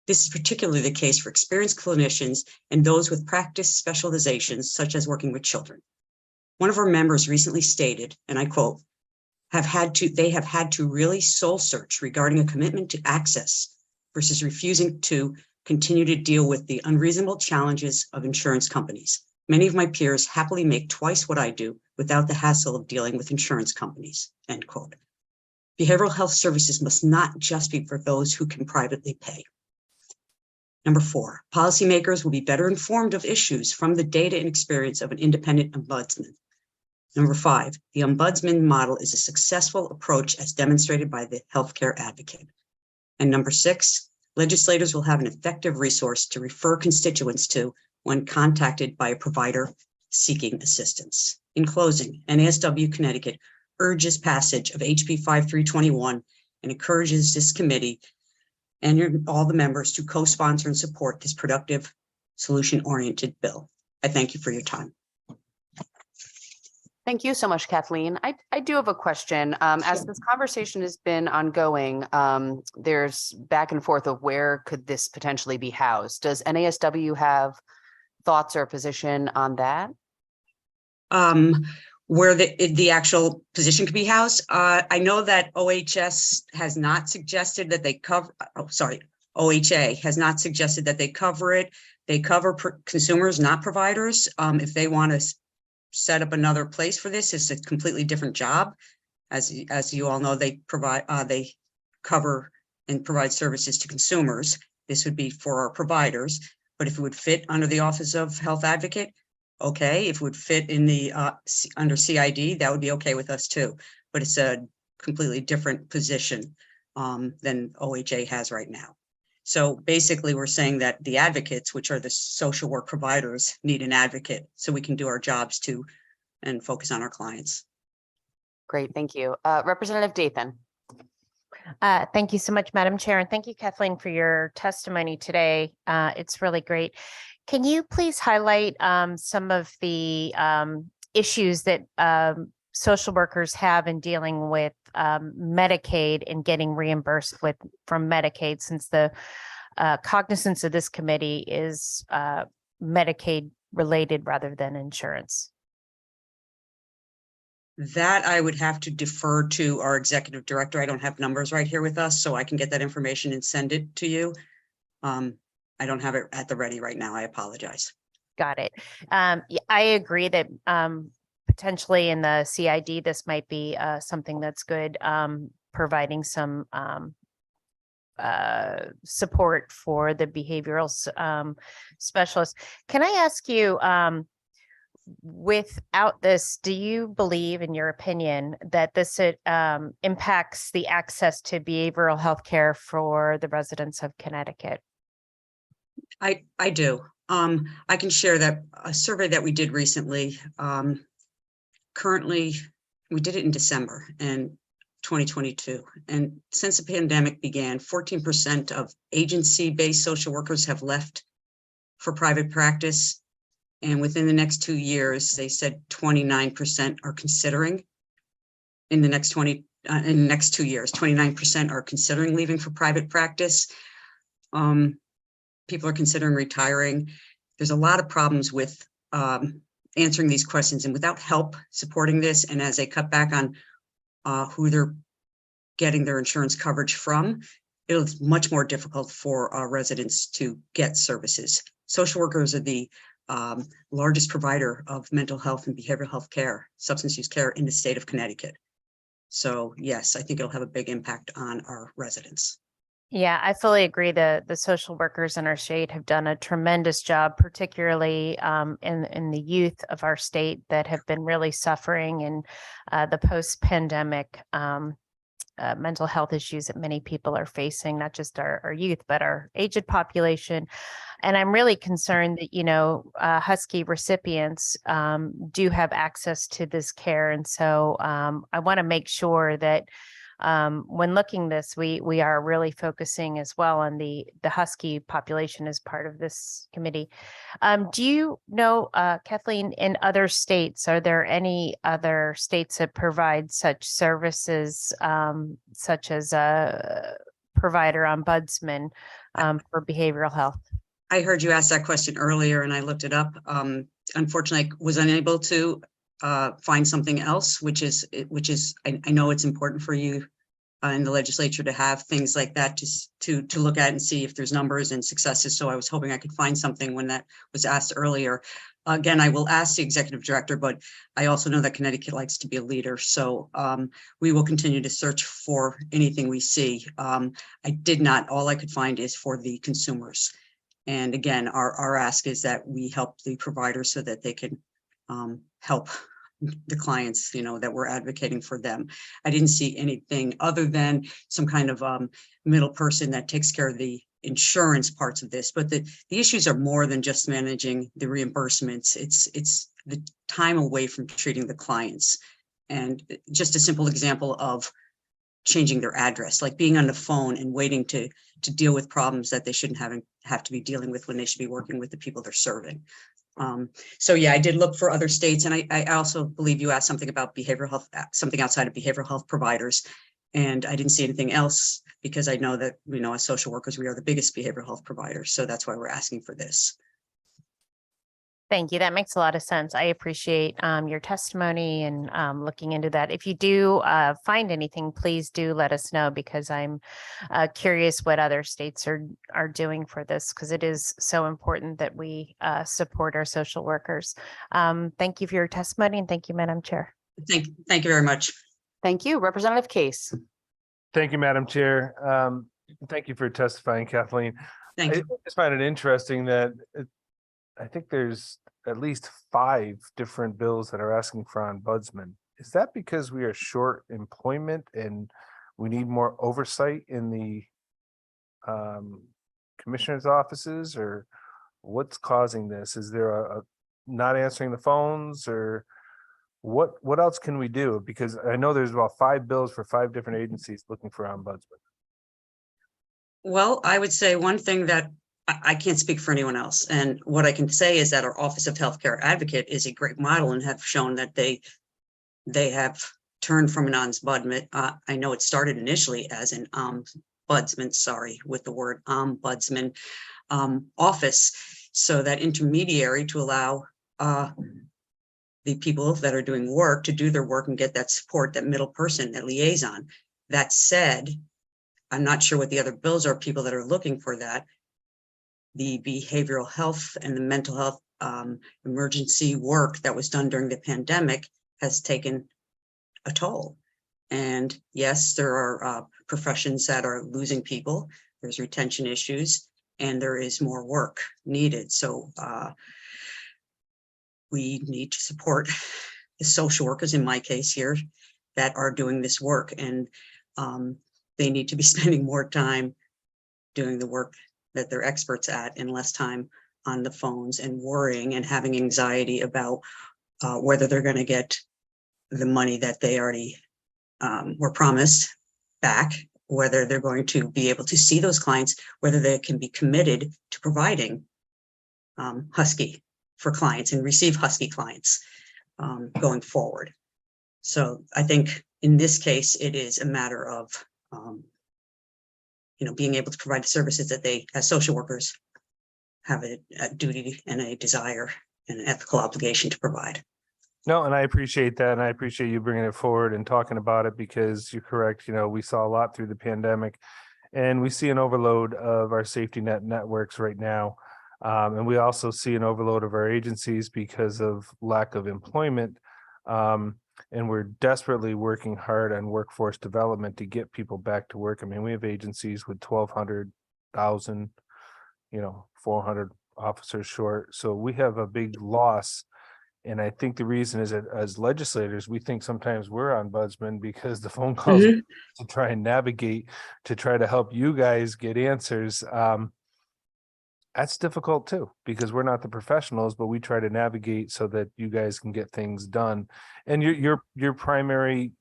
This is particularly the case for experienced clinicians and those with practice specializations, such as working with children. One of our members recently stated, and I quote, they have had to really soul search regarding a commitment to access versus refusing to continue to deal with the unreasonable challenges of insurance companies. Many of my peers happily make twice what I do without the hassle of dealing with insurance companies, end quote. Behavioral health services must not just be for those who can privately pay. Number 4, policymakers will be better informed of issues from the data and experience of an independent ombudsman. Number 5, the ombudsman model is a successful approach as demonstrated by the healthcare advocate. And number 6, legislators will have an effective resource to refer constituents to when contacted by a provider seeking assistance. In closing, NASW Connecticut urges passage of HB 5321 and encourages this committee and all the members to co-sponsor and support this productive, solution-oriented bill. I thank you for your time. Thank you so much, Kathleen. I do have a question. As this conversation has been ongoing, there's back and forth of where could this potentially be housed? Does NASW have thoughts or position on that? Where the actual position could be housed. I know that OHS has not suggested that they cover, OHA has not suggested that they cover it. They cover consumers, not providers. If they want to set up another place for this, it's a completely different job. As you all know, they cover and provide services to consumers. This would be for our providers, but if it would fit under the Office of Health Advocate, okay. If it would fit in the under CID, that would be okay with us too. But it's a completely different position than OHA has right now. So basically, we're saying that the advocates, which are the social work providers, need an advocate so we can do our jobs too and focus on our clients. Great, thank you. Representative Dathan. Thank you so much, Madam Chair, and thank you, Kathleen, for your testimony today. It's really great. Can you please highlight some of the issues that social workers have in dealing with Medicaid and getting reimbursed from Medicaid, since the cognizance of this committee is Medicaid related rather than insurance? That I would have to defer to our executive director. I don't have numbers right here with us, so I can get that information and send it to you. I don't have it at the ready right now. I apologize. Got it. Yeah, I agree that potentially in the CID, this might be something that's good, providing some support for the behavioral specialists. Can I ask you, without this, do you believe, in your opinion, that this impacts the access to behavioral health care for the residents of Connecticut? I do. I can share that a survey that we did recently. Currently, we did it in December in 2022. And since the pandemic began, 14% of agency-based social workers have left for private practice. And within the next 2 years, they said 29% are considering in the next 2 years, 29% are considering leaving for private practice. People are considering retiring. There's a lot of problems with answering these questions, and without help supporting this, and as they cut back on who they're getting their insurance coverage from, it's much more difficult for our residents to get services. Social workers are the largest provider of mental health and behavioral health care, substance use care in the state of Connecticut. So yes, I think it'll have a big impact on our residents. Yeah, I fully agree. The social workers in our state have done a tremendous job, particularly in the youth of our state that have been really suffering in the post-pandemic mental health issues that many people are facing, not just our youth, but our aged population. And I'm really concerned that, Husky recipients do have access to this care. And so I want to make sure that when looking this, we are really focusing as well on the Husky population as part of this committee. Do you know, Kathleen, in other states, are there any other states that provide such services, such as a provider ombudsman for behavioral health? I heard you ask that question earlier and I looked it up. Unfortunately, I was unable to find something else, which is I know it's important for you in the legislature to have things like that just to look at and see if there's numbers and successes. So I was hoping I could find something when that was asked earlier. Again, I will ask the executive director, but I also know that Connecticut likes to be a leader. So we will continue to search for anything we see. All I could find is for the consumers. And again, our ask is that we help the providers so that they can help the clients, that we're advocating for them. I didn't see anything other than some kind of middle person that takes care of the insurance parts of this, but the issues are more than just managing the reimbursements. It's the time away from treating the clients. And just a simple example of changing their address, like being on the phone and waiting to deal with problems that they shouldn't have to be dealing with when they should be working with the people they're serving. So yeah, I did look for other states, and I also believe you asked something about behavioral health, something outside of behavioral health providers. And I didn't see anything else because I know that, as social workers, we are the biggest behavioral health provider. So that's why we're asking for this. Thank you. That makes a lot of sense. I appreciate your testimony and looking into that. If you do find anything, please do let us know, because I'm curious what other states are doing for this, because it is so important that we support our social workers. Thank you for your testimony, and thank you, Madam Chair. Thank you very much. Thank you. Representative Case. Thank you, Madam Chair. Thank you for testifying, Kathleen. Thank you. I just find it interesting that I think there's at least 5 different bills that are asking for ombudsman. Is that because we are short employment and we need more oversight in the commissioner's offices, or what's causing this? Is there a not answering the phones, or what else can we do? Because I know there's about 5 bills for 5 different agencies looking for ombudsman. Well, I would say one thing that I can't speak for anyone else. And what I can say is that our Office of Healthcare Advocate is a great model and have shown that they have turned from an ombudsman. I know it started initially as an ombudsman, with the word ombudsman office. So that intermediary to allow the people that are doing work to do their work and get that support, that middle person, that liaison. That said, I'm not sure what the other bills are, people that are looking for that. The behavioral health and the mental health emergency work that was done during the pandemic has taken a toll. And yes, there are professions that are losing people. There's retention issues, and there is more work needed. So we need to support the social workers, in my case here, that are doing this work. And they need to be spending more time doing the work that they're experts at, and less time on the phones and worrying and having anxiety about whether they're going to get the money that they already were promised back, whether they're going to be able to see those clients, whether they can be committed to providing Husky for clients and receive Husky clients going forward. So I think in this case, it is a matter of being able to provide the services that they, as social workers, have a duty and a desire and an ethical obligation to provide. No, and I appreciate that. And I appreciate you bringing it forward and talking about it, because you're correct. We saw a lot through the pandemic, and we see an overload of our safety net networks right now. And we also see an overload of our agencies because of lack of employment. And we're desperately working hard on workforce development to get people back to work. I mean, we have agencies with 1,200, 1,000, 400 officers short. So we have a big loss. And I think the reason is that as legislators, we think sometimes we're ombudsman because the phone calls to try and navigate, to try to help you guys get answers. That's difficult too, because we're not the professionals, but we try to navigate so that you guys can get things done. And your primary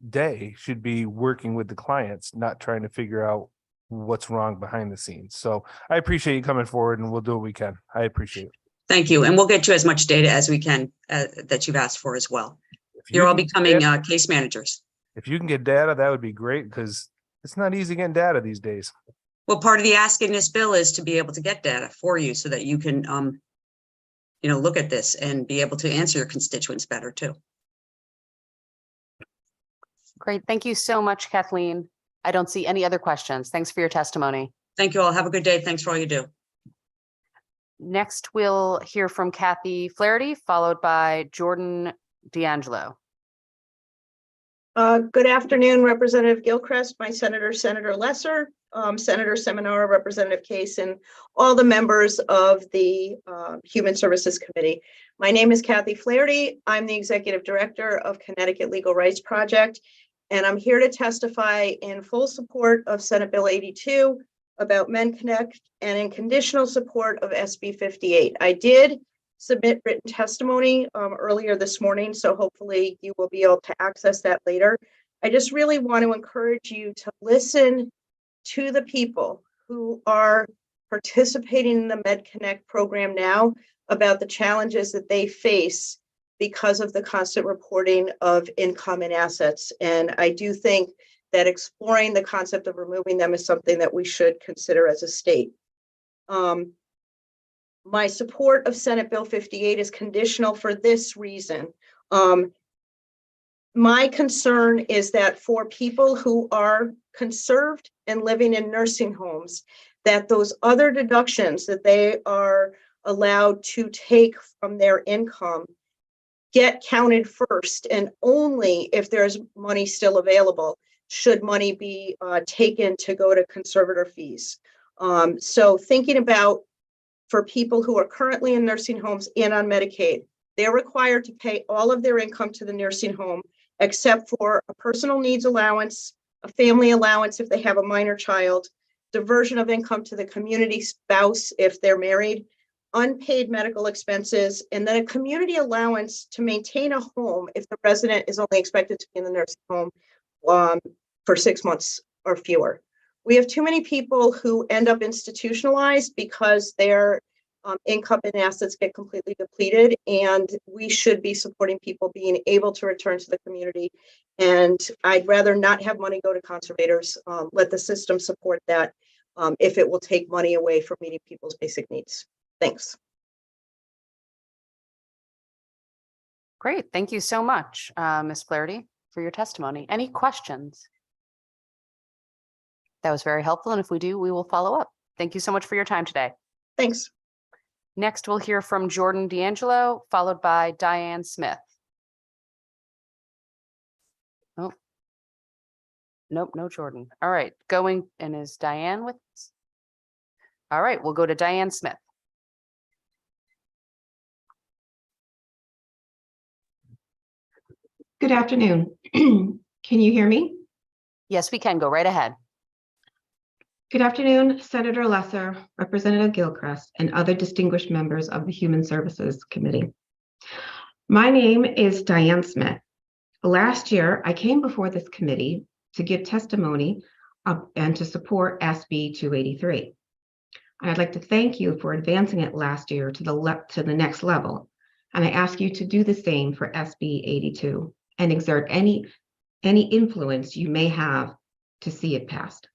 day should be working with the clients, not trying to figure out what's wrong behind the scenes. So I appreciate you coming forward, and we'll do what we can. I appreciate it. Thank you. And we'll get you as much data as we can that you've asked for as well. You're all becoming case managers. If you can get data, that would be great, because it's not easy getting data these days. Well, part of the ask in this bill is to be able to get data for you so that you can, look at this and be able to answer your constituents better too. Great. Thank you so much, Kathleen. I don't see any other questions. Thanks for your testimony. Thank you all. Have a good day. Thanks for all you do. Next, we'll hear from Kathy Flaherty, followed by Jordan D'Angelo. Good afternoon, Representative Gilchrist, my Senator, Senator Lesser, Senator Seminara, Representative Case, and all the members of the Human Services Committee. My name is Kathy Flaherty. I'm the Executive Director of Connecticut Legal Rights Project, and I'm here to testify in full support of Senate Bill 82 about MedConnect and in conditional support of SB 58. I did submit written testimony earlier this morning, so hopefully you will be able to access that later. I just really want to encourage you to listen to the people who are participating in the MedConnect program now about the challenges that they face because of the constant reporting of income and assets. And I do think that exploring the concept of removing them is something that we should consider as a state. My support of Senate Bill 58 is conditional for this reason. My concern is that for people who are conserved and living in nursing homes, that those other deductions that they are allowed to take from their income get counted first, and only if there's money still available should money be taken to go to conservator fees. So thinking about for people who are currently in nursing homes and on Medicaid, they're required to pay all of their income to the nursing home, except for a personal needs allowance, a family allowance if they have a minor child, diversion of income to the community spouse if they're married, unpaid medical expenses, and then a community allowance to maintain a home if the resident is only expected to be in the nursing home for 6 months or fewer. We have too many people who end up institutionalized because their income and assets get completely depleted, and we should be supporting people being able to return to the community. And I'd rather not have money go to conservators. Let the system support that if it will take money away from meeting people's basic needs. Thanks. Great. Thank you so much, Ms. Flaherty, for your testimony. Any questions? That was very helpful. And if we do, we will follow up. Thank you so much for your time today. Thanks. Next, we'll hear from Jordan D'Angelo, followed by Diane Smith. Oh, nope, no Jordan. All right, going, and is Diane with us? All right, we'll go to Diane Smith. Good afternoon. Can you hear me? Yes, we can. Go right ahead. Good afternoon, Senator Lesser, Representative Gilchrist, and other distinguished members of the Human Services Committee. My name is Diane Smith. Last year, I came before this committee to give testimony and to support SB 283. I'd like to thank you for advancing it last year to the next level, and I ask you to do the same for SB 82 and exert any influence you may have to see it passed.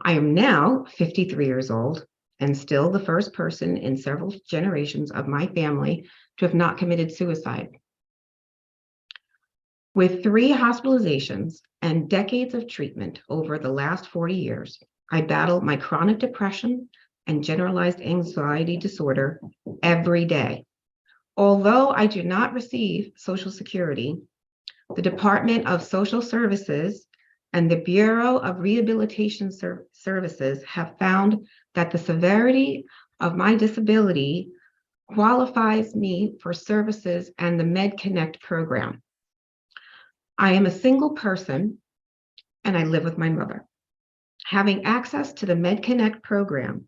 I am now 53 years old and still the first person in several generations of my family to have not committed suicide. With 3 hospitalizations and decades of treatment over the last 40 years, I battled my chronic depression and generalized anxiety disorder every day. Although I do not receive Social Security, the Department of Social Services and the Bureau of Rehabilitation Services have found that the severity of my disability qualifies me for services and the MedConnect program. I am a single person and I live with my mother. Having access to the MedConnect program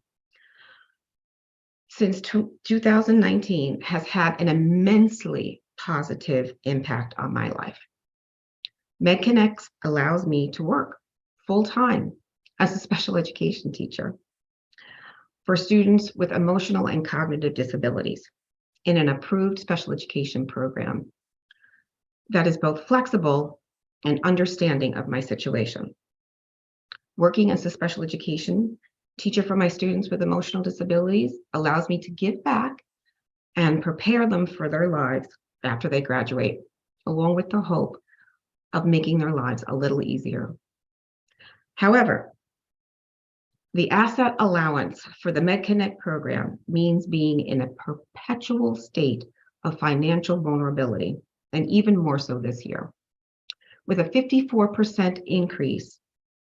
since 2019 has had an immensely positive impact on my life. MedConnect allows me to work full-time as a special education teacher for students with emotional and cognitive disabilities in an approved special education program that is both flexible and understanding of my situation. Working as a special education teacher for my students with emotional disabilities allows me to give back and prepare them for their lives after they graduate, along with the hope of making their lives a little easier. However, the asset allowance for the MedConnect program means being in a perpetual state of financial vulnerability, and even more so this year. with a 54% increase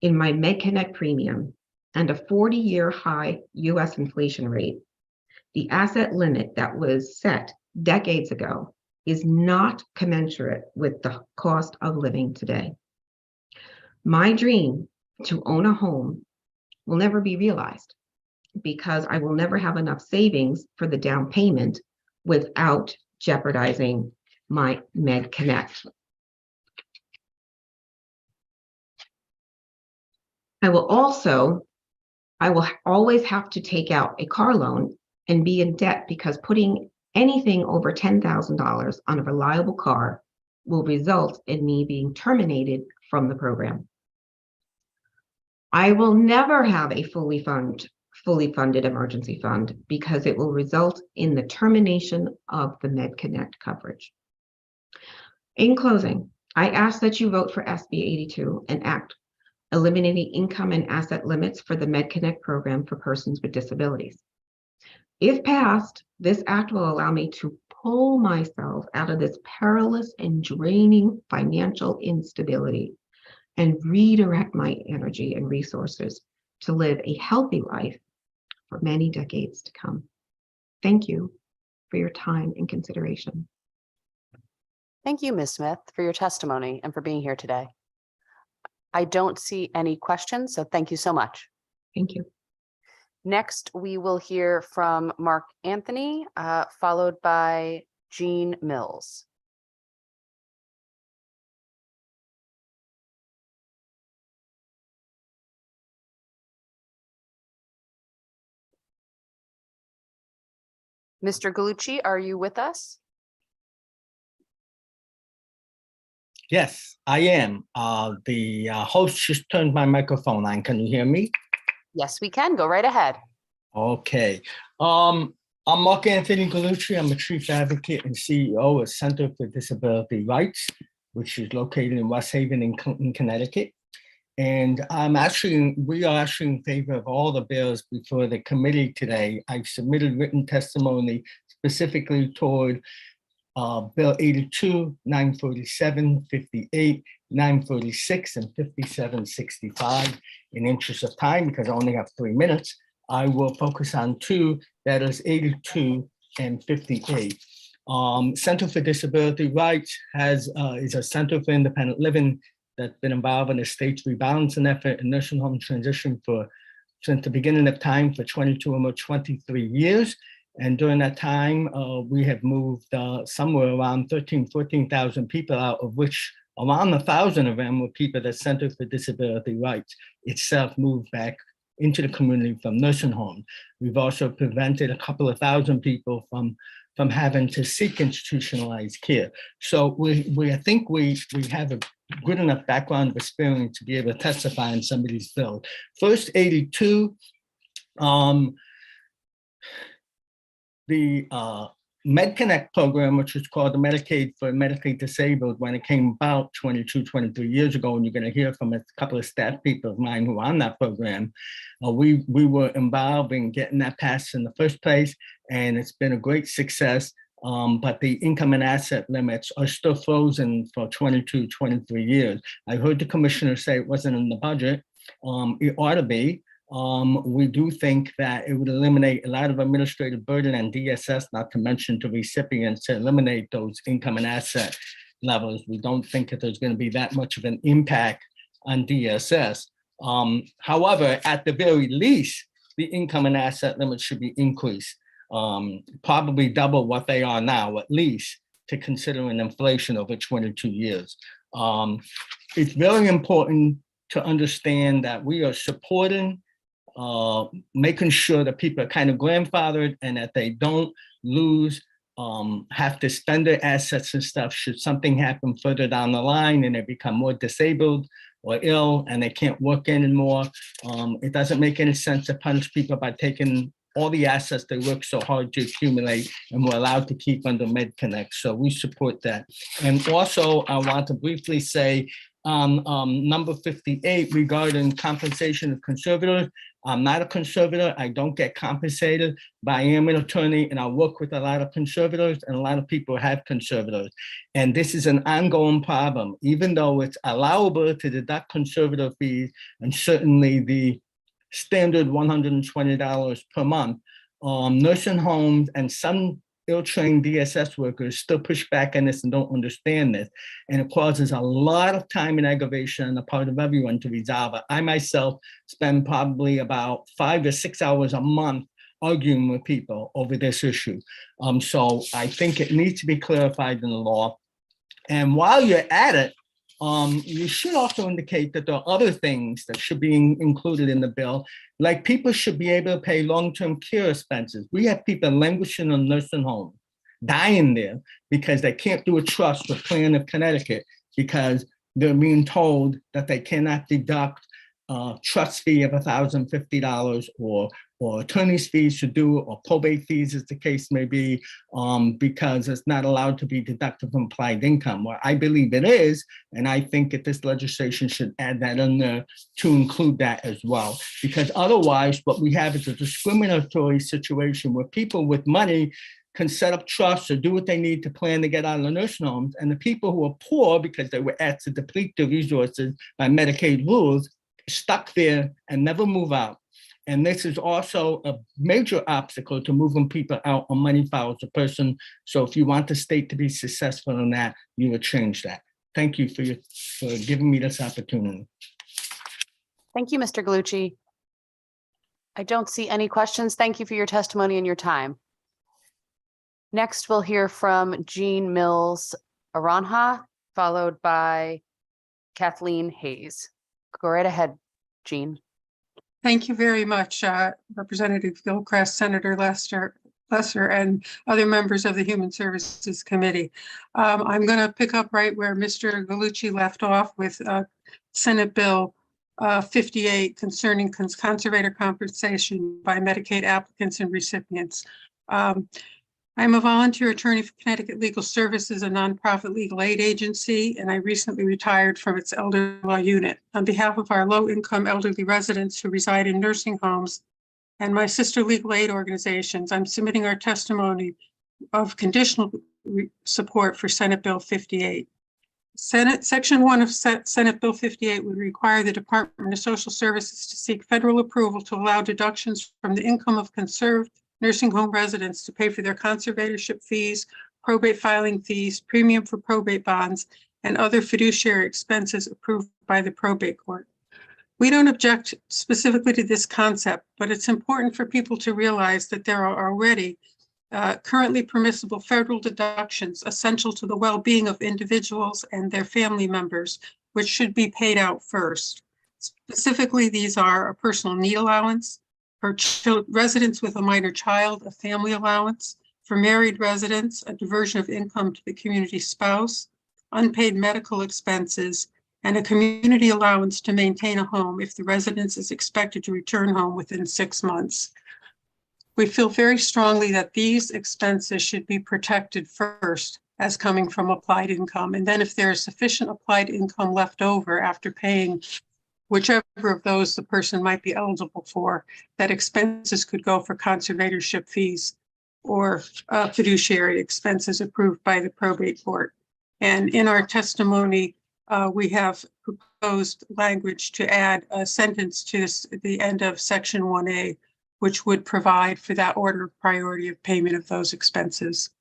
in my MedConnect premium and a 40-year high US inflation rate, the asset limit that was set decades ago is not commensurate with the cost of living today. My dream to own a home will never be realized because I will never have enough savings for the down payment without jeopardizing my MedConnect. I will always have to take out a car loan and be in debt because putting anything over $10,000 on a reliable car will result in me being terminated from the program. I will never have a fully funded emergency fund because it will result in the termination of the MedConnect coverage. In closing, I ask that you vote for SB 82, an act eliminating income and asset limits for the MedConnect program for persons with disabilities. If passed, this act will allow me to pull myself out of this perilous and draining financial instability and redirect my energy and resources to live a healthy life for many decades to come. Thank you for your time and consideration. Thank you, Ms. Smith, for your testimony and for being here today. I don't see any questions, so thank you so much. Thank you. Next, we will hear from Mark Anthony, followed by Jean Mills. Mr. Galucci, are you with us? Yes, I am. The host just turned my microphone on. Can you hear me? Yes, we can. Go right ahead. Okay. I'm Mark Anthony Galucci. I'm a chief advocate and CEO of Center for Disability Rights, which is located in West Haven in Clinton, Connecticut. And we are actually in favor of all the bills before the committee today. I've submitted written testimony specifically toward Bill 82, 947, 58, 946, and 5765. In interest of time, because I only have 3 minutes, I will focus on two, that is 82 and 58. Center for Disability Rights is a center for independent living that's been involved in the state's rebalancing effort and nursing home transition since the beginning of time for 22 or 23 years. And during that time, we have moved somewhere around 14,000 people out, of which around 1,000 of them were people that Center for Disability Rights itself moved back into the community from nursing homes. We've also prevented a couple of thousand people from having to seek institutionalized care. So I think we have a good enough background of experience to be able to testify in some of these bills. First, 82, the MedConnect program, which was called the Medicaid for Medically Disabled when it came about 22, 23 years ago, and you're going to hear from a couple of staff people of mine who are on that program. We were involved in getting that passed in the first place, and it's been a great success. But the income and asset limits are still frozen for 22, 23 years. I heard the commissioner say it wasn't in the budget. It ought to be. We do think that it would eliminate a lot of administrative burden on DSS, not to mention to recipients, to eliminate those income and asset levels. We don't think that there's going to be that much of an impact on DSS. However, at the very least, the income and asset limits should be increased, probably double what they are now, at least, to consider an inflation over 22 years. It's very important to understand that we are supporting making sure that people are kind of grandfathered and that they don't have to spend their assets and stuff should something happen further down the line and they become more disabled or ill and they can't work anymore. It doesn't make any sense to punish people by taking all the assets they work so hard to accumulate and we're allowed to keep under MedConnect. So we support that. And also I want to briefly say number 58 regarding compensation of conservators, I'm not a conservator. I don't get compensated, but I am an attorney and I work with a lot of conservators and a lot of people have conservators. And this is an ongoing problem, even though it's allowable to deduct conservator fees and certainly the standard $120 per month. Nursing homes and some ill-trained DSS workers still push back on this and don't understand this. And it causes a lot of time and aggravation on the part of everyone to resolve it. I myself spend probably about 5 to 6 hours a month arguing with people over this issue. So I think it needs to be clarified in the law. And while you're at it, you should also indicate that there are other things that should be included in the bill, like people should be able to pay long-term care expenses. We have people languishing in nursing homes, dying there because they can't do a trust with Plan of Connecticut because they're being told that they cannot deduct trust fee of $1,050 or attorney's fees to do, or probate fees as the case may be, because it's not allowed to be deducted from applied income. Well, I believe it is, and I think that this legislation should add that in there to include that as well. Because otherwise, what we have is a discriminatory situation where people with money can set up trusts or do what they need to plan to get out of the nursing homes, and the people who are poor because they were asked to deplete their resources by Medicaid rules, stuck there and never move out. And this is also a major obstacle to moving people out on money follows a person. So if you want the state to be successful in that, you would change that. Thank you for giving me this opportunity. Thank you, Mr. Galucci. I don't see any questions. Thank you for your testimony and your time. Next, we'll hear from Jean Mills Aranja, followed by Kathleen Hayes. Go right ahead, Jean. Thank you very much, Representative Gilchrist, Senator Lesser, and other members of the Human Services Committee. I'm going to pick up right where Mr. Galucci left off with Senate Bill 58 concerning conservator compensation by Medicaid applicants and recipients. I'm a volunteer attorney for Connecticut Legal Services, a nonprofit legal aid agency, and I recently retired from its elder law unit. On behalf of our low-income elderly residents who reside in nursing homes and my sister legal aid organizations, I'm submitting our testimony of conditional support for Senate Bill 58. Section 1 of Senate Bill 58 would require the Department of Social Services to seek federal approval to allow deductions from the income of conserved nursing home residents to pay for their conservatorship fees, probate filing fees, premium for probate bonds, and other fiduciary expenses approved by the probate court. We don't object specifically to this concept, but it's important for people to realize that there are already currently permissible federal deductions essential to the well-being of individuals and their family members, which should be paid out first. Specifically, these are a personal need allowance, for residents with a minor child, a family allowance, for married residents, a diversion of income to the community spouse, unpaid medical expenses, and a community allowance to maintain a home if the residence is expected to return home within 6 months. We feel very strongly that these expenses should be protected first as coming from applied income. And then if there is sufficient applied income left over after paying whichever of those the person might be eligible for, that expenses could go for conservatorship fees or fiduciary expenses approved by the probate court. And in our testimony, we have proposed language to add a sentence to the end of Section 1A, which would provide for that order of priority of payment of those expenses.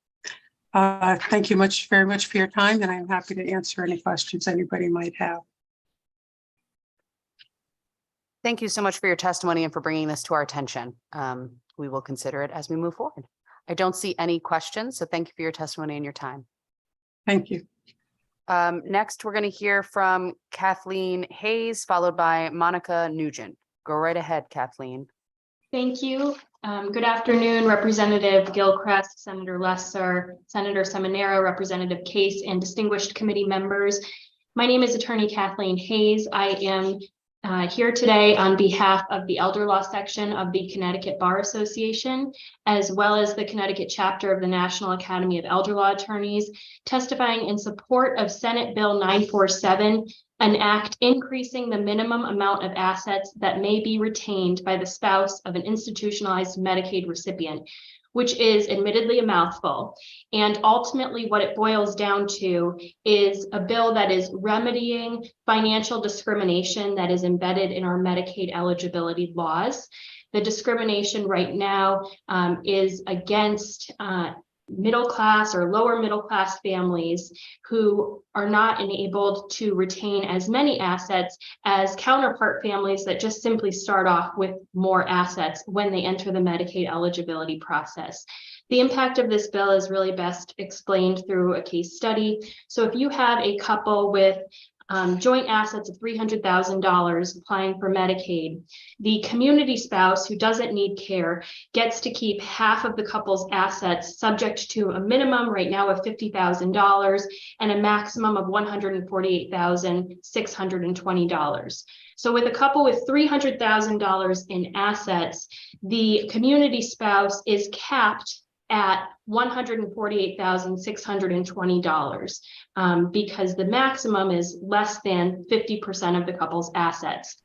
Thank you very much for your time, and I'm happy to answer any questions anybody might have. Thank you so much for your testimony and for bringing this to our attention. We will consider it as we move forward. I don't see any questions, so thank you for your testimony and your time. Thank you. Next, we're going to hear from Kathleen Hayes, followed by Monica Nugent. Go right ahead, Kathleen. Thank you. Good afternoon, Representative Gilchrist, Senator Lesser, Senator Seminara, Representative Case, and distinguished committee members. My name is Attorney Kathleen Hayes. I am here today on behalf of the Elder Law section of the Connecticut Bar Association, as well as the Connecticut chapter of the National Academy of Elder Law Attorneys, testifying in support of Senate Bill 947, an act increasing the minimum amount of assets that may be retained by the spouse of an institutionalized Medicaid recipient, which is admittedly a mouthful. And ultimately what it boils down to is a bill that is remedying financial discrimination that is embedded in our Medicaid eligibility laws. The discrimination right now is against middle class or lower middle class families who are not enabled to retain as many assets as counterpart families that just simply start off with more assets when they enter the Medicaid eligibility process. The impact of this bill is really best explained through a case study. So if you have a couple with joint assets of $300,000 applying for Medicaid, the community spouse who doesn't need care gets to keep half of the couple's assets, subject to a minimum right now of $50,000 and a maximum of $148,620. So with a couple with $300,000 in assets, the community spouse is capped at $148,620 because the maximum is less than 50% of the couple's assets.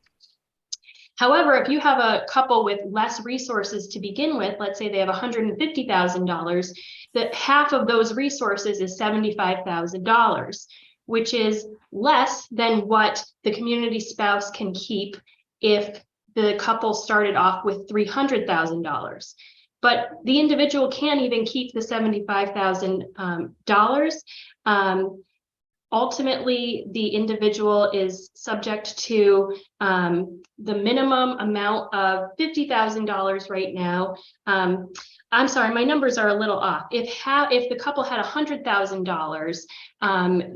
However, if you have a couple with less resources to begin with, let's say they have $150,000, that half of those resources is $75,000, which is less than what the community spouse can keep if the couple started off with $300,000. But the individual can't even keep the $75,000. Ultimately, the individual is subject to the minimum amount of $50,000 right now. I'm sorry, my numbers are a little off. If the couple had $100,000,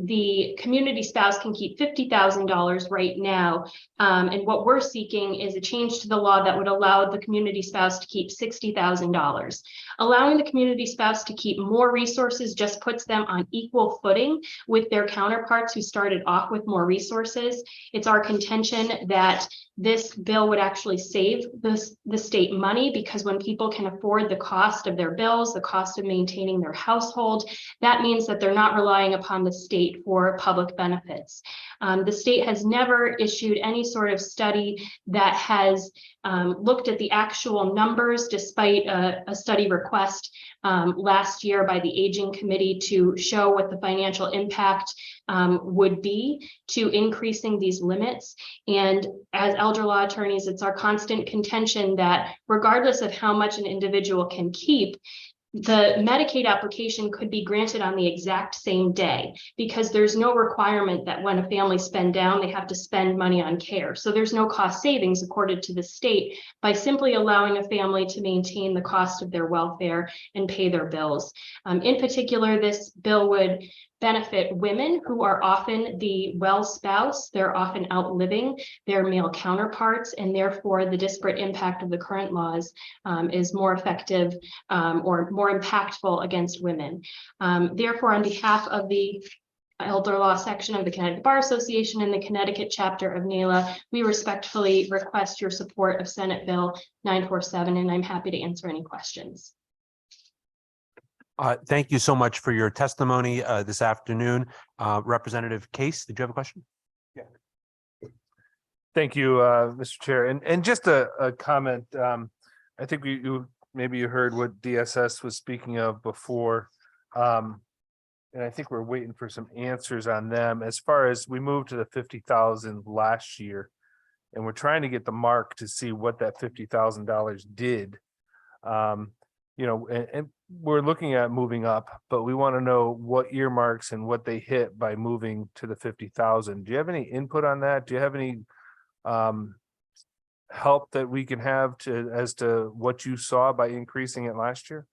the community spouse can keep $50,000 right now. And what we're seeking is a change to the law that would allow the community spouse to keep $60,000. Allowing the community spouse to keep more resources just puts them on equal footing with their counterparts who started off with more resources. It's our contention that this bill would actually save the state money, because when people can afford the cost of their bills, the cost of maintaining their household, that means that they're not relying upon the state for public benefits. The state has never issued any sort of study that has looked at the actual numbers, despite a study request last year by the Aging Committee to show what the financial impact would be to increasing these limits. And as elder law attorneys, it's our constant contention that regardless of how much an individual can keep, the Medicaid application could be granted on the exact same day, because there's no requirement that when a family spend down, they have to spend money on care. So there's no cost savings accorded to the state by simply allowing a family to maintain the cost of their welfare and pay their bills. In particular, this bill would benefit women who are often the well spouse. They're often outliving their male counterparts, and therefore the disparate impact of the current laws is more effective or more impactful against women. Therefore, on behalf of the Elder Law section of the Connecticut Bar Association and the Connecticut chapter of NALA, we respectfully request your support of Senate Bill 947, and I'm happy to answer any questions. Thank you so much for your testimony this afternoon. Representative Case, did you have a question? Yeah. Thank you, Mr. Chair. And just a comment. I think maybe you heard what DSS was speaking of before. And I think we're waiting for some answers on them. As far as we moved to the 50,000 last year, and we're trying to get the mark to see what that $50,000 did. You know, and we're looking at moving up, but we want to know what earmarks and what they hit by moving to the 50,000. Do you have any input on that? Do you have any help that we can have as to what you saw by increasing it last year?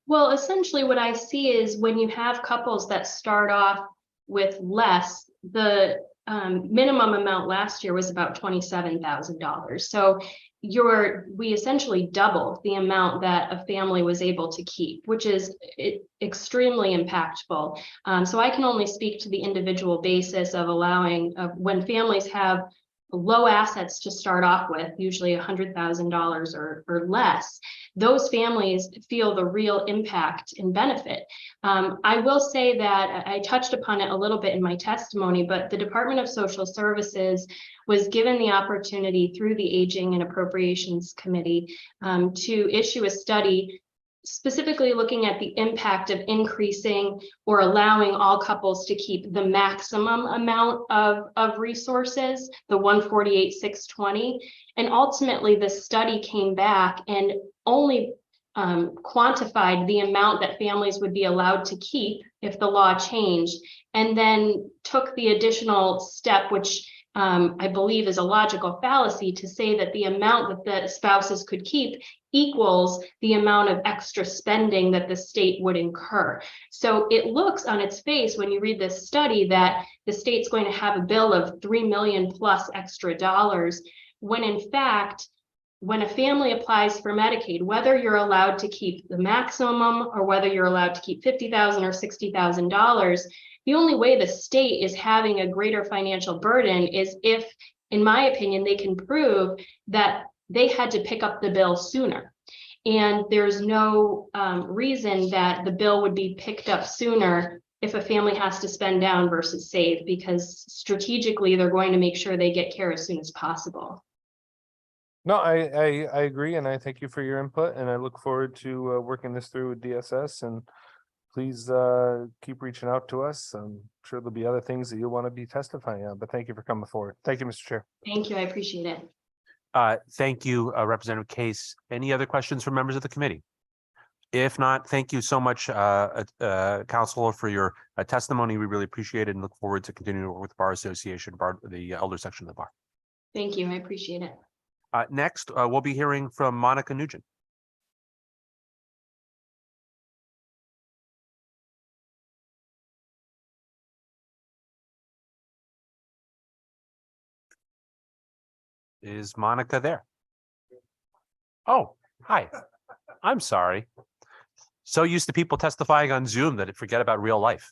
Well, essentially what I see is when you have couples that start off with less, the minimum amount last year was about $27,000. So we essentially doubled the amount that a family was able to keep, which is extremely impactful. So I can only speak to the individual basis of allowing when families have low assets to start off with, usually $100,000 or less, those families feel the real impact and benefit. I will say that I touched upon it a little bit in my testimony, but the Department of Social Services was given the opportunity through the Aging and Appropriations Committee to issue a study specifically looking at the impact of increasing or allowing all couples to keep the maximum amount of resources, the 148,620. And ultimately, the study came back and only quantified the amount that families would be allowed to keep if the law changed, and then took the additional step, which I believe is a logical fallacy, to say that the amount that the spouses could keep equals the amount of extra spending that the state would incur. So it looks on its face when you read this study that the state's going to have a bill of $3 million plus extra dollars, when in fact, when a family applies for Medicaid, whether you're allowed to keep the maximum or whether you're allowed to keep $50,000 or $60,000, the only way the state is having a greater financial burden is if, in my opinion, they can prove that they had to pick up the bill sooner. And there's no reason that the bill would be picked up sooner if a family has to spend down versus save, because strategically they're going to make sure they get care as soon as possible. No, I agree, and I thank you for your input, and I look forward to working this through with DSS, and please keep reaching out to us. I'm sure there'll be other things that you'll want to be testifying on, but thank you for coming forward. Thank you, Mr. Chair. Thank you, I appreciate it. Thank you, Representative Case. Any other questions from members of the committee? If not, thank you so much, Counselor, for your testimony. We really appreciate it and look forward to continuing to work with the Bar Association, the elder section of the bar. Thank you, I appreciate it. Next, we'll be hearing from Monica Nugent. Is Monica there? Oh, hi. I'm sorry. So used to people testifying on Zoom that I forget about real life.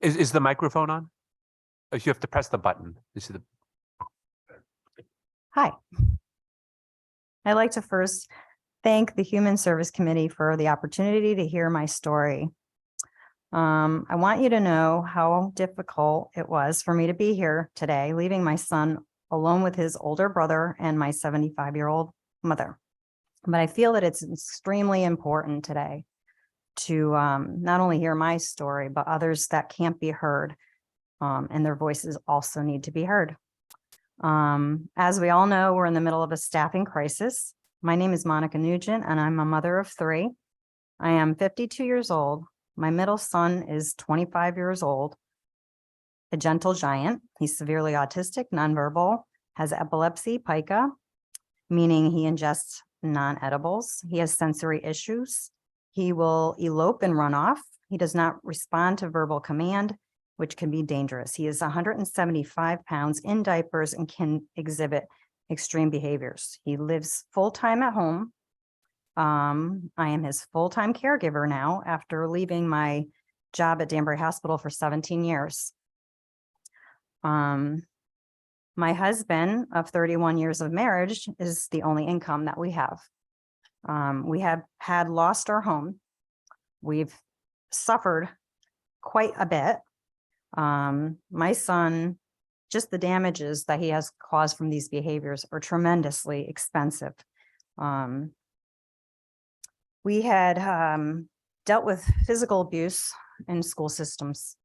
Is the microphone on? You have to press the button. This is the. Hi. I'd like to first thank the Human Service Committee for the opportunity to hear my story. I want you to know how difficult it was for me to be here today, leaving my son alone with his older brother and my 75-year-old mother. But I feel that it's extremely important today to not only hear my story, but others that can't be heard, and their voices also need to be heard. As we all know, we're in the middle of a staffing crisis. My name is Monica Nugent, and I'm a mother of 3. I am 52 years old. My middle son is 25 years old, a gentle giant. He's severely autistic, nonverbal, has epilepsy, pica, meaning he ingests non-edibles. He has sensory issues. He will elope and run off. He does not respond to verbal command, which can be dangerous. He is 175 pounds in diapers and can exhibit extreme behaviors. He lives full-time at home. I am his full-time caregiver now after leaving my job at Danbury Hospital for 17 years. My husband of 31 years of marriage is the only income that we have. We have had lost our home. We've suffered quite a bit. My son, just the damages that he has caused from these behaviors are tremendously expensive. We had dealt with physical abuse in school systems.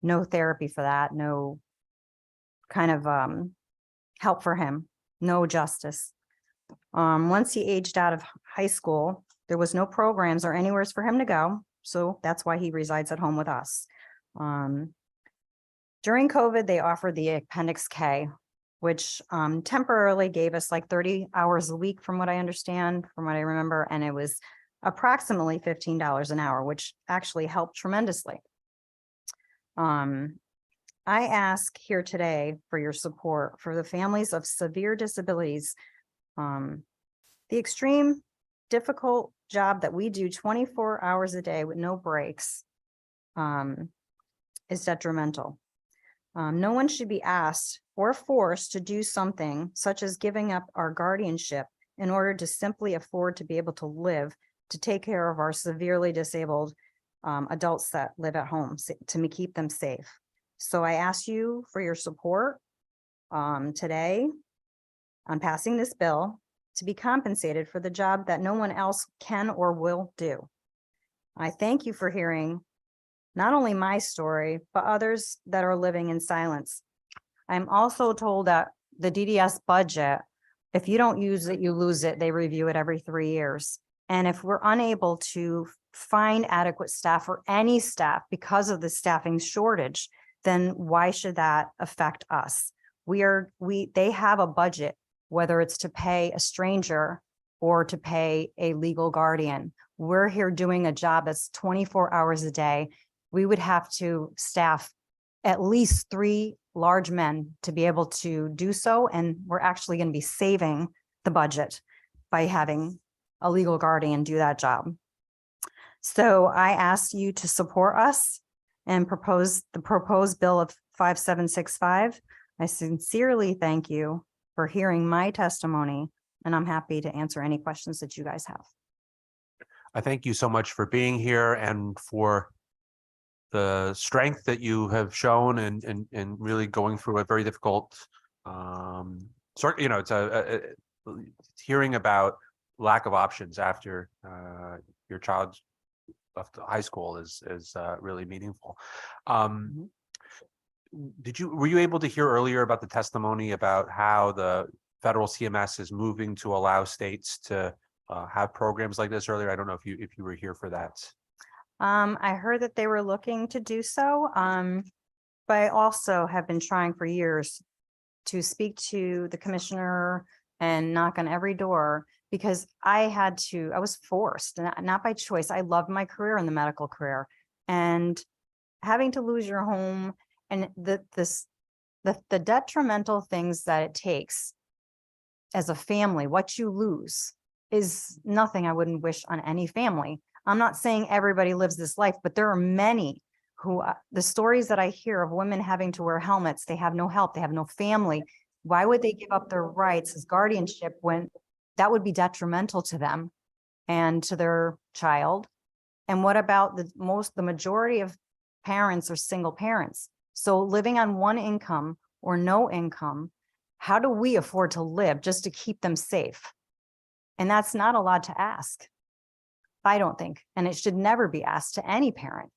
No therapy for that, no kind of help for him, no justice. Once he aged out of high school, there was no programs or anywhere for him to go. So that's why he resides at home with us. During COVID, they offered the Appendix K, which temporarily gave us like 30 hours a week from what I understand, from what I remember. And it was approximately $15 an hour, which actually helped tremendously. I ask here today for your support for the families of severe disabilities. The extreme difficult job that we do 24 hours a day with no breaks is detrimental. No one should be asked or forced to do something such as giving up our guardianship in order to simply afford to be able to live, to take care of our severely disabled adults that live at home, to keep them safe. So I ask you for your support today on passing this bill to be compensated for the job that no one else can or will do. I thank you for hearing not only my story, but others that are living in silence. I'm also told that the DDS budget, if you don't use it, you lose it. They review it every 3 years. And if we're unable to find adequate staff or any staff because of the staffing shortage, then why should that affect us? They have a budget, whether it's to pay a stranger or to pay a legal guardian. We're here doing a job that's 24 hours a day. We would have to staff at least 3 large men to be able to do so. And we're actually going to be saving the budget by having a legal guardian do that job. So I ask you to support us and propose the proposed bill of 5765. I sincerely thank you for hearing my testimony, and I'm happy to answer any questions that you guys have. I thank you so much for being here and for the strength that you have shown and really going through a very difficult it's hearing about lack of options after your child left high school is really meaningful. Were you able to hear earlier about the testimony about how the federal CMS is moving to allow states to have programs like this earlier? I don't know if you were here for that. I heard that they were looking to do so, but I also have been trying for years to speak to the commissioner and knock on every door because I was forced, not by choice. I loved my career in the medical career, and having to lose your home and the detrimental things that it takes as a family, what you lose is nothing I wouldn't wish on any family. I'm not saying everybody lives this life, but there are many who, the stories that I hear of women having to wear helmets, they have no help, they have no family. Why would they give up their rights as guardianship when that would be detrimental to them and to their child? And what about the majority of parents are single parents? So living on one income or no income, how do we afford to live just to keep them safe? And that's not a lot to ask, I don't think. And it should never be asked to any parent,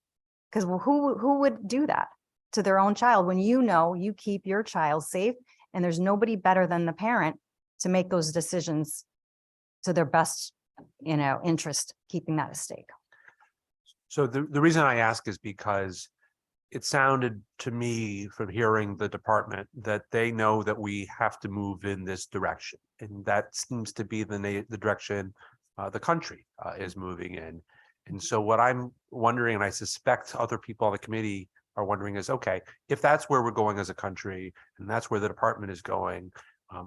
because who would do that to their own child when you keep your child safe and there's nobody better than the parent to make those decisions to their best, interest, keeping that at stake. So the reason I ask is because it sounded to me from hearing the department that they know that we have to move in this direction. And that seems to be the direction the country is moving in. And so what I'm wondering, and I suspect other people on the committee are wondering is, okay, if that's where we're going as a country, and that's where the department is going,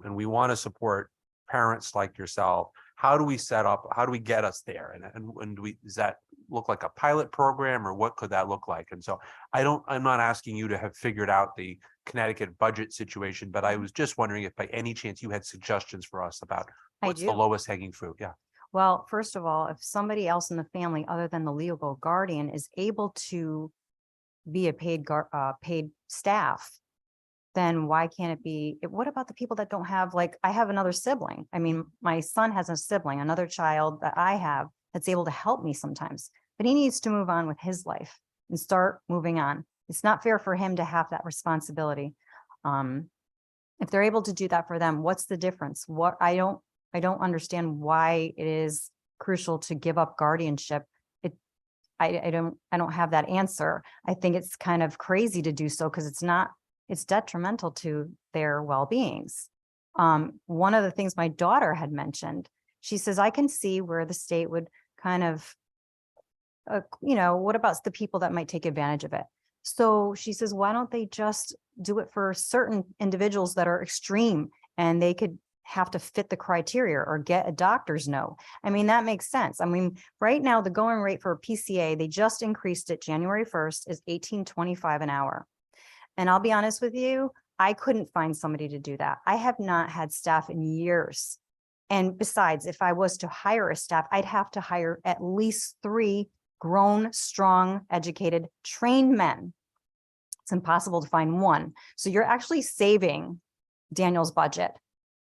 and we want to support parents like yourself, how do we get us there? And does that look like a pilot program, or what could that look like? And so I'm not asking you to have figured out the Connecticut budget situation, but I was just wondering if by any chance you had suggestions for us about what's the lowest hanging fruit. Yeah. Well, first of all, if somebody else in the family other than the legal guardian is able to be a paid staff, then why can't it be? What about the people that don't have, I have another sibling. I mean, my son has a sibling, another child that I have that's able to help me sometimes, but he needs to move on with his life and start moving on. It's not fair for him to have that responsibility. If they're able to do that for them, what's the difference? I don't understand why it is crucial to give up guardianship. I don't have that answer. I think it's kind of crazy to do so because it's detrimental to their well-beings. One of the things my daughter had mentioned, she says, I can see where the state would kind of, what about the people that might take advantage of it? So she says, why don't they just do it for certain individuals that are extreme and they could have to fit the criteria or get a doctor's note. I mean, that makes sense. I mean, right now, the going rate for a PCA, they just increased it January 1st is $18.25 an hour. And I'll be honest with you, I couldn't find somebody to do that. I have not had staff in years. And besides, if I was to hire a staff, I'd have to hire at least 3 grown, strong, educated, trained men. It's impossible to find one. So you're actually saving Daniel's budget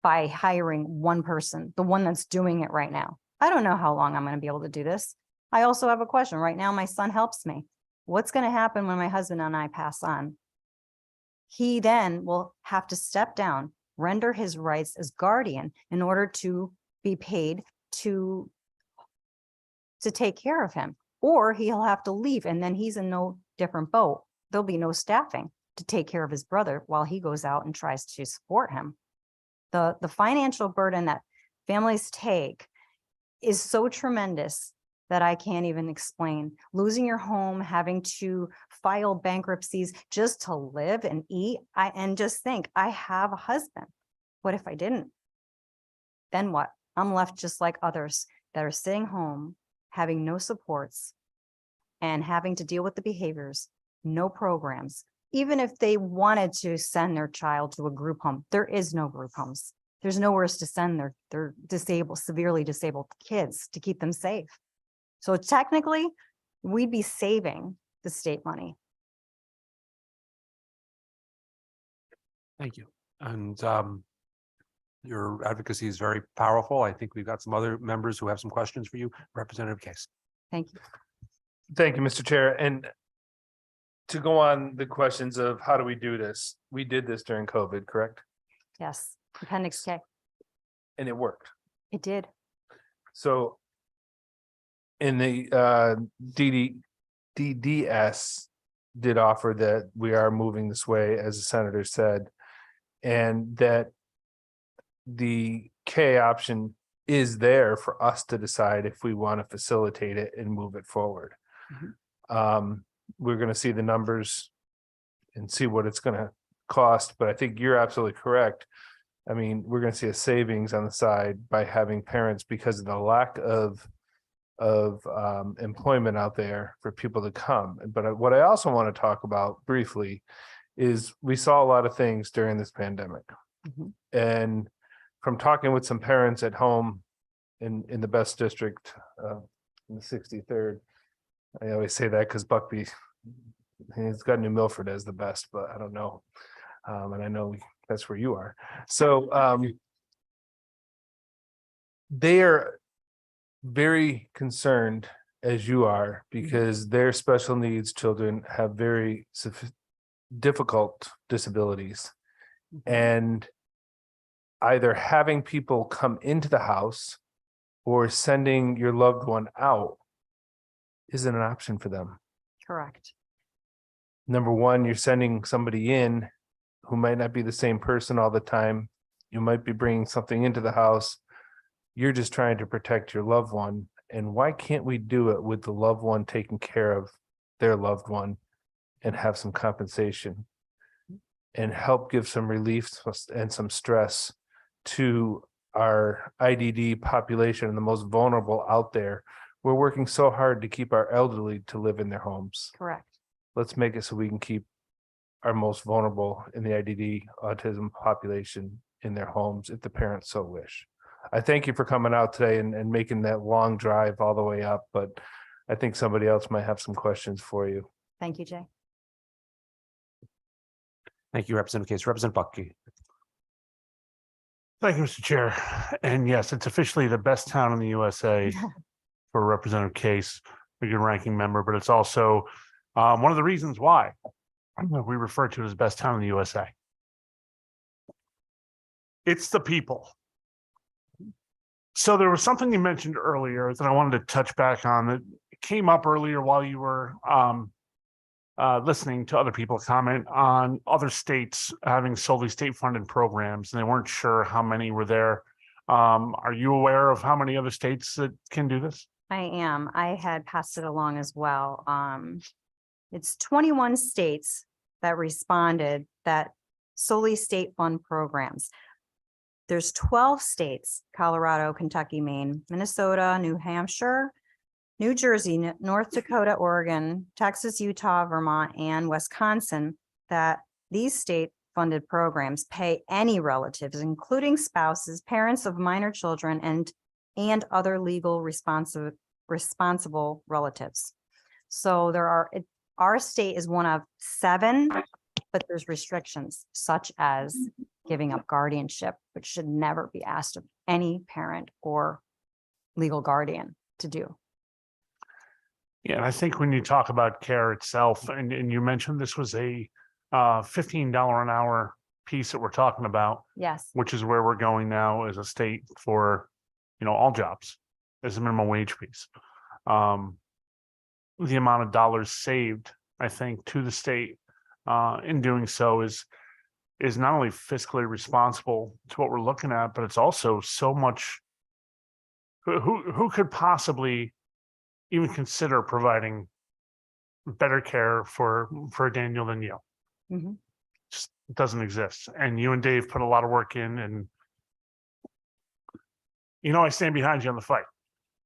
by hiring one person, the one that's doing it right now. I don't know how long I'm going to be able to do this. I also have a question. Right now, my son helps me. What's going to happen when my husband and I pass on? He then will have to step down, render his rights as guardian in order to be paid to take care of him, or he'll have to leave and then he's in no different boat. There'll be no staffing to take care of his brother while he goes out and tries to support him. The financial burden that families take is so tremendous that I can't even explain. Losing your home, having to file bankruptcies just to live and eat. And just think, I have a husband. What if I didn't? Then what? I'm left just like others that are sitting home, having no supports and having to deal with the behaviors, no programs. Even if they wanted to send their child to a group home, there is no group homes. There's nowhere to send their disabled, severely disabled kids to keep them safe. So technically, we'd be saving the state money. Thank you. And your advocacy is very powerful. I think we've got some other members who have some questions for you. Representative Case. Thank you. Thank you, Mr. Chair. And to go on the questions of how do we do this? We did this during COVID, correct? Yes, Appendix K. And it worked. It did. So in the DDS did offer that we are moving this way, as the senator said, and that the K option is there for us to decide if we want to facilitate it and move it forward. We're going to see the numbers and see what it's going to cost, but I think you're absolutely correct. I mean, we're going to see a savings on the side by having parents because of the lack of employment out there for people to come. But what I also want to talk about briefly is we saw a lot of things during this pandemic. And from talking with some parents at home in the best district, in the 63rd, I always say that because Buckby, he's got New Milford as the best, but I don't know. And I know that's where you are. So they are very concerned, as you are, because their special needs children have very difficult disabilities. And either having people come into the house or sending your loved one out isn't an option for them. Correct. Number one, you're sending somebody in who might not be the same person all the time. You might be bringing something into the house. You're just trying to protect your loved one. And why can't we do it with the loved one taking care of their loved one and have some compensation and help give some relief and some stress to our IDD population and the most vulnerable out there? We're working so hard to keep our elderly to live in their homes. Correct. Let's make it so we can keep our most vulnerable in the IDD autism population in their homes if the parents so wish. I thank you for coming out today and making that long drive all the way up, but I think somebody else might have some questions for you. Thank you, Jay. Thank you, Representative Case. Representative Buckey. Thank you, Mr. Chair. And yes, it's officially the best town in the USA for Representative Case, a good ranking member, but it's also one of the reasons why we refer to it as best town in the USA. It's the people. So there was something you mentioned earlier that I wanted to touch back on that came up earlier while you were listening to other people comment on other states having solely state-funded programs, and they weren't sure how many were there. Are you aware of how many other states that can do this? I am. I had passed it along as well. It's 21 states that responded that solely state fund programs. there's 12 states, Colorado, Kentucky, Maine, Minnesota, New Hampshire, New Jersey, North Dakota, Oregon, Texas, Utah, Vermont, and Wisconsin, that these state-funded programs pay any relatives, including spouses, parents of minor children, and other legal responsible relatives. So our state is one of 7, but there's restrictions such as giving up guardianship, which should never be asked of any parent or legal guardian to do. Yeah, and I think when you talk about care itself, and you mentioned this was a $15 an hour piece that we're talking about, Yes. which is where we're going now as a state for, all jobs as a minimum wage piece. The amount of dollars saved, I think, to the state in doing so is not only fiscally responsible to what we're looking at, but it's also so much. Who could possibly even consider providing better care for Daniel than you? Mhm. Just doesn't exist. And you and Dave put a lot of work in, and I stand behind you on the fight.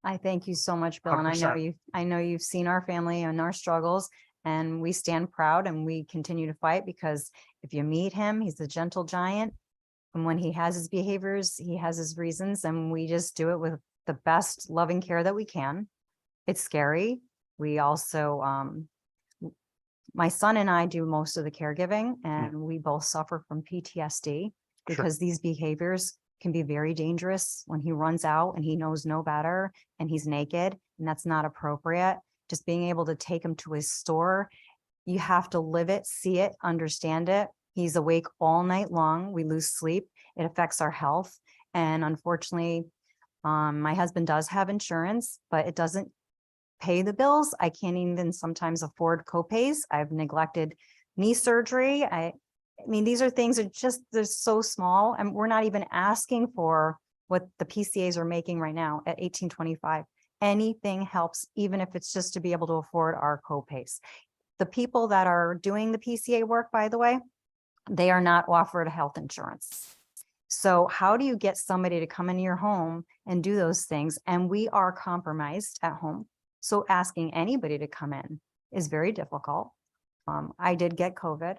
I thank you so much, Bill. And I know 100%. I know you've seen our family and our struggles, and we stand proud and we continue to fight, because if you meet him, he's a gentle giant. And when he has his behaviors, he has his reasons, and we just do it with the best loving care that we can. It's scary. We also, my son and I do most of the caregiving, and we both suffer from PTSD because these behaviors can be very dangerous when he runs out and he knows no better and he's naked, and that's not appropriate. Just being able to take him to his store, you have to live it, see it, understand it. He's awake all night long. We lose sleep. It affects our health. And unfortunately, my husband does have insurance, but it doesn't pay the bills. I can't even sometimes afford copays. I've neglected knee surgery. I mean, these are things that they're so small, and we're not even asking for what the PCAs are making right now at $18.25. Anything helps, even if it's just to be able to afford our copays. The people that are doing the PCA work, by the way, they are not offered health insurance. So how do you get somebody to come into your home and do those things? And we are compromised at home. So asking anybody to come in is very difficult. I did get COVID,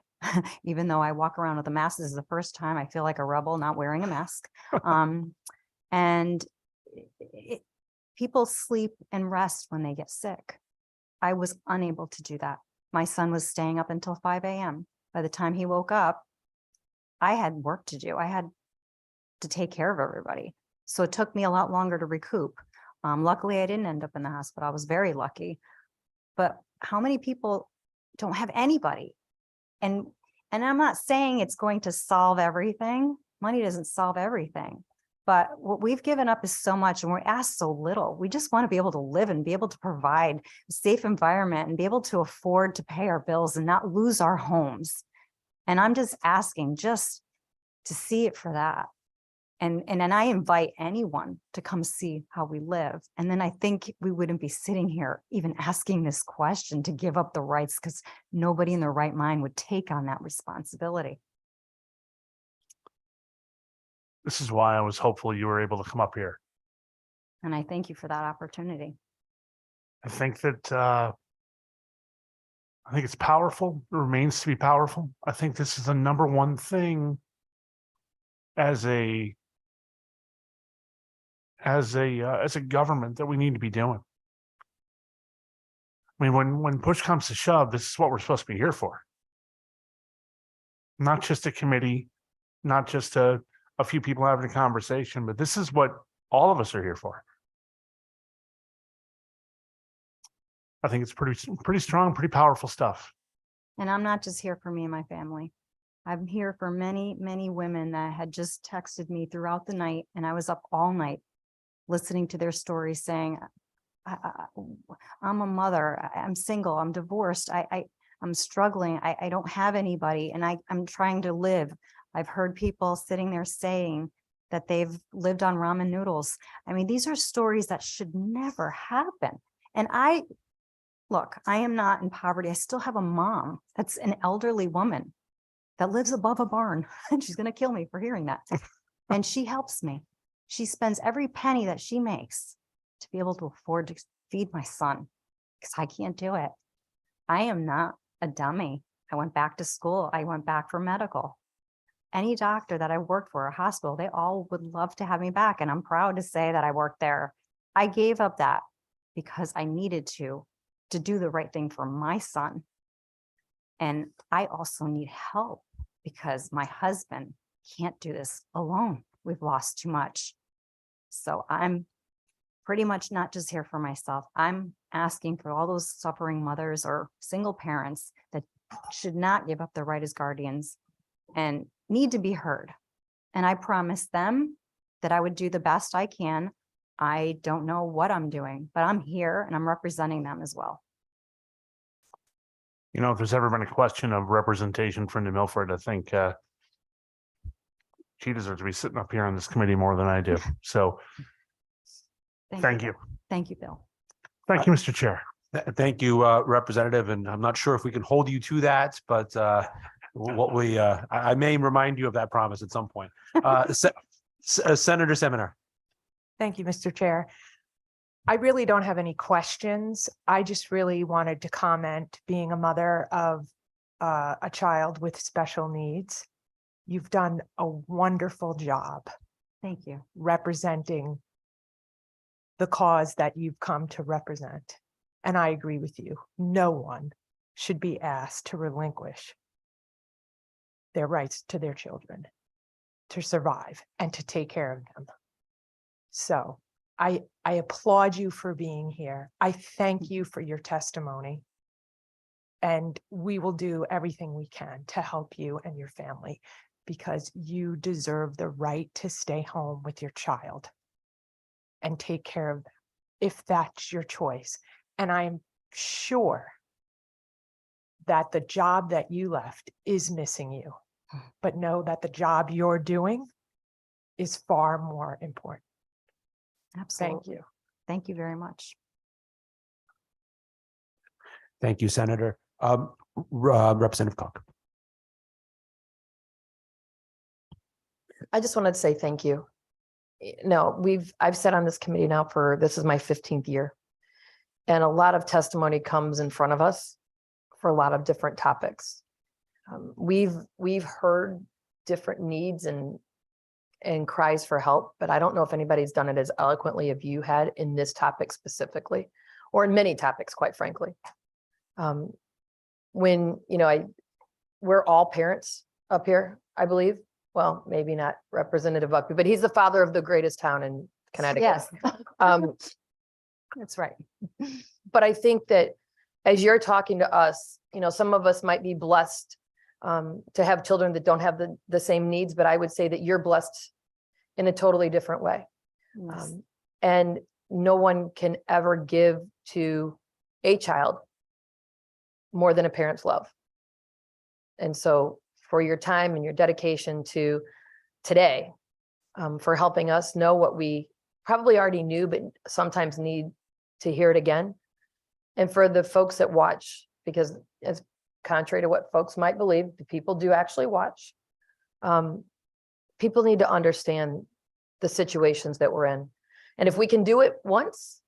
even though I walk around with a mask. This is the first time I feel like a rebel not wearing a mask. People sleep and rest when they get sick. I was unable to do that. My son was staying up until 5 a.m. By the time he woke up, I had work to do. I had to take care of everybody. So it took me a lot longer to recoup. Luckily, I didn't end up in the hospital. I was very lucky. But how many people don't have anybody? And I'm not saying it's going to solve everything. Money doesn't solve everything. But what we've given up is so much, and we're asked so little. We just want to be able to live and be able to provide a safe environment and be able to afford to pay our bills and not lose our homes. And I'm just asking just to see it for that. And then I invite anyone to come see how we live. And then I think we wouldn't be sitting here even asking this question to give up the rights, because nobody in their right mind would take on that responsibility. This is why I was hopeful you were able to come up here. And I thank you for that opportunity. I think that I think it's powerful. It remains to be powerful. I think this is the number one thing as a government that we need to be doing. I mean, when push comes to shove, this is what we're supposed to be here for. Not just a committee, not just a few people having a conversation, but this is what all of us are here for. I think it's pretty strong, pretty powerful stuff. And I'm not just here for me and my family. I'm here for many, many women that had just texted me throughout the night, and I was up all night listening to their stories saying, I'm a mother, I'm single, I'm divorced, I'm struggling, I don't have anybody, and I'm trying to live. I've heard people sitting there saying that they've lived on ramen noodles. I mean, these are stories that should never happen. And look, I am not in poverty. I still have a mom that's an elderly woman that lives above a barn, and she's going to kill me for hearing that. And she helps me. She spends every penny that she makes to be able to afford to feed my son, because I can't do it. I am not a dummy. I went back to school. I went back for medical. Any doctor that I worked for, a hospital, they all would love to have me back. And I'm proud to say that I worked there. I gave up that because I needed to do the right thing for my son. And I also need help because my husband can't do this alone. We've lost too much. So I'm pretty much not just here for myself. I'm asking for all those suffering mothers or single parents that should not give up their right as guardians and need to be heard. And I promised them that I would do the best I can. I don't know what I'm doing, but I'm here and I'm representing them as well. You know, if there's ever been a question of representation for New Milford, I think she deserves to be sitting up here on this committee more than I do. So thank you. Thank you, Bill. Thank you, Mr. Chair. Thank you, Representative, and I'm not sure if we can hold you to that, but I may remind you of that promise at some point. Senator Seminar. Thank you, Mr. Chair. I really don't have any questions. I just really wanted to comment, being a mother of a child with special needs. You've done a wonderful job. Thank you. Representing the cause that you've come to represent. And I agree with you. No one should be asked to relinquish their rights to their children, to survive and to take care of them. So I applaud you for being here. I thank you for your testimony. And we will do everything we can to help you and your family, because you deserve the right to stay home with your child and take care of them, if that's your choice. And I'm sure that the job that you left is missing you, but know that the job you're doing is far more important. Absolutely. Thank you. Thank you very much. Thank you, Senator. Representative Cook. I just wanted to say thank you. No, I've sat on this committee now this is my 15th year. And a lot of testimony comes in front of us for a lot of different topics. We've heard different needs and cries for help, but I don't know if anybody's done it as eloquently as you had in this topic specifically, or in many topics, quite frankly. When, we're all parents up here, I believe. Well, maybe not Representative Buckby, but he's the father of the greatest town in Connecticut. Yes. That's right. But I think that as you're talking to us, some of us might be blessed to have children that don't have the same needs, but I would say that you're blessed in a totally different way. Yes. And no one can ever give to a child more than a parent's love. And so for your time and your dedication to today, for helping us know what we probably already knew, but sometimes need to hear it again. And for the folks that watch, because it's contrary to what folks might believe, the people do actually watch. People need to understand the situations that we're in. And if we can do it once,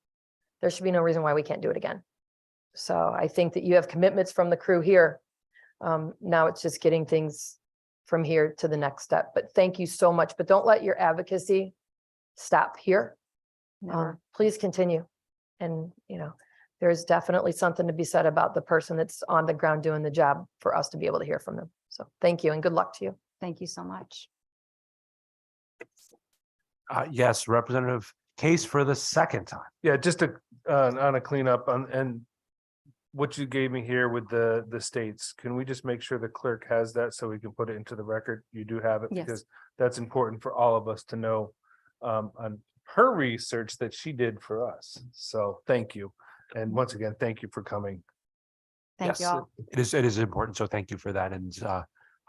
there should be no reason why we can't do it again. So I think that you have commitments from the crew here. Now it's just getting things from here to the next step. But thank you so much. But don't let your advocacy stop here. Please continue. And, there's definitely something to be said about the person that's on the ground doing the job for us to be able to hear from them. So thank you and good luck to you. Thank you so much. Yes, Representative Case for the second time. Yeah, just on a cleanup and what you gave me here with the states, can we just make sure the clerk has that so we can put it into the record? You do have it, Yes. because that's important for all of us to know on her research that she did for us. So thank you. And once again, thank you for coming. Thank you Yes, all. it is important. So thank you for that. And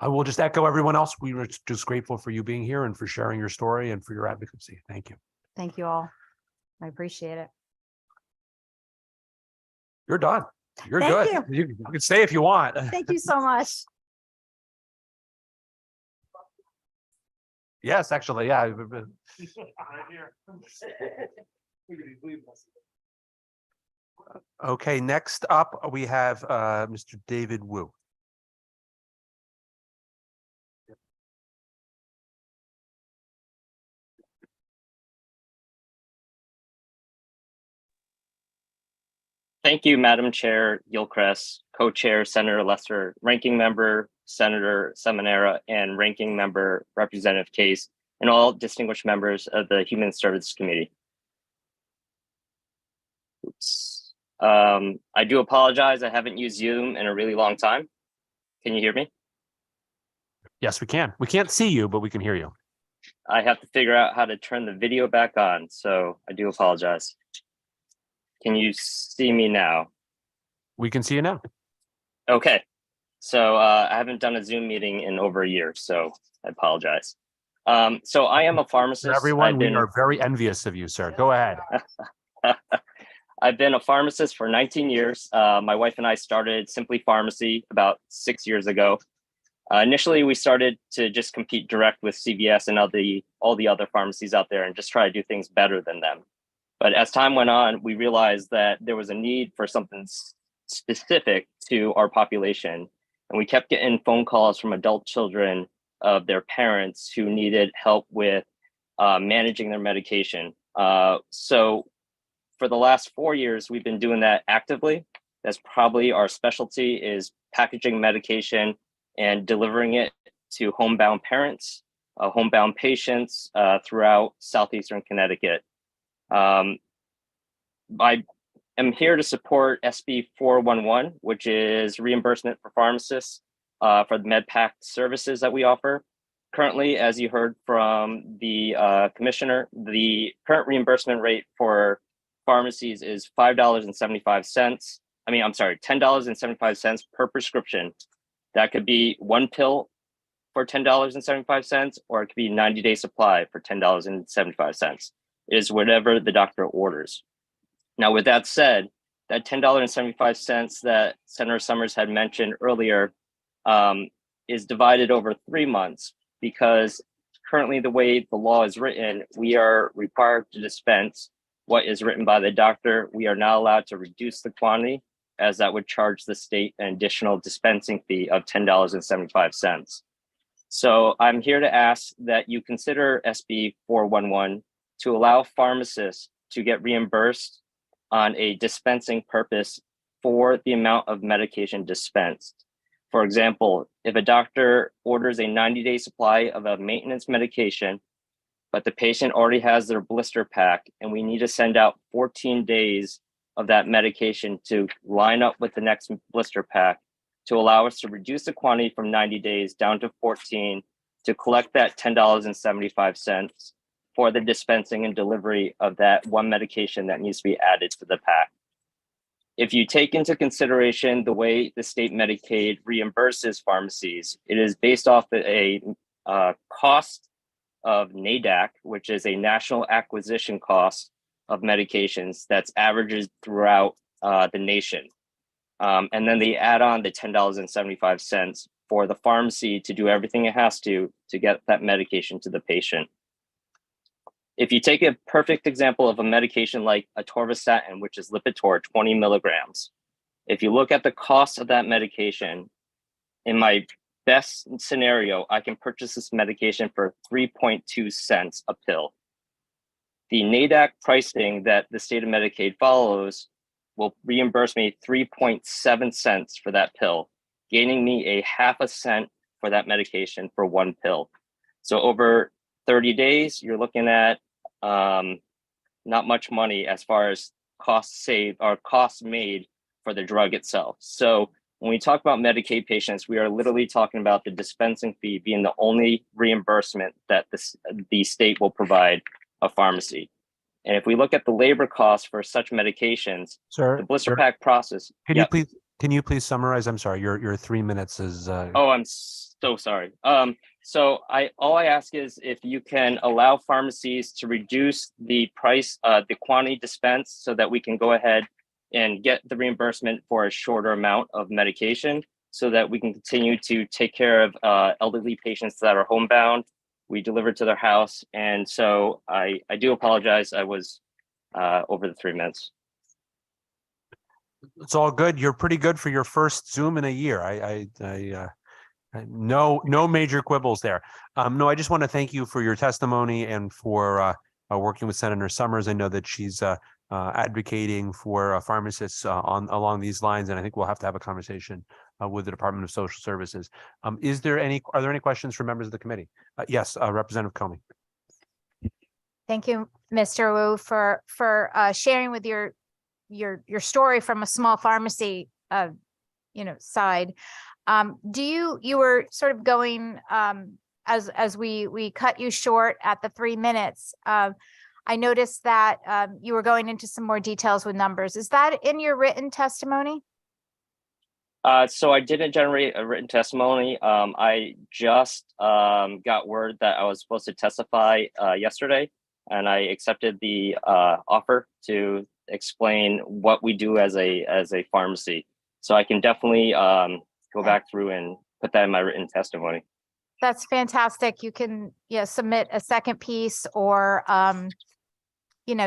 I will just echo everyone else. We were just grateful for you being here and for sharing your story and for your advocacy. Thank you. Thank you all. I appreciate it. You're done. You're Thank good. You can stay if you want. Thank you so much. Yes, actually, yeah. Okay, next up, we have Mr. David Wu. Thank you, Madam Chair Gilchrist, Co-Chair Senator Lesser, Ranking Member Senator Seminara, and Ranking Member Representative Case, and all distinguished members of the Human Services Committee. Oops. I do apologize. I haven't used Zoom in a really long time. Can you hear me? Yes, we can. We can't see you, but we can hear you. I have to figure out how to turn the video back on, so I do apologize. Can you see me now? We can see you now. Okay. So I haven't done a Zoom meeting in over a year, so I apologize. So I am a pharmacist. Everyone, we are very envious of you, sir. Go ahead. I've been a pharmacist for 19 years. My wife and I started Simply Pharmacy about 6 years ago. Initially, we started to just compete direct with CVS and all the other pharmacies out there and just try to do things better than them. But as time went on, we realized that there was a need for something specific to our population. And we kept getting phone calls from adult children of their parents who needed help with managing their medication. So for the last 4 years, we've been doing that actively. That's probably our specialty, is packaging medication and delivering it to homebound parents, homebound patients throughout Southeastern Connecticut. I am here to support SB 411, which is reimbursement for pharmacists for the MedPAC services that we offer. Currently, as you heard from the commissioner, the current reimbursement rate for pharmacies is $5.75. $10.75 per prescription. That could be one pill for $10.75, or it could be 90-day supply for $10.75. It is whatever the doctor orders. Now, with that said, that $10.75 that Senator Summers had mentioned earlier is divided over 3 months, because currently the way the law is written, we are required to dispense what is written by the doctor. We are not allowed to reduce the quantity, as that would charge the state an additional dispensing fee of $10.75. So I'm here to ask that you consider SB 411 to allow pharmacists to get reimbursed on a dispensing purpose for the amount of medication dispensed. For example, if a doctor orders a 90-day supply of a maintenance medication, but the patient already has their blister pack, and we need to send out 14 days of that medication to line up with the next blister pack to allow us to reduce the quantity from 90 days down to 14 to collect that $10.75 for the dispensing and delivery of that one medication that needs to be added to the pack. If you take into consideration the way the state Medicaid reimburses pharmacies, it is based off a cost of NADAC, which is a national acquisition cost of medications that's averages throughout the nation. And then they add on the $10.75 for the pharmacy to do everything it has to get that medication to the patient. If you take a perfect example of a medication like atorvastatin, which is Lipitor 20 milligrams, if you look at the cost of that medication, in my best scenario, I can purchase this medication for 3.2 cents a pill. The NADAC pricing that the state of Medicaid follows will reimburse me 3.7 cents for that pill, gaining me a half a cent for that medication for one pill. So over 30 days, you're looking at not much money as far as costs saved or costs made for the drug itself. So when we talk about Medicaid patients, we are literally talking about the dispensing fee being the only reimbursement that the state will provide a pharmacy. And if we look at the labor costs for such medications, Sir, the blister pack process. Can you please summarize? I'm sorry, your 3 minutes is. Oh, I'm so sorry. So all I ask is if you can allow pharmacies to reduce the price, the quantity dispensed, so that we can go ahead and get the reimbursement for a shorter amount of medication, so that we can continue to take care of elderly patients that are homebound We delivered to their house. And so I do apologize. I was over the 3 minutes. It's all good. You're pretty good for your first Zoom in a year. No major quibbles there. No, I just want to thank you for your testimony and for working with Senator Summers. I know that she's advocating for pharmacists along these lines, and I think we'll have to have a conversation with the Department of Social Services. Are there any questions for members of the committee? Yes, Representative Comey. Thank you, Mr. Wu, for sharing with your story from a small pharmacy, side. You were sort of going as we cut you short at the 3 minutes. I noticed that you were going into some more details with numbers. Is that in your written testimony? So I didn't generate a written testimony. I just got word that I was supposed to testify yesterday, and I accepted the offer to explain what we do as a pharmacy. So I can definitely go back through and put that in my written testimony. That's fantastic. You can submit a second piece or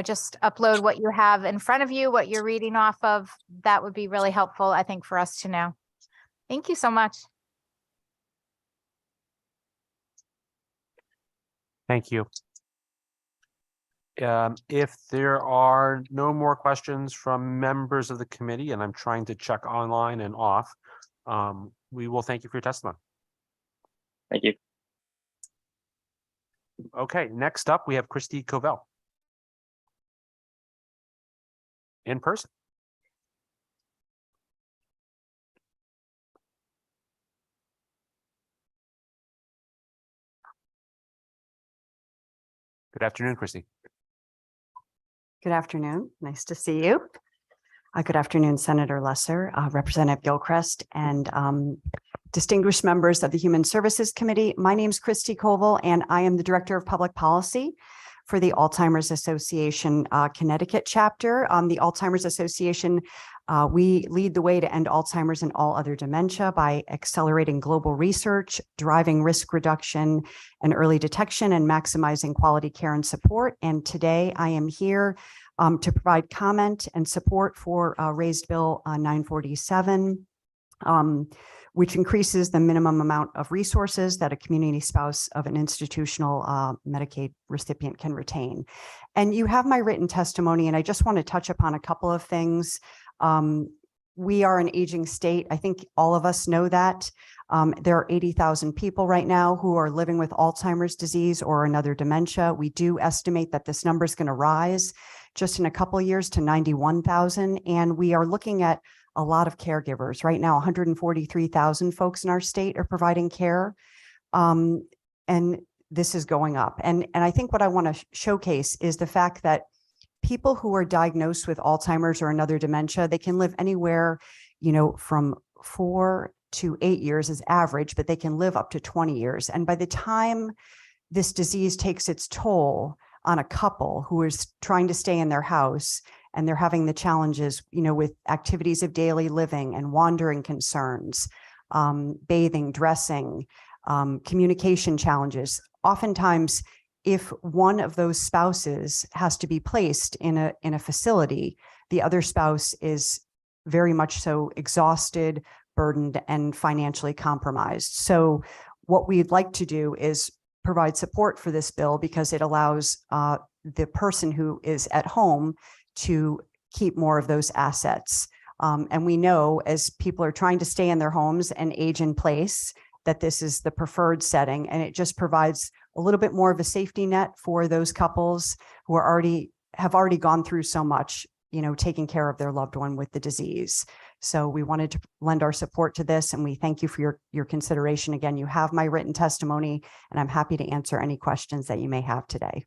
just upload what you have in front of you, what you're reading off of. That would be really helpful, I think, for us to know. Thank you so much. Thank you. If there are no more questions from members of the committee, and I'm trying to check online and off, we will thank you for your testimony. Thank you. Okay, next up, we have Christy Covell. In person. Good afternoon, Christy. Good afternoon. Nice to see you. Good afternoon, Senator Lesser, Representative Gilchrist, and distinguished members of the Human Services Committee. My name is Christy Koval, and I am the Director of Public Policy for the Alzheimer's Association Connecticut chapter. The Alzheimer's Association, we lead the way to end Alzheimer's and all other dementia by accelerating global research, driving risk reduction and early detection, and maximizing quality care and support. And today I am here to provide comment and support for raised bill 947, which increases the minimum amount of resources that a community spouse of an institutional Medicaid recipient can retain. And you have my written testimony, and I just want to touch upon a couple of things. We are an aging state. I think all of us know that. There are 80,000 people right now who are living with Alzheimer's disease or another dementia. We do estimate that this number is going to rise just in a couple of years to 91,000. And we are looking at a lot of caregivers. Right now, 143,000 folks in our state are providing care. And this is going up. And I think what I want to showcase is the fact that people who are diagnosed with Alzheimer's or another dementia, they can live anywhere, from 4 to 8 years as average, but they can live up to 20 years. And by the time this disease takes its toll on a couple who is trying to stay in their house, and they're having the challenges, with activities of daily living and wandering concerns, bathing, dressing, communication challenges. Oftentimes, if one of those spouses has to be placed in a facility, the other spouse is very much so exhausted, burdened, and financially compromised. So what we'd like to do is provide support for this bill because it allows the person who is at home to keep more of those assets. And we know as people are trying to stay in their homes and age in place, that this is the preferred setting. And it just provides a little bit more of a safety net for those couples who have already gone through so much, taking care of their loved one with the disease. So we wanted to lend our support to this, and we thank you for your consideration. Again, you have my written testimony, and I'm happy to answer any questions that you may have today.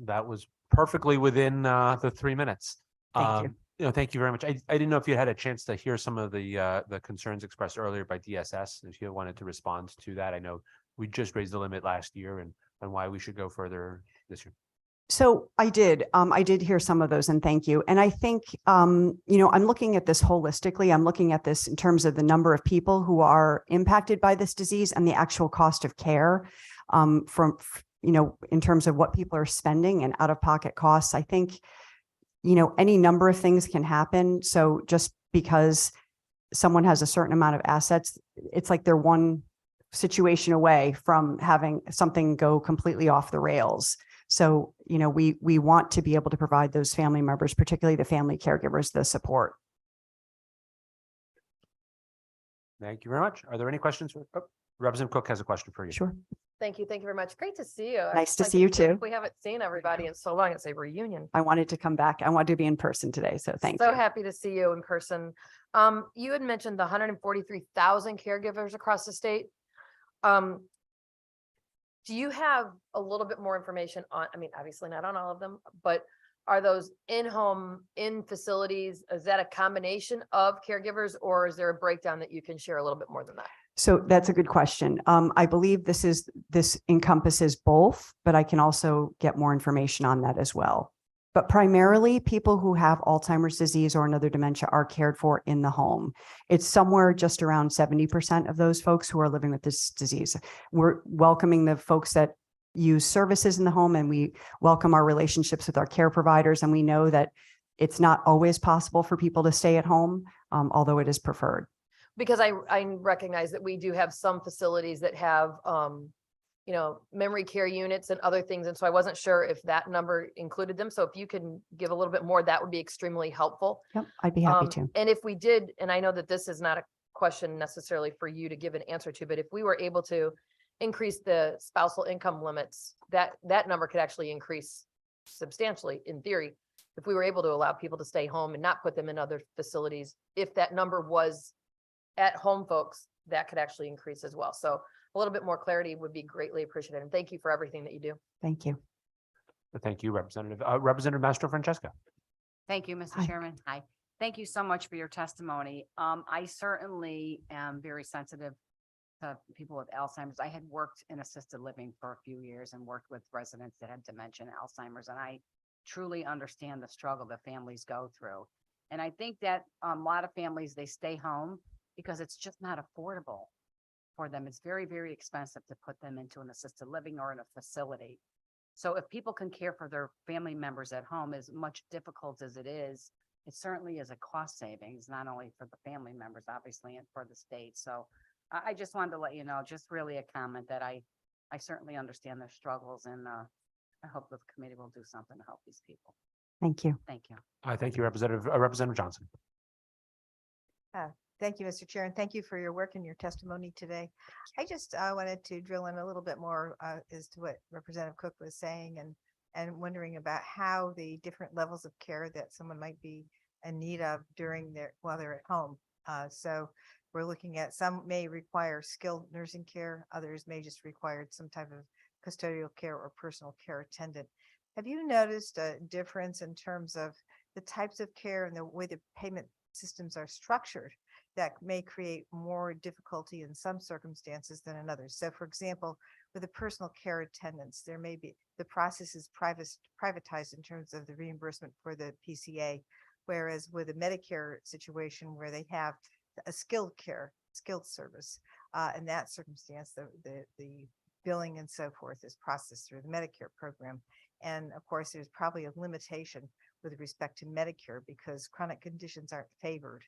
That was perfectly within the 3 minutes. Thank you. Thank you very much. I didn't know if you had a chance to hear some of the concerns expressed earlier by DSS. If you wanted to respond to that, I know we just raised the limit last year and why we should go further this year. So I did hear some of those, and thank you. And I think, I'm looking at this holistically. I'm looking at this in terms of the number of people who are impacted by this disease and the actual cost of care, in terms of what people are spending and out-of-pocket costs. I think, any number of things can happen. So just because someone has a certain amount of assets, it's like they're one situation away from having something go completely off the rails. So, we want to be able to provide those family members, particularly the family caregivers, the support. Thank you very much. Are there any questions? Representative Cook has a question for you. Sure. Thank you. Thank you very much. Great to see you. Nice to see you too. We haven't seen everybody in so long. It's a reunion. I wanted to come back. I wanted to be in person today. So thank you. So happy to see you in person. You had mentioned the 143,000 caregivers across the state. Do you have a little bit more information on, obviously not on all of them, but are those in-home, in facilities? Is that a combination of caregivers, or is there a breakdown that you can share a little bit more than that? So that's a good question. I believe this encompasses both, but I can also get more information on that as well. But primarily people who have Alzheimer's disease or another dementia are cared for in the home. It's somewhere just around 70% of those folks who are living with this disease. We're welcoming the folks that use services in the home, and we welcome our relationships with our care providers. And we know that it's not always possible for people to stay at home, although it is preferred. Because I recognize that we do have some facilities that have, memory care units and other things. And so I wasn't sure if that number included them. So if you can give a little bit more, that would be extremely helpful. Yep, I'd be happy to. And if we did, and I know that this is not a question necessarily for you to give an answer to, but if we were able to increase the spousal income limits, that number could actually increase substantially in theory. If we were able to allow people to stay home and not put them in other facilities, if that number was at home folks, that could actually increase as well. So a little bit more clarity would be greatly appreciated. And thank you for everything that you do. Thank you. Thank you, Representative. Representative Mastro Francesca. Thank you, Mr. Hi. Chairman. Hi. Thank you so much for your testimony. I certainly am very sensitive to people with Alzheimer's. I had worked in assisted living for a few years and worked with residents that had dementia and Alzheimer's, and I truly understand the struggle that families go through. And I think that a lot of families, they stay home because it's just not affordable for them. It's very, very expensive to put them into an assisted living or in a facility. So if people can care for their family members at home, as much difficult as it certainly is a cost savings, not only for the family members, obviously, and for the state. So I just wanted to let you know, just really a comment that I certainly understand their struggles, and I hope the committee will do something to help these people. Thank you. Thank you. Thank you, Representative Johnson. Thank you, Mr. Chair, and thank you for your work and your testimony today. I just wanted to drill in a little bit more as to what Representative Cook was saying, and wondering about how the different levels of care that someone might be in need of while they're at home. So we're looking at some may require skilled nursing care, others may just require some type of custodial care or personal care attendant. Have you noticed a difference in terms of the types of care and the way the payment systems are structured that may create more difficulty in some circumstances than in others? So for example, with the personal care attendants, there may be, the process is privatized in terms of the reimbursement for the PCA, whereas with a Medicare situation where they have a skilled service, in that circumstance, the billing and so forth is processed through the Medicare program. And of course, there's probably a limitation with respect to Medicare because chronic conditions aren't favored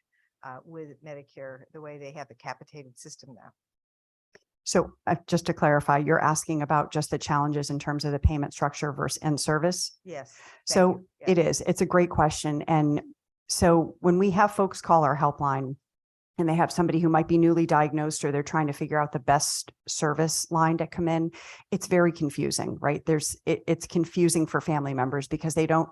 with Medicare the way they have the capitated system now. So just to clarify, you're asking about just the challenges in terms of the payment structure versus end service? Yes. So it is. It's a great question. And so when we have folks call our helpline and they have somebody who might be newly diagnosed or they're trying to figure out the best service line to come in, it's very confusing, right? It's confusing for family members because they don't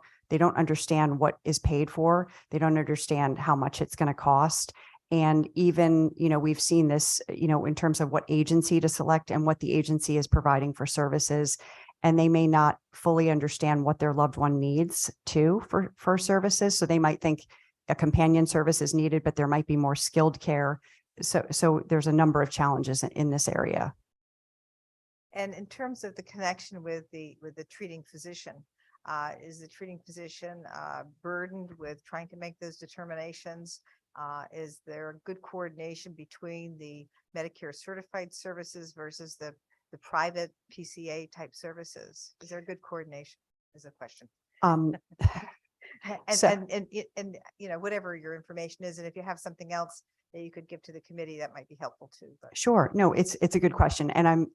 understand what is paid for. They don't understand how much it's going to cost. And even, we've seen this, in terms of what agency to select and what the agency is providing for services. And they may not fully understand what their loved one needs too for services. So they might think a companion service is needed, but there might be more skilled care. So there's a number of challenges in this area. And in terms of the connection with the treating physician, Is the treating physician burdened with trying to make those determinations? Is there good coordination between the Medicare certified services versus the private PCA type services? Is there good coordination is a question. Um, And, So- and, you know, whatever your information is, and if you have something else that you could give to the committee, that might be helpful too, but. Sure. No, it's a good question. And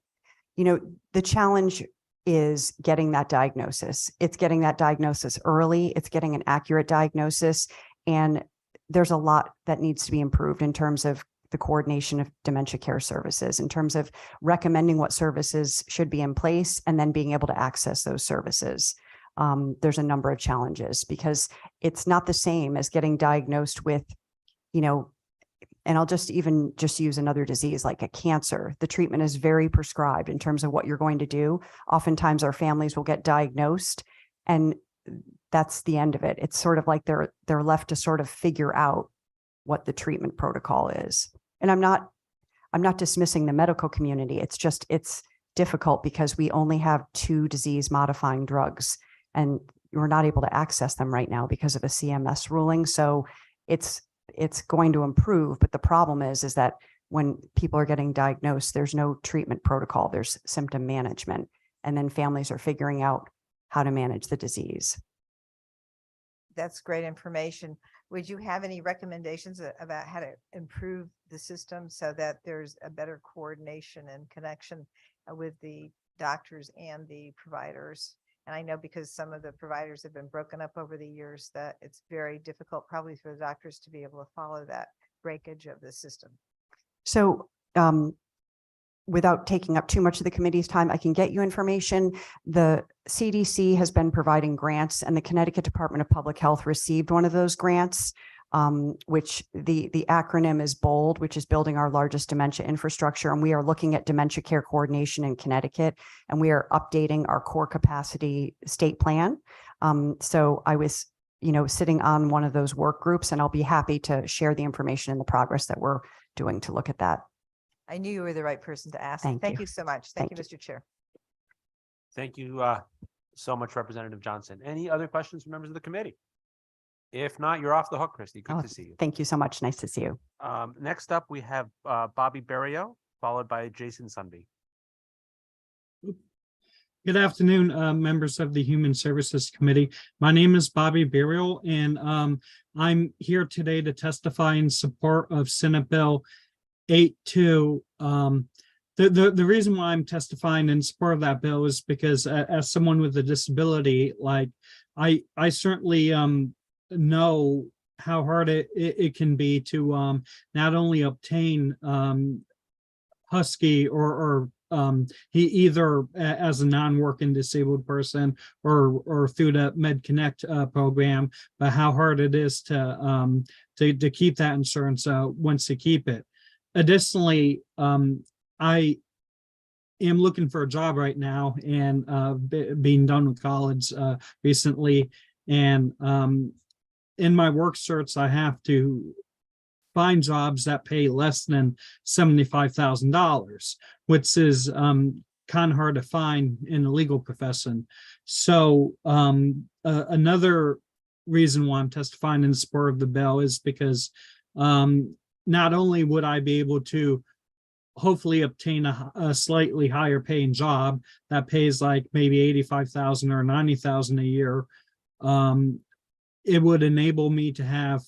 the challenge is getting that diagnosis. It's getting that diagnosis early. It's getting an accurate diagnosis. And there's a lot that needs to be improved in terms of the coordination of dementia care services, in terms of recommending what services should be in place and then being able to access those services. There's a number of challenges because it's not the same as getting diagnosed with, and I'll just use another disease like a cancer. The treatment is very prescribed in terms of what you're going to do. Oftentimes our families will get diagnosed and that's the end of it. It's sort of like they're left to sort of figure out what the treatment protocol is. And I'm not dismissing the medical community. It's difficult because we only have 2 disease modifying drugs and we're not able to access them right now because of a CMS ruling. So it's going to improve. But the problem is that when people are getting diagnosed, there's no treatment protocol, there's symptom management. And then families are figuring out how to manage the disease. That's great information. Would you have any recommendations about how to improve the system so that there's a better coordination and connection with the doctors and the providers? And I know because some of the providers have been broken up over the years that it's very difficult probably for the doctors to be able to follow that breakage of the system. So without taking up too much of the committee's time, I can get you information. The CDC has been providing grants and the Connecticut Department of Public Health received one of those grants, which the acronym is BOLD, which is Building Our Largest Dementia Infrastructure. And we are looking at dementia care coordination in Connecticut, and we are updating our core capacity state plan. So I was, sitting on one of those work groups, and I'll be happy to share the information and the progress that we're doing to look at that. I knew you were the right person to ask. Thank Thank you. you so much. Thank Thank you, Mr. Chair. Thank you so much, Representative Johnson. Any other questions from members of the committee? If not, you're off the hook, Christy. Good Oh, to see you. Thank you so much. Nice to see you. Next up, we have Bobby Berrio, followed by Jason Sunby. Good afternoon, members of the Human Services Committee. My name is Bobby Burial, and I'm here today to testify in support of Senate Bill 82. The reason why I'm testifying in support of that bill is because as someone with a disability, like I certainly know how hard it can be to not only obtain Husky or he either as a non-working disabled person or through the MedConnect program, but how hard it is to keep that insurance once to keep it. Additionally, I am looking for a job right now and being done with college recently, and in my work search, I have to find jobs that pay less than $75,000, which is kind of hard to find in the legal profession. So another reason why I'm testifying in support of the bill is because not only would I be able to hopefully obtain a slightly higher paying job that pays like maybe 85,000 or 90,000 a year, it would enable me to have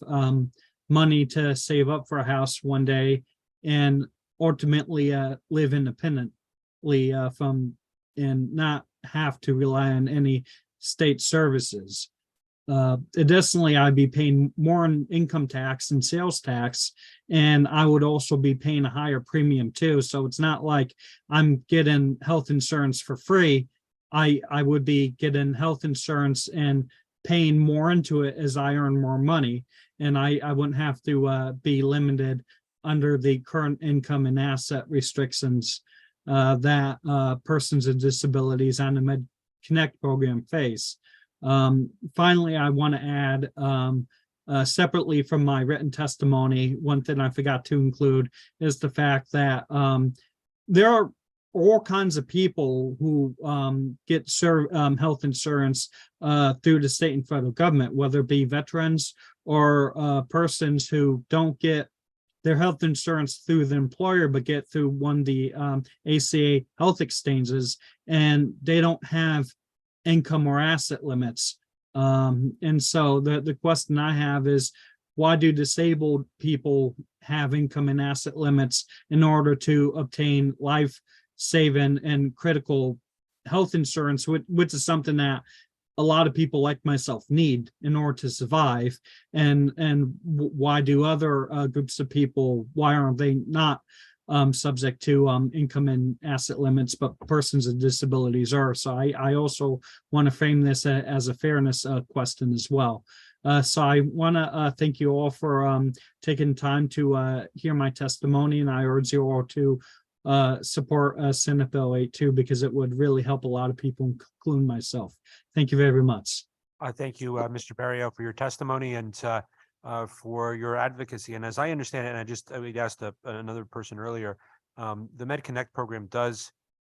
money to save up for a house one day and ultimately live independently and not have to rely on any state services. Additionally, I'd be paying more in income tax and sales tax, and I would also be paying a higher premium too. So it's not like I'm getting health insurance for free. I would be getting health insurance and paying more into it as I earn more money, and I wouldn't have to be limited under the current income and asset restrictions that persons with disabilities on the MedConnect program face. Finally, I want to add separately from my written testimony, one thing I forgot to include is the fact that there are all kinds of people who get health insurance through the state and federal government, whether it be veterans or persons who don't get their health insurance through the employer, but get through one of the ACA health exchanges, and they don't have income or asset limits. And so the question I have is, why do disabled people have income and asset limits in order to obtain life-saving and critical health insurance, which is something that a lot of people like myself need in order to survive? And why do other groups of people, why aren't they not subject to income and asset limits, but persons with disabilities are? So I also want to frame this as a fairness question as well. So I want to thank you all for taking time to hear my testimony, and I urge you all to support Senate Bill 82, because it would really help a lot of people, including myself. Thank you very much. Thank you, Mr. Barrio, for your testimony and for your advocacy. And as I understand it, and we asked another person earlier, the MedConnect program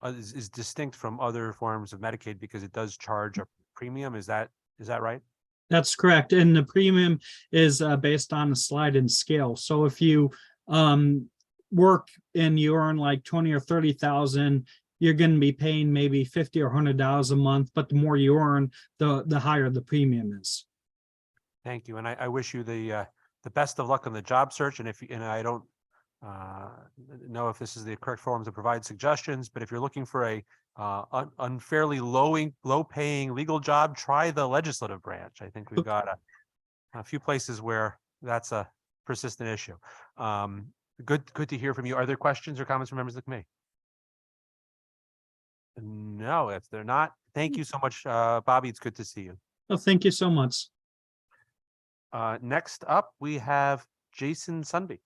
is distinct from other forms of Medicaid because it does charge a premium. Is that right? That's correct. And the premium is based on a sliding scale. So if you work and you earn like 20 or 30,000, you're going to be paying maybe $50 or $100 a month. But the more you earn, the higher the premium is. Thank you. And I wish you the best of luck on the job search. And I don't know if this is the correct forum to provide suggestions, but if you're looking for a unfairly low paying legal job, try the legislative branch. I think we've got a few places where that's a persistent issue. Good to hear from you. Are there questions or comments from members of the committee? No, if they're not, thank you so much, Bobby. It's good to see you. Oh, thank you so much. Next up, we have Jason Sunby.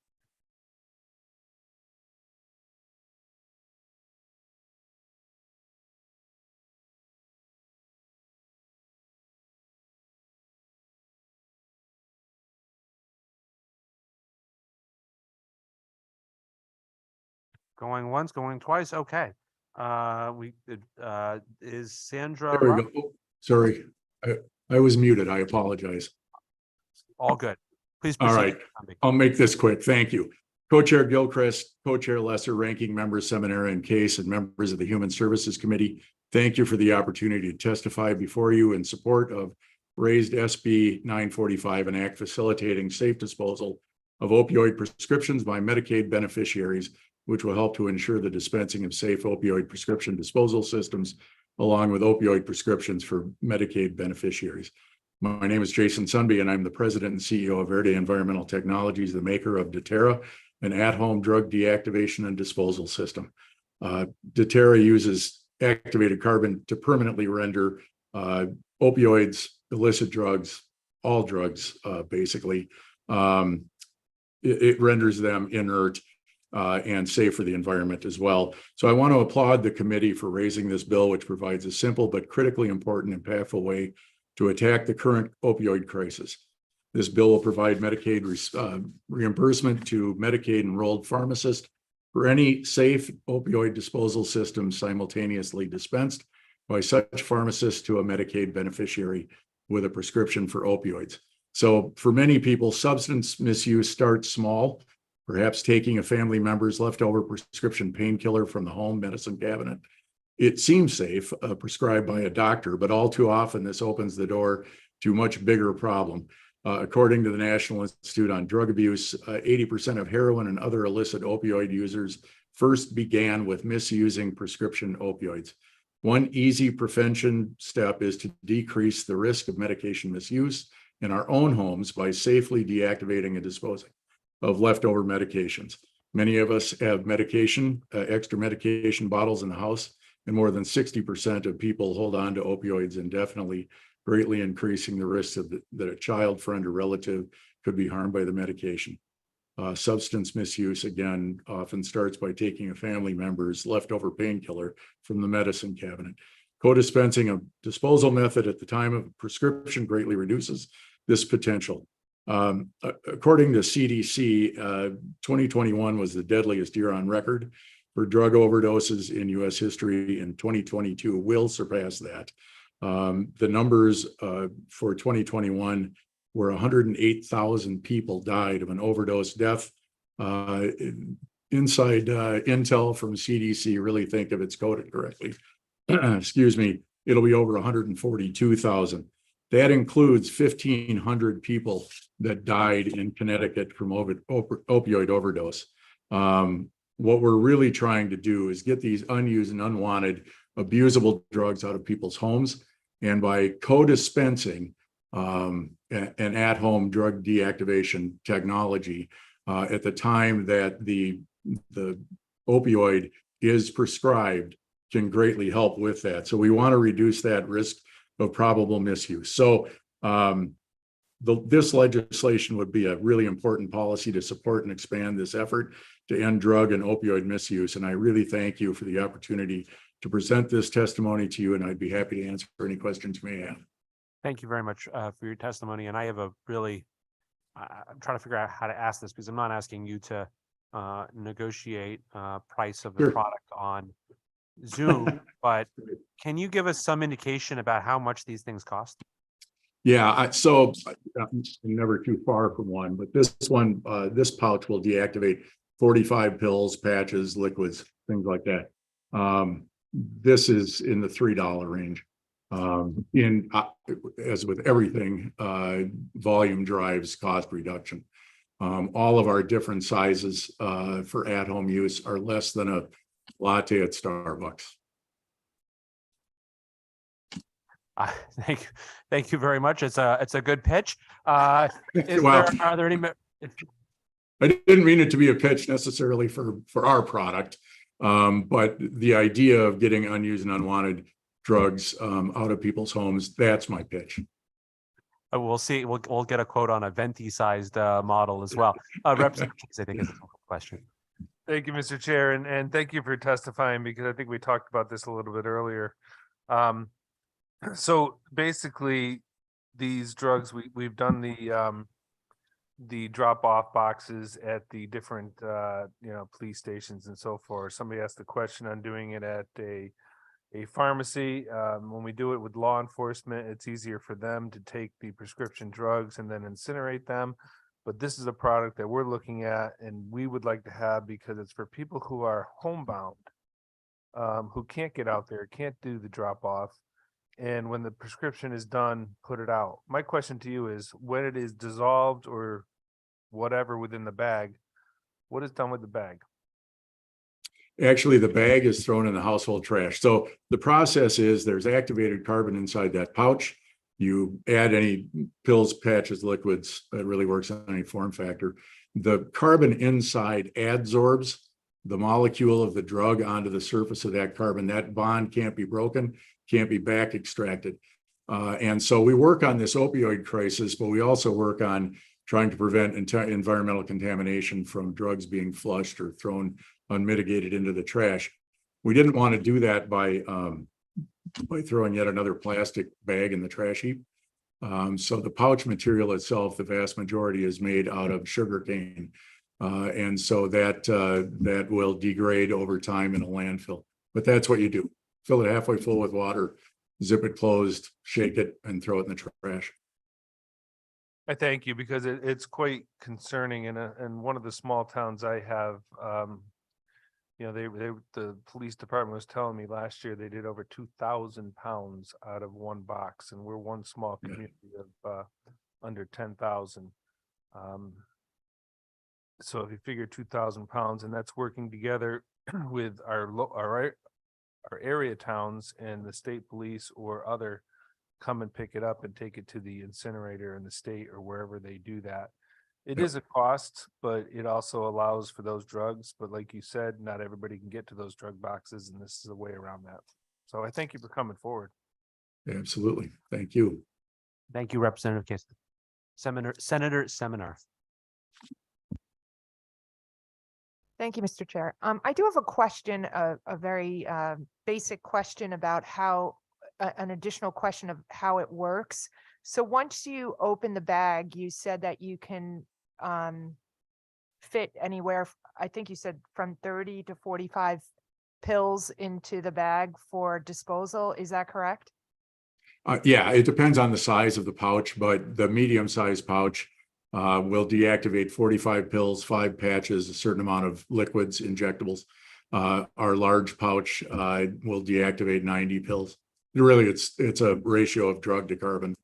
Going once, going twice. Okay. Is Sandra? There we go. Oh, sorry, I was muted. I apologize. All good. Please proceed. All right. I'll make this quick. Thank you. Co-Chair Gilchrist, Co-Chair Lesser, Ranking Member Seminara and Case, and members of the Human Services Committee. Thank you for the opportunity to testify before you in support of raised SB 945, an act facilitating safe disposal of opioid prescriptions by Medicaid beneficiaries, which will help to ensure the dispensing of safe opioid prescription disposal systems, along with opioid prescriptions for Medicaid beneficiaries. My name is Jason Sunby, and I'm the president and CEO of Verde Environmental Technologies, the maker of Deterra, an at-home drug deactivation and disposal system. Deterra uses activated carbon to permanently render opioids, illicit drugs, all drugs, basically. It renders them inert and safe for the environment as well. So I want to applaud the committee for raising this bill, which provides a simple but critically important, impactful way to attack the current opioid crisis. This bill will provide Medicaid reimbursement to Medicaid enrolled pharmacists for any safe opioid disposal system simultaneously dispensed by such pharmacists to a Medicaid beneficiary with a prescription for opioids. So for many people, substance misuse starts small, perhaps taking a family member's leftover prescription painkiller from the home medicine cabinet. It seems safe, prescribed by a doctor, but all too often this opens the door to a much bigger problem. According to the National Institute on Drug Abuse, 80% of heroin and other illicit opioid users first began with misusing prescription opioids. One easy prevention step is to decrease the risk of medication misuse in our own homes by safely deactivating and disposing of leftover medications. Many of us have extra medication bottles in the house, and more than 60% of people hold on to opioids indefinitely, greatly increasing the risk that a child, friend, or relative could be harmed by the medication. Substance misuse, again, often starts by taking a family member's leftover painkiller from the medicine cabinet. Co-dispensing a disposal method at the time of prescription greatly reduces this potential. According to CDC, 2021 was the deadliest year on record for drug overdoses in US history in 2022 will surpass that. The numbers for 2021 were 108,000 people died of an overdose death. Inside intel from CDC really think if it's coded correctly, excuse me, it'll be over 142,000. That includes 1,500 people that died in Connecticut from opioid overdose. What we're really trying to do is get these unused and unwanted abusable drugs out of people's homes. And by co-dispensing an at-home drug deactivation technology at the time that the opioid is prescribed can greatly help with that. So we want to reduce that risk of probable misuse. So this legislation would be a really important policy to support and expand this effort to end drug and opioid misuse. And I really thank you for the opportunity to present this testimony to you, and I'd be happy to answer any questions you may have. Thank you very much for your testimony. And I have a really, I'm trying to figure out how to ask this because I'm not asking you to negotiate price of the Sure. product on Zoom, but can you give us some indication about how much these things cost? Yeah, so I'm never too far from one, but this one, this pouch will deactivate 45 pills, patches, liquids, things like that. This is in the $3 range. As with everything, volume drives cost reduction. All of our different sizes for at-home use are less than a latte at Starbucks. Thank you very much. It's a good pitch. Are there any? I didn't mean it to be a pitch necessarily for our product, but the idea of getting unused and unwanted drugs out of people's homes, that's my pitch. We'll see. We'll get a quote on a venti-sized model as well. Representative Chase, I think is a question. Thank you, Mr. Chair, and thank you for testifying because I think we talked about this a little bit earlier. So basically, these drugs we've done the drop-off boxes at the different police stations and so forth. Somebody asked the question on doing it at a pharmacy. When we do it with law enforcement, it's easier for them to take the prescription drugs and then incinerate them. But this is a product that we're looking at and we would like to have because it's for people who are homebound, who can't get out there, can't do the drop-off. And when the prescription is done, put it out. My question to you is when it is dissolved or whatever within the bag, what is done with the bag? Actually, the bag is thrown in the household trash. So the process is there's activated carbon inside that pouch. You add any pills, patches, liquids, that really works on any form factor. The carbon inside adsorbs the molecule of the drug onto the surface of that carbon. That bond can't be broken, can't be back extracted. And so we work on this opioid crisis, but we also work on trying to prevent environmental contamination from drugs being flushed or thrown unmitigated into the trash. We didn't want to do that by throwing yet another plastic bag in the trash heap. So the pouch material itself, the vast majority is made out of sugar cane. And so that will degrade over time in a landfill. But that's what you do. Fill it halfway full with water, zip it closed, shake it, and throw it in the trash. I thank you because it's quite concerning. In one of the small towns I have, the police department was telling me last year they did over 2,000 pounds out of one box, and we're one small community of under 10,000. So if you figure 2,000 pounds, and that's working together with our area towns and the state police or other come and pick it up and take it to the incinerator in the state or wherever they do that. It is a cost, but it also allows for those drugs. But like you said, not everybody can get to those drug boxes, and this is a way around that. So I thank you for coming forward. Absolutely. Thank you. Thank you, Representative Case. Senator Seminar. Thank you, Mr. Chair. I do have a question, a very basic question about how, an additional question of how it works. So once you open the bag, you said that you can fit anywhere I think you said from 30 to 45 pills into the bag for disposal. Is that correct? Yeah, it depends on the size of the pouch, but the medium-sized pouch will deactivate 45 pills, 5 patches, a certain amount of liquids, injectables. Our large pouch will deactivate 90 pills. Really, it's a ratio of drug to carbon.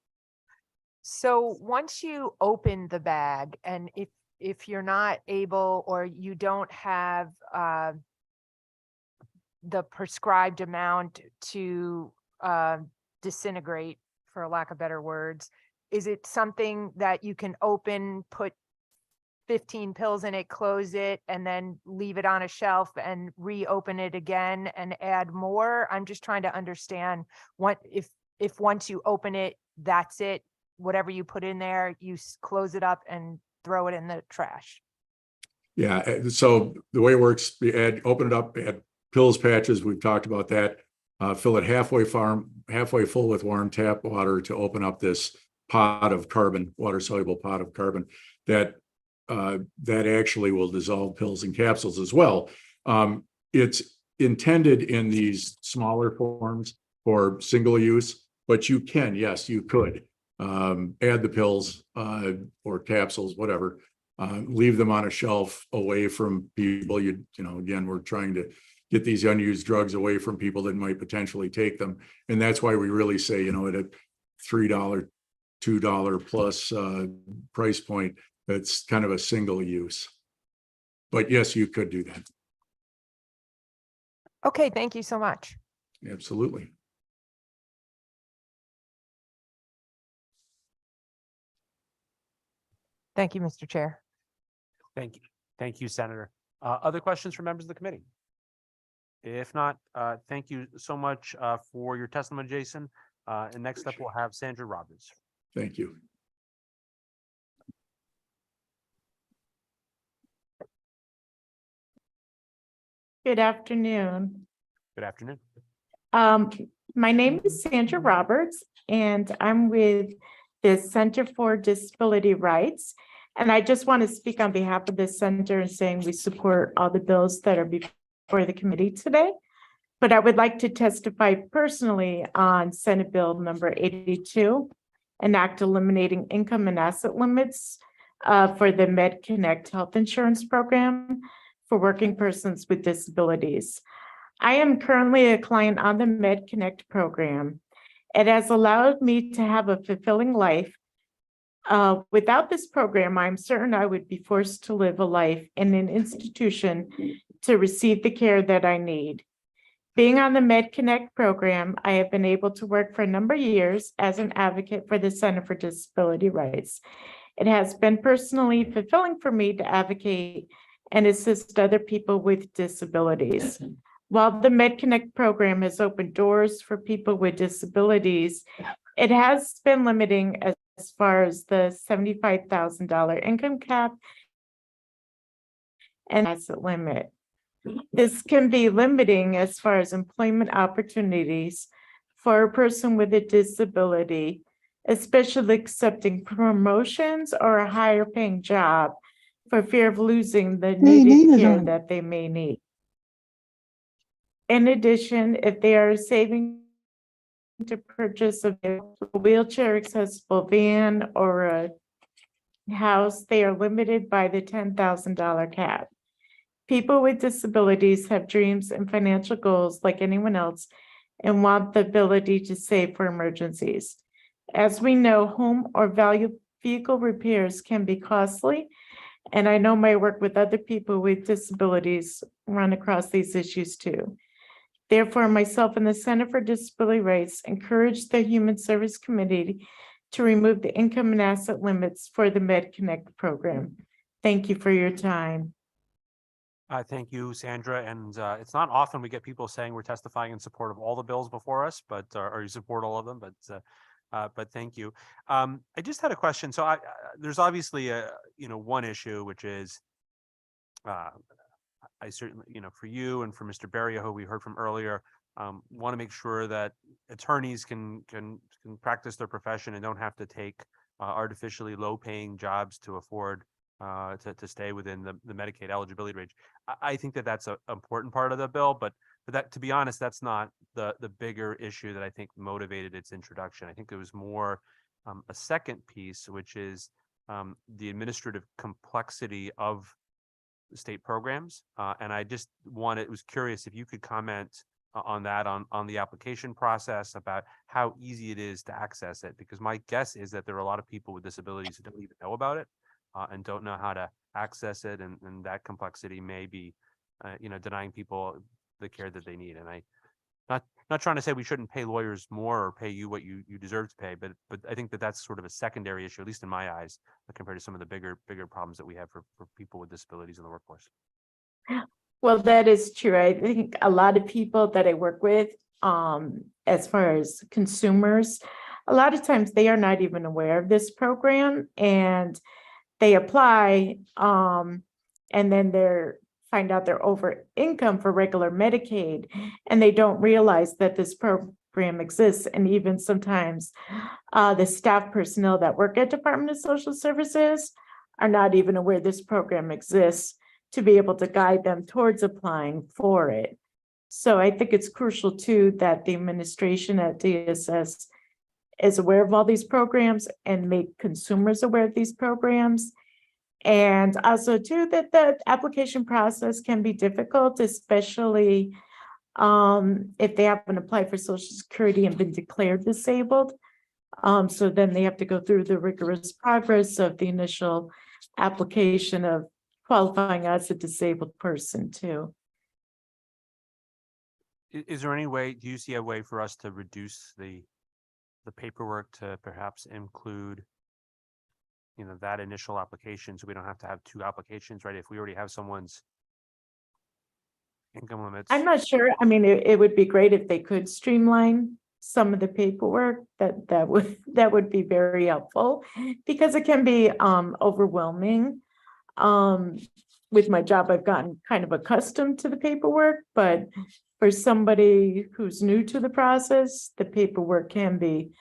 So once you open the bag, and if you're not able or you don't have the prescribed amount to disintegrate, for lack of better words, is it something that you can open, put 15 pills in it, close it, and then leave it on a shelf and reopen it again and add more? I'm just trying to understand what if once you open it, that's it. Whatever you put in there, you close it up and throw it in the trash. Yeah, so the way it works, you open it up, add pills, patches, we've talked about that. Fill it halfway full with warm tap water to open up this pot of carbon, water soluble pot of carbon that actually will dissolve pills and capsules as well. It's intended in these smaller forms for single use, but you can, yes, you could add the pills or capsules, whatever, leave them on a shelf away from people. You know, again, we're trying to get these unused drugs away from people that might potentially take them. And that's why we really say, you know, at a $3, $2 plus price point, that's kind of a single use. But yes, you could do that. Okay, thank you so much. Absolutely. Thank you, Mr. Chair. Thank you. Thank you, Senator. Other questions from members of the committee? If not, thank you so much for your testimony, Jason. And next up, we'll have Sandra Roberts. Thank you. Good afternoon. Good afternoon. My name is Sandra Roberts, and I'm with the Center for Disability Rights. And I just want to speak on behalf of the center and saying we support all the bills that are before the committee today. But I would like to testify personally on Senate Bill number 82, an act eliminating income and asset limits for the MedConnect health insurance program for working persons with disabilities. I am currently a client on the MedConnect program. It has allowed me to have a fulfilling life. Without this program, I'm certain I would be forced to live a life in an institution to receive the care that I need. Being on the MedConnect program, I have been able to work for a number of years as an advocate for the Center for Disability Rights. It has been personally fulfilling for me to advocate and assist other people with disabilities. While the MedConnect program has opened doors for people with disabilities, it has been limiting as far as the $75,000 income cap and asset limit. This can be limiting as far as employment opportunities for a person with a disability, especially accepting promotions or a higher paying job for fear of losing the needed care that they may need. In addition, if they are saving to purchase a wheelchair accessible van or a house, they are limited by the $10,000 cap. People with disabilities have dreams and financial goals like anyone else and want the ability to save for emergencies. As we know, home or vehicle repairs can be costly, and I know my work with other people with disabilities run across these issues too. Therefore, myself and the Center for Disability Rights encourage the Human Service Committee to remove the income and asset limits for the MedConnect program. Thank you for your time. Thank you, Sandra. And it's not often we get people saying we're testifying in support of all the bills before us, but or you support all of them. But thank you. I just had a question. So there's obviously one issue, which is I certainly, for you and for Mr. Berria, who we heard from earlier, want to make sure that attorneys can practice their profession and don't have to take artificially low-paying jobs to afford to stay within the Medicaid eligibility range. I think that that's an important part of the bill, but that, to be honest, that's not the bigger issue that I think motivated its introduction. I think it was more a second piece, which is the administrative complexity of state programs. And I just was curious if you could comment on that, on the application process, about how easy it is to access it, because my guess is that there are a lot of people with disabilities who don't even know about it and don't know how to access it, and that complexity may be denying people the care that they need. And not trying to say we shouldn't pay lawyers more or pay you what you deserve to pay, but I think that that's sort of a secondary issue, at least in my eyes, compared to some of the bigger problems that we have for people with disabilities in the workforce. Well, that is true. I think a lot of people that I work with, as far as consumers, a lot of times they are not even aware of this program, and they apply, and then find out they're over income for regular Medicaid, and they don't realize that this program exists. And even sometimes the staff personnel that work at Department of Social Services are not even aware this program exists to be able to guide them towards applying for it. So I think it's crucial too that the administration at DSS is aware of all these programs and make consumers aware of these programs. And also too, that the application process can be difficult, especially if they haven't applied for Social Security and been declared disabled. So then they have to go through the rigorous progress of the initial application of qualifying as a disabled person too. Is there any way, do you see a way for us to reduce the paperwork to perhaps include that initial application, so we don't have to have two applications, right? If we already have someone's income limits. I'm not sure. I mean, it would be great if they could streamline some of the paperwork. That would be very helpful, because it can be overwhelming. With my job, I've gotten kind of accustomed to the paperwork, but for somebody who's new to the process, the paperwork can be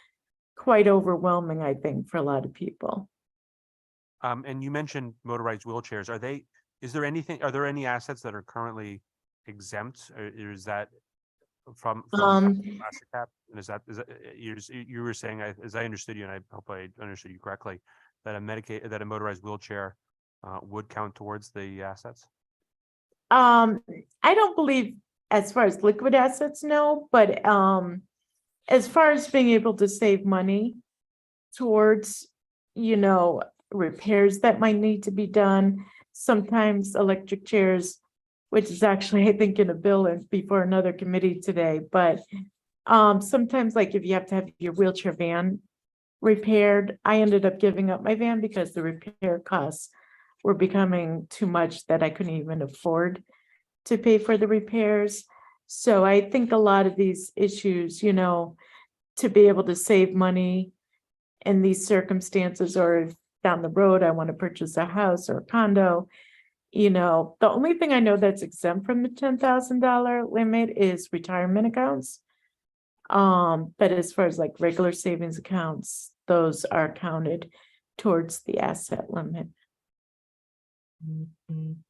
quite overwhelming, I think, for a lot of people. And you mentioned motorized wheelchairs. Are there any assets that are currently exempt, or is that from plastic cap? And is that you were saying, as I understood you, and I hope I understood you correctly, that a motorized wheelchair would count towards the assets? I don't believe as far as liquid assets, no, but as far as being able to save money towards, repairs that might need to be done, sometimes electric chairs, which is actually, I think, in a bill and before another committee today, but sometimes, like, if you have to have your wheelchair van repaired, I ended up giving up my van because the repair costs were becoming too much that I couldn't even afford to pay for the repairs. So I think a lot of these issues, to be able to save money in these circumstances, or if down the road I want to purchase a house or a condo, the only thing I know that's exempt from the $10,000 limit is retirement accounts. But as far as like regular savings accounts, those are counted towards the asset limit.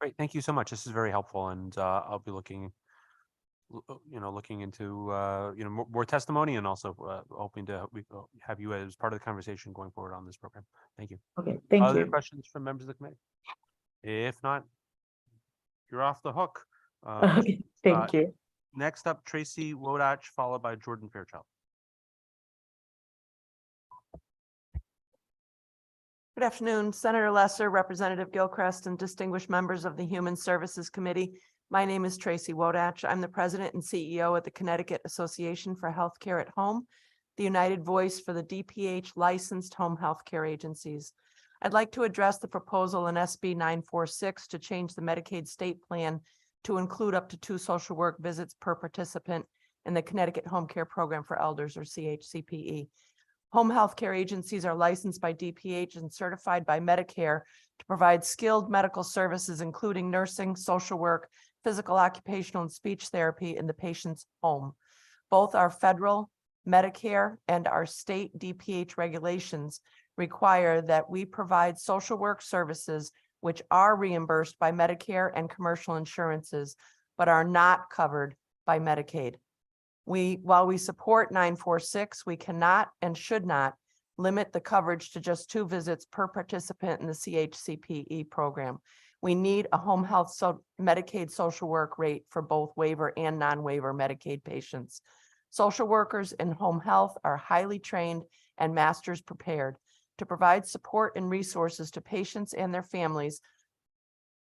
Great, thank you so much. This is very helpful, and I'll be looking into more testimony, and also hoping to have you as part of the conversation going forward on this program. Thank you. Okay, thank you. Other questions from members of the committee? If not, you're off the hook. Okay, thank you. Next up, Tracy Wodach, followed by Jordan Fairchild. Good afternoon, Senator Lesser, Representative Gilchrist, and distinguished members of the Human Services Committee. My name is Tracy Wodach. I'm the president and CEO at the Connecticut Association for Healthcare at Home, the united voice for the DPH licensed home healthcare agencies. I'd like to address the proposal in SB 946 to change the Medicaid state plan to include up to 2 social work visits per participant in the Connecticut Home Care Program for Elders, or CHCPE. Home health care agencies are licensed by DPH and certified by Medicare to provide skilled medical services, including nursing, social work, physical, occupational, and speech therapy in the patient's home. Both our federal Medicare and our state DPH regulations require that we provide social work services which are reimbursed by Medicare and commercial insurances, but are not covered by Medicaid. While we support 946, we cannot and should not limit the coverage to just 2 visits per participant in the CHCPE program. We need a home health Medicaid social work rate for both waiver and non-waiver Medicaid patients. Social workers in home health are highly trained and masters prepared to provide support and resources to patients and their families.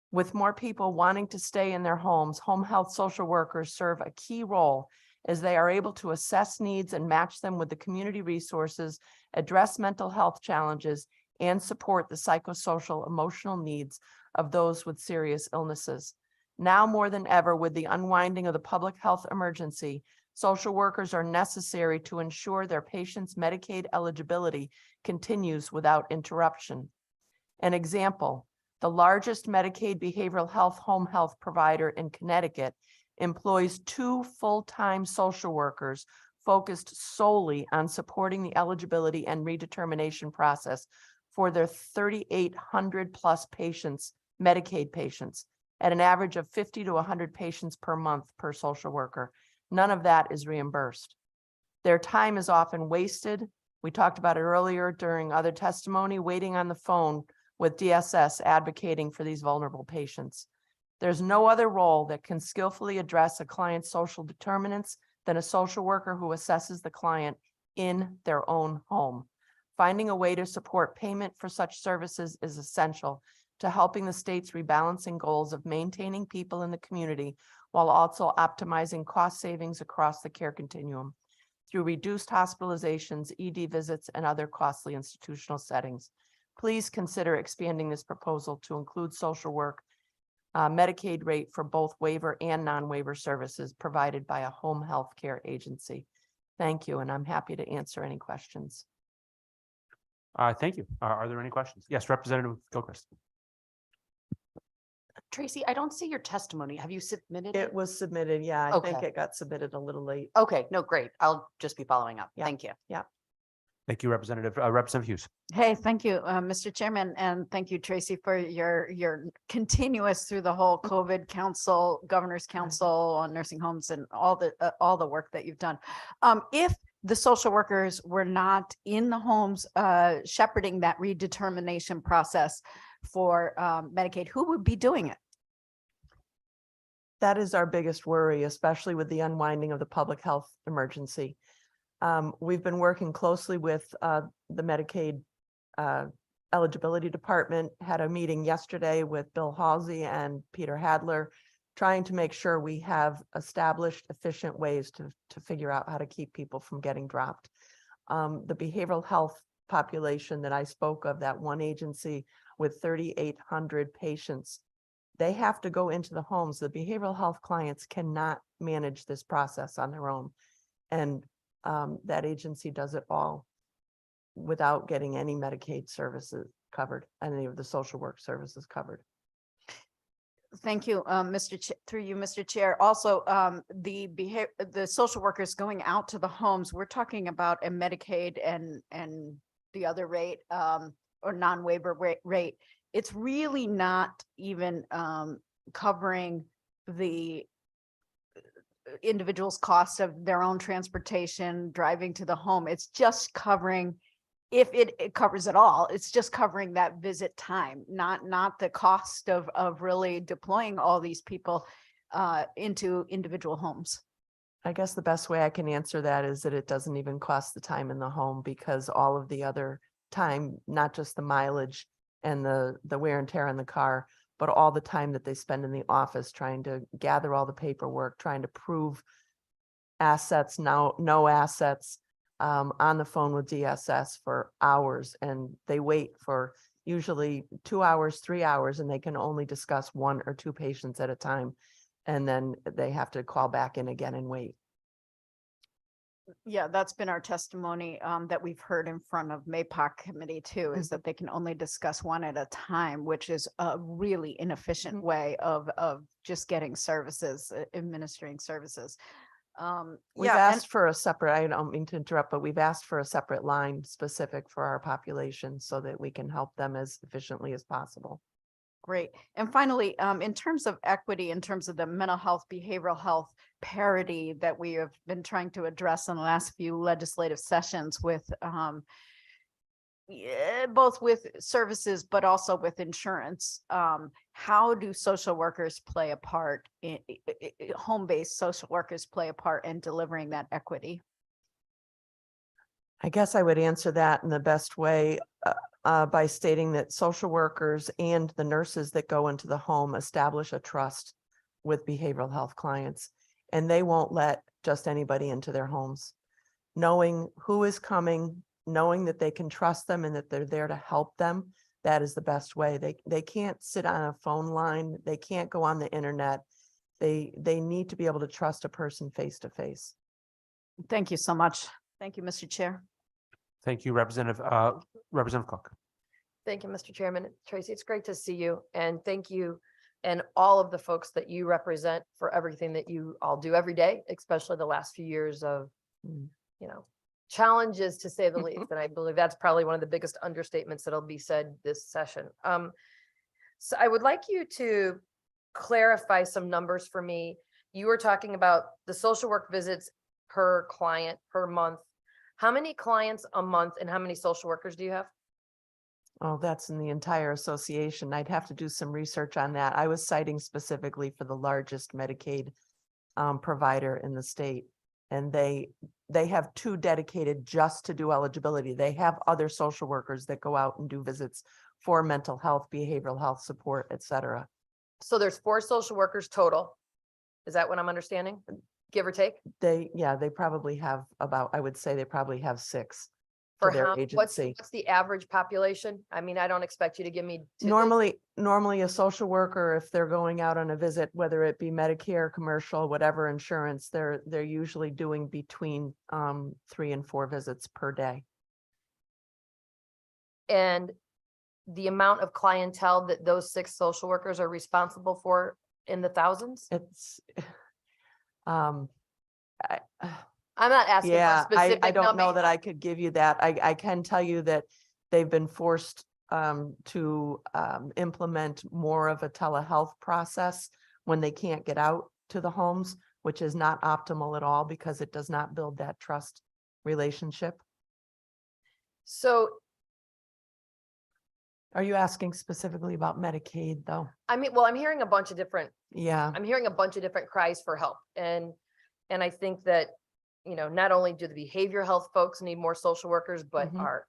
With more people wanting to stay in their homes, home health social workers serve a key role as they are able to assess needs and match them with the community resources, address mental health challenges, and support the psychosocial emotional needs of those with serious illnesses. Now more than ever, with the unwinding of the public health emergency, social workers are necessary to ensure their patients' Medicaid eligibility continues without interruption. An example, the largest Medicaid behavioral health home health provider in Connecticut employs 2 full-time social workers focused solely on supporting the eligibility and redetermination process for their 3,800 plus patients, Medicaid patients, at an average of 50 to 100 patients per month per social worker. None of that is reimbursed. Their time is often wasted. We talked about it earlier during other testimony, waiting on the phone with DSS advocating for these vulnerable patients. There's no other role that can skillfully address a client's social determinants than a social worker who assesses the client in their own home. Finding a way to support payment for such services is essential to helping the state's rebalancing goals of maintaining people in the community while also optimizing cost savings across the care continuum through reduced hospitalizations, ED visits, and other costly institutional settings. Please consider expanding this proposal to include social work Medicaid rate for both waiver and non-waiver services provided by a home health care agency. Thank you, and I'm happy to answer any questions. Thank you. Are there any questions? Yes, Representative Gilchrist. Tracy, I don't see your testimony. Have you submitted It was submitted, yeah, I think Okay. it got submitted a little late. Okay, no, great. I'll just be following up. Yeah. Thank you. Yeah. Thank you, Representative Hughes. Hey, thank you, Mr. Chairman, and thank you, Tracy, for your continuous through the whole COVID council, governor's council on nursing homes and all the work that you've done. If the social workers were not in the homes shepherding that redetermination process for Medicaid, who would be doing it? That is our biggest worry, especially with the unwinding of the public health emergency. We've been working closely with the Medicaid eligibility department, had a meeting yesterday with Bill Halsey and Peter Hadler, trying to make sure we have established efficient ways to figure out how to keep people from getting dropped. The behavioral health population that I spoke of, that one agency with 3,800 patients, they have to go into the homes. The behavioral health clients cannot manage this process on their own. And that agency does it all without getting any Medicaid services covered, any of the social work services covered. Thank you, through you, Mr. Chair. Also, the social workers going out to the homes, we're talking about a Medicaid and the other rate or non-waiver rate. It's really not even covering the individual's cost of their own transportation, driving to the home. It's just covering, if it covers it all, it's just covering that visit time, not the cost of really deploying all these people into individual homes. I guess the best way I can answer that is that it doesn't even cost the time in the home, because all of the other time, not just the mileage and the wear and tear on the car, but all the time that they spend in the office trying to gather all the paperwork, trying to prove assets, no assets, on the phone with DSS for hours, and they wait for usually 2 hours, 3 hours, and they can only discuss 1 or 2 patients at a time. And then they have to call back in again and wait. Yeah, that's been our testimony that we've heard in front of MAPOC committee too, is that they can only discuss 1 at a time, which is a really inefficient way of just getting services, administering services. We've asked for a separate, I don't mean to interrupt, but we've asked for a separate line specific for our population so that we can help them as efficiently as possible. Great. And finally, in terms of equity, in terms of the mental health, behavioral health parity that we have been trying to address in the last few legislative sessions with both with services, but also with insurance. How do social workers play a part in home-based social workers play a part in delivering that equity? I guess I would answer that in the best way by stating that social workers and the nurses that go into the home establish a trust with behavioral health clients, and they won't let just anybody into their homes. Knowing who is coming, knowing that they can trust them and that they're there to help them, that is the best way. They can't sit on a phone line. They can't go on the internet. They need to be able to trust a person face to face. Thank you so much. Thank you, Mr. Chair. Thank you, Representative Cook. Thank you, Mr. Chairman. Tracy, it's great to see you, and thank you and all of the folks that you represent for everything that you all do every day, especially the last few years of, challenges, to say the least. And I believe that's probably one of the biggest understatements that'll be said this session. So I would like you to clarify some numbers for me. You were talking about the social work visits per client per month. How many clients a month and how many social workers do you have? Oh, that's in the entire association. I'd have to do some research on that. I was citing specifically for the largest Medicaid provider in the state. And they have 2 dedicated just to do eligibility. They have other social workers that go out and do visits for mental health, behavioral health support, et cetera. So there's 4 social workers total. Is that what I'm understanding? Give or take? They probably have about, I would say they probably have 6 For for their how, what's agency. the average population? I mean, I don't expect you to give me. Normally a social worker, if they're going out on a visit, whether it be Medicare, commercial, whatever insurance, they're usually doing between 3 and 4 visits per day. And the amount of clientele that those 6 social workers are responsible for in the thousands? It's I'm not asking for a yeah, specific I don't number. know that I could give you that. I can tell you that they've been forced to implement more of a telehealth process when they can't get out to the homes, which is not optimal at all because it does not build that trust relationship. So, are you asking specifically about Medicaid though? I mean, well, I'm hearing a bunch of different Yeah. I'm hearing a bunch of different cries for help. And I think that, not only do the behavioral health folks need more social workers, but our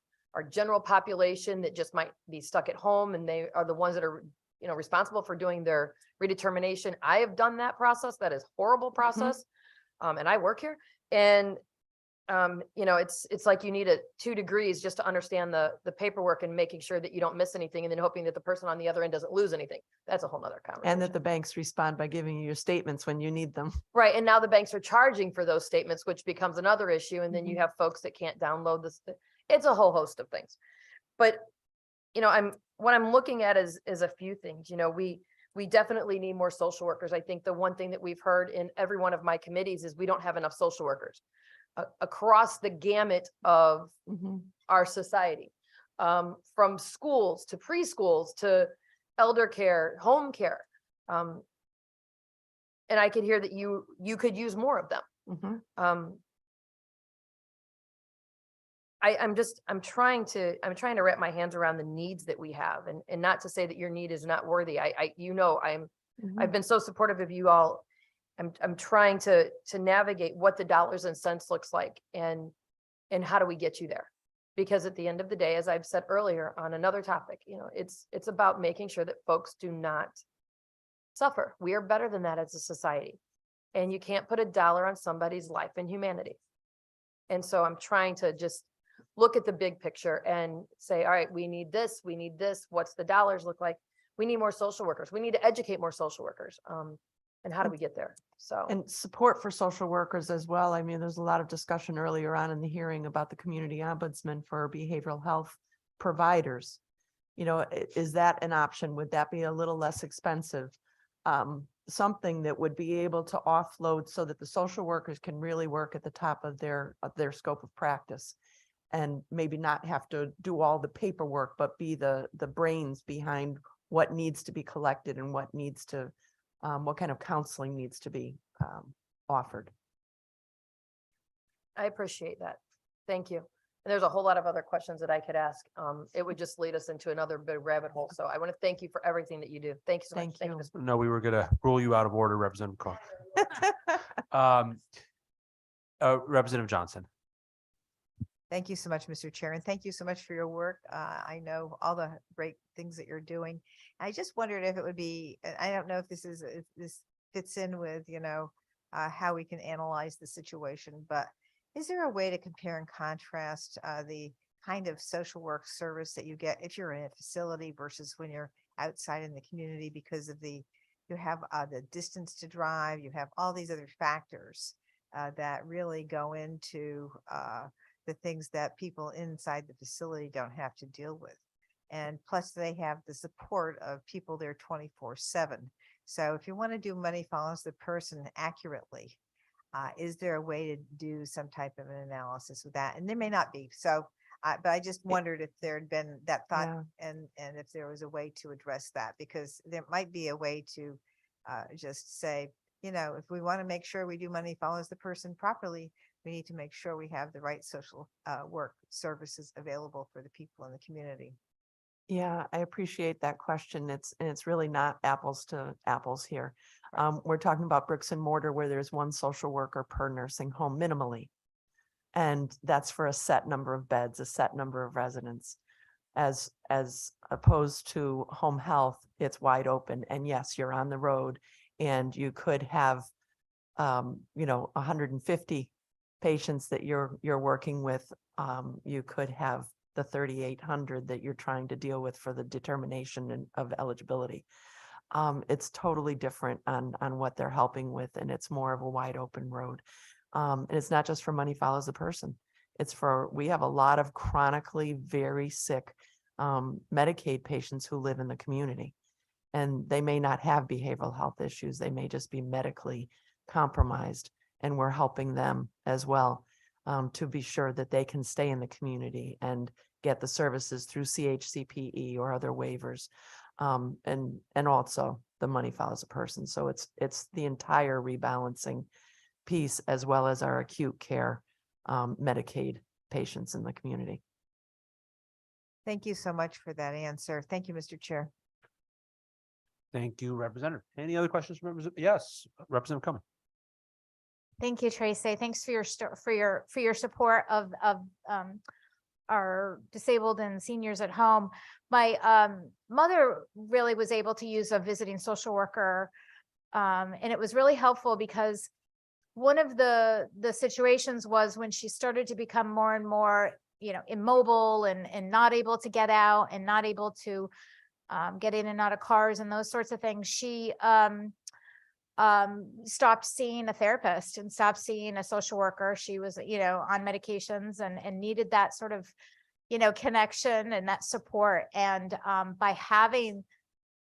general population that just might be stuck at home, and they are the ones that are, responsible for doing their redetermination. I have done that process. That is horrible process. And I work here, and it's like you need 2 degrees just to understand the paperwork and making sure that you don't miss anything, and then hoping that the person on the other end doesn't lose anything. That's a whole nother conversation. And that the banks respond by giving you your statements when you need them. Right. And now the banks are charging for those statements, which becomes another issue. And then you have folks that can't download this. It's a whole host of things. But, what I'm looking at is a few things. We definitely need more social workers. I think the one thing that we've heard in every one of my committees is we don't have enough social workers across the gamut of our society, from schools to preschools to elder care, home care. And I could hear that you could use more of them. I'm trying to wrap my hands around the needs that we have, and not to say that your need is not worthy. I've been so supportive of you all. I'm trying to navigate what the dollars and cents looks like, and how do we get you there? Because at the end of the day, as I've said earlier on another topic, it's about making sure that folks do not suffer. We are better than that as a society, and you can't put a dollar on somebody's life and humanity. And so I'm trying to just look at the big picture and say, all right, we need this, what's the dollars look like? We need more social workers. We need to educate more social workers. And how do we get there? So, and support for social workers as well. I mean, there's a lot of discussion earlier on in the hearing about the community ombudsman for behavioral health providers. Is that an option? Would that be a little less expensive? Something that would be able to offload so that the social workers can really work at the top of their scope of practice, and maybe not have to do all the paperwork, but be the brains behind what needs to be collected and what needs to, what kind of counseling needs to be offered. I appreciate that. Thank you. And there's a whole lot of other questions that I could ask. It would just lead us into another big rabbit hole. So I want to thank you for everything that you do. Thank you so much. Thank you. Ms. No, we were gonna rule you out of order, Representative Cook. Representative Johnson. Thank you so much, Mr. Chair, and thank you so much for your work. I know all the great things that you're doing. I just wondered if it would be, and I don't know if this fits in with, how we can analyze the situation, but is there a way to compare and contrast the kind of social work service that you get if you're in a facility versus when you're outside in the community because of you have the distance to drive, you have all these other factors that really go into the things that people inside the facility don't have to deal with. And plus they have the support of people there 24/7. So if you want to do money follows the person accurately, is there a way to do some type of an analysis with that? And there may not be. So, but I just wondered if there had been that thought and if there was a way to address that, because there might be a way to just say, if we want to make sure we do money follows the person properly, we need to make sure we have the right social work services available for the people in the community. Yeah, I appreciate that question. It's really not apples to apples here. We're talking about bricks and mortar where there's one social worker per nursing home minimally. And that's for a set number of beds, a set number of residents. As opposed to home health, it's wide open. And yes, you're on the road and you could have 150 patients that you're working with. You could have the 3,800 that you're trying to deal with for the determination of eligibility. It's totally different on what they're helping with, and it's more of a wide open road. And it's not just for money follows the person. We have a lot of chronically very sick Medicaid patients who live in the community, and they may not have behavioral health issues. They may just be medically compromised, and we're helping them as well to be sure that they can stay in the community and get the services through CHCPE or other waivers. And also the money follows a person. So it's the entire rebalancing piece as well as our acute care Medicaid patients in the community. Thank you so much for that answer. Thank you, Mr. Chair. Thank you, Representative. Any other questions from Representative? Yes, Representative Cumming. Thank you, Tracy. Thanks for your support of our disabled and seniors at home. My mother really was able to use a visiting social worker, and it was really helpful because one of the situations was when she started to become more and more, immobile and not able to get out and not able to get in and out of cars and those sorts of things. She stopped seeing a therapist and stopped seeing a social worker. She was, on medications and needed that sort of, connection and that support. And by having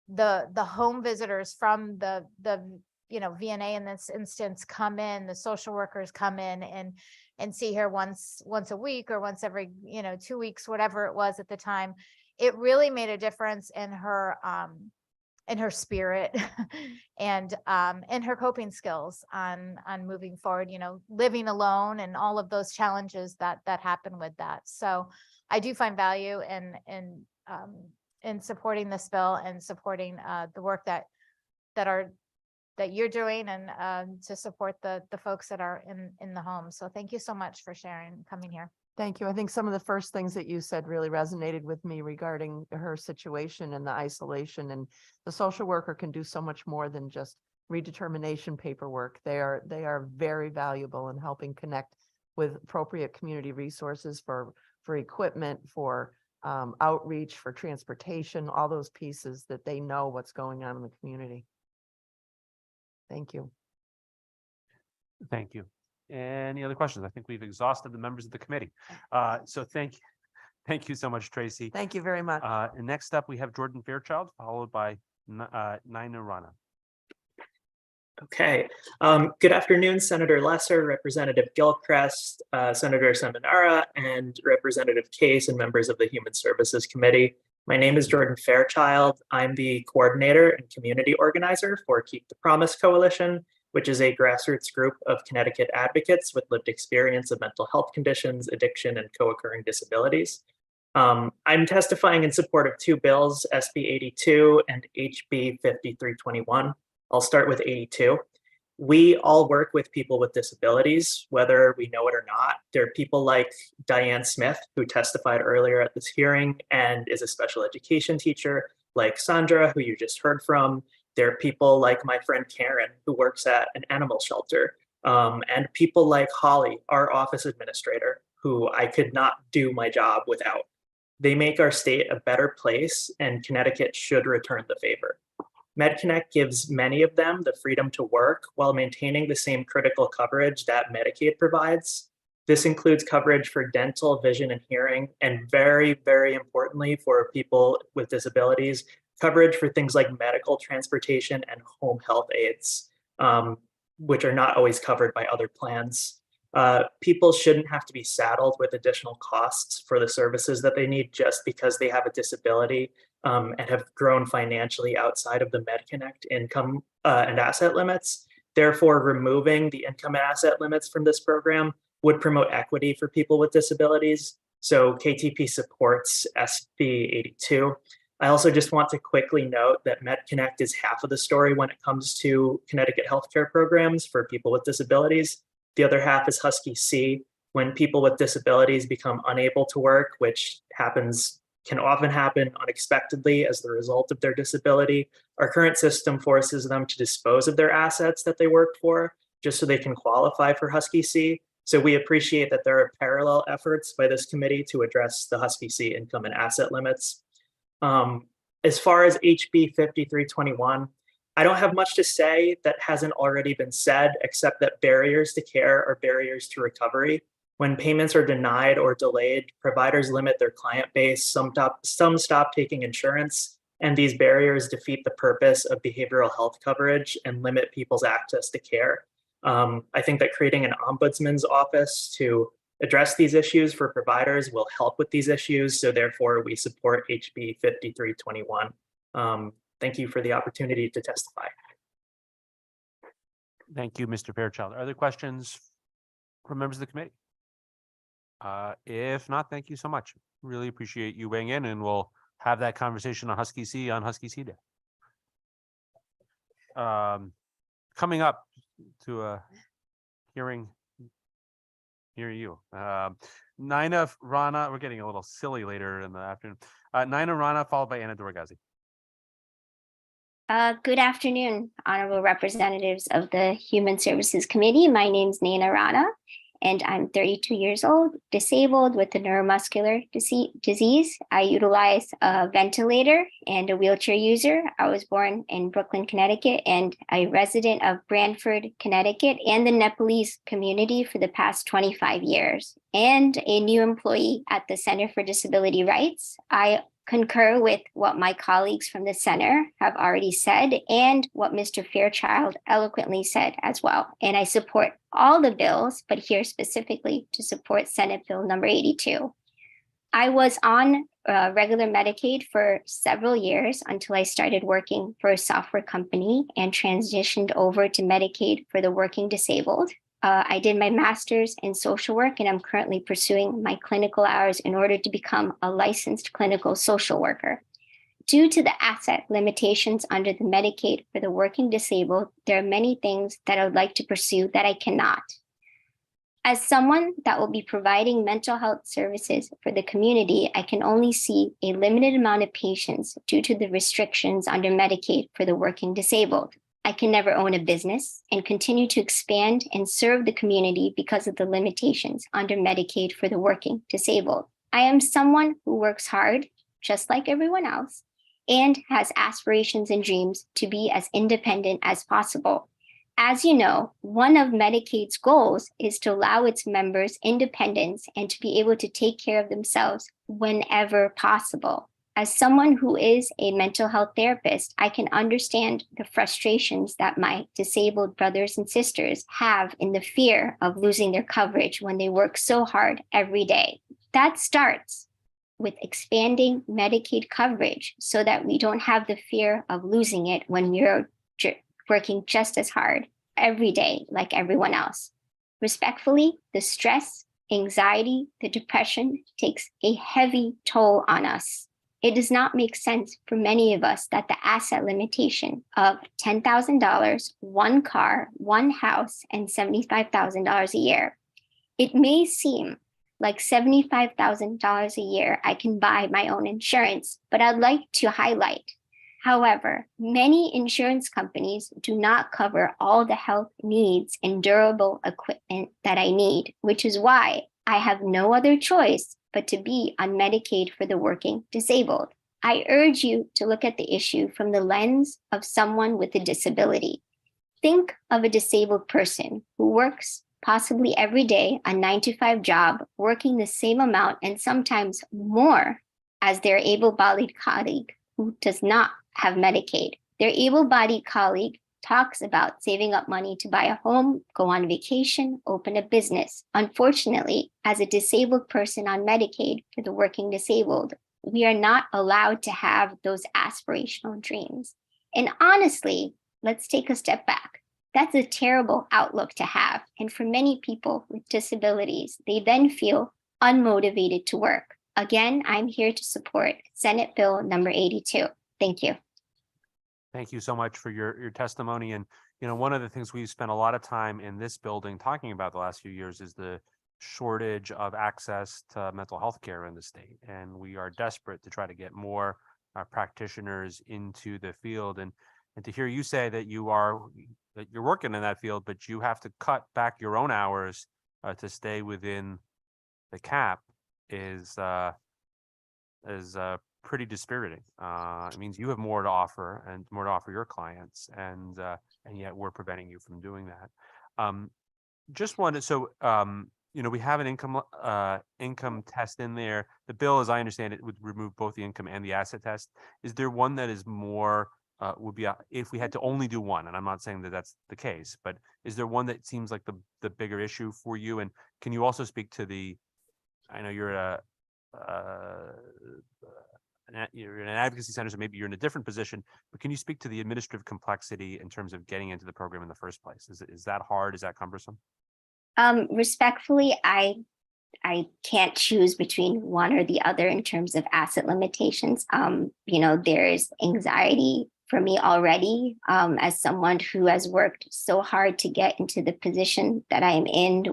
the home visitors from the VNA in this instance come in, the social workers come in and see her once a week or once every, 2 weeks, whatever it was at the time, it really made a difference in her spirit and her coping skills on moving forward, living alone and all of those challenges that happen with that. So I do find value in supporting this bill and supporting the work that you're doing and to support the folks that are in the home. So thank you so much for sharing and coming here. Thank you. I think some of the first things that you said really resonated with me regarding her situation and the isolation, and the social worker can do so much more than just redetermination paperwork. They are very valuable in helping connect with appropriate community resources for equipment, for outreach, for transportation, all those pieces that they know what's going on in the community. Thank you. Thank you. Any other questions? I think we've exhausted the members of the committee. So thank you so much, Tracy. Thank you very much. And next up, we have Jordan Fairchild, followed by Naina Rana. Okay. Good afternoon, Senator Lesser, Representative Gilchrist, Senator Seminara, and Representative Case, and members of the Human Services Committee. My name is Jordan Fairchild. I'm the coordinator and community organizer for Keep the Promise Coalition, which is a grassroots group of Connecticut advocates with lived experience of mental health conditions, addiction, and co-occurring disabilities. I'm testifying in support of two bills, SB 82 and HB 5321. I'll start with 82. We all work with people with disabilities, whether we know it or not. There are people like Diane Smith, who testified earlier at this hearing and is a special education teacher, like Sandra, who you just heard from. There are people like my friend Karen, who works at an animal shelter, and people like Holly, our office administrator, who I could not do my job without. They make our state a better place, and Connecticut should return the favor. MedConnect gives many of them the freedom to work while maintaining the same critical coverage that Medicaid provides. This includes coverage for dental, vision, and hearing, and very, very importantly for people with disabilities, coverage for things like medical transportation and home health aides, which are not always covered by other plans. People shouldn't have to be saddled with additional costs for the services that they need just because they have a disability and have grown financially outside of the MedConnect income and asset limits. Therefore, removing the income and asset limits from this program would promote equity for people with disabilities. So KTP supports SB 82. I also just want to quickly note that MedConnect is half of the story when it comes to Connecticut healthcare programs for people with disabilities. The other half is Husky C. When people with disabilities become unable to work, which can often happen unexpectedly as the result of their disability, our current system forces them to dispose of their assets that they worked for just so they can qualify for Husky C. So we appreciate that there are parallel efforts by this committee to address the Husky C income and asset limits. As far as HB 5321, I don't have much to say that hasn't already been said, except that barriers to care are barriers to recovery. When payments are denied or delayed, providers limit their client base, some stop taking insurance, and these barriers defeat the purpose of behavioral health coverage and limit people's access to care. I think that creating an ombudsman's office to address these issues for providers will help with these issues. So therefore, we support HB 5321. Thank you for the opportunity to testify. Thank you, Mr. Fairchild. Are there questions from members of the committee? If not, thank you so much. Really appreciate you weighing in, and we'll have that conversation on Husky C Day. Coming up to a hearing near you. Naina Rana, we're getting a little silly later in the afternoon. Naina Rana, followed by Anna Doragazi. Good afternoon, honorable representatives of the Human Services Committee. My name is Naina Rana, and I'm 32 years old, disabled with a neuromuscular disease. I utilize a ventilator and a wheelchair user. I was born in Brooklyn, Connecticut, and a resident of Branford, Connecticut, and the Nepalese community for the past 25 years, and a new employee at the Center for Disability Rights. I concur with what my colleagues from the center have already said and what Mr. Fairchild eloquently said as well. And I support all the bills, but here specifically to support Senate Bill number 82. I was on regular Medicaid for several years until I started working for a software company and transitioned over to Medicaid for the working disabled. I did my master's in social work, and I'm currently pursuing my clinical hours in order to become a licensed clinical social worker. Due to the asset limitations under the Medicaid for the working disabled, there are many things that I would like to pursue that I cannot. As someone that will be providing mental health services for the community, I can only see a limited amount of patients due to the restrictions under Medicaid for the working disabled. I can never own a business and continue to expand and serve the community because of the limitations under Medicaid for the working disabled. I am someone who works hard, just like everyone else, and has aspirations and dreams to be as independent as possible. As you know, one of Medicaid's goals is to allow its members independence and to be able to take care of themselves whenever possible. As someone who is a mental health therapist, I can understand the frustrations that my disabled brothers and sisters have in the fear of losing their coverage when they work so hard every day. That starts with expanding Medicaid coverage so that we don't have the fear of losing it when we're working just as hard every day like everyone else. Respectfully, the stress, anxiety, the depression takes a heavy toll on us. It does not make sense for many of us that the asset limitation of $10,000, one car, one house, and $75,000 a year. It may seem like $75,000 a year I can buy my own insurance, but I'd like to highlight, however, many insurance companies do not cover all the health needs and durable equipment that I need, which is why I have no other choice but to be on Medicaid for the working disabled. I urge you to look at the issue from the lens of someone with a disability. Think of a disabled person who works possibly every day a 9-to-5 job, working the same amount and sometimes more as their able-bodied colleague who does not have Medicaid. Their able-bodied colleague talks about saving up money to buy a home, go on vacation, open a business. Unfortunately, as a disabled person on Medicaid for the working disabled, we are not allowed to have those aspirational dreams. And honestly, let's take a step back. That's a terrible outlook to have. And for many people with disabilities, they then feel unmotivated to work. Again, I'm here to support Senate Bill number 82. Thank you. Thank you so much for your testimony. And, one of the things we've spent a lot of time in this building talking about the last few years is the shortage of access to mental health care in the state. And we are desperate to try to get more practitioners into the field. And to hear you say that you're working in that field, but you have to cut back your own hours to stay within the cap is pretty dispiriting. It means you have more to offer and more to offer your clients, and yet we're preventing you from doing that. Just wanted, so we have an income test in there. The bill, as I understand it, would remove both the income and the asset test. Is there one that is more would be if we had to only do one? And I'm not saying that that's the case, but is there one that seems like the bigger issue for you? And can you also speak to I know you're you're in an advocacy center, so maybe you're in a different position, but can you speak to the administrative complexity in terms of getting into the program in the first place? Is that hard? Is that cumbersome? Respectfully, I can't choose between one or the other in terms of asset limitations. There's anxiety for me already as someone who has worked so hard to get into the position that I am in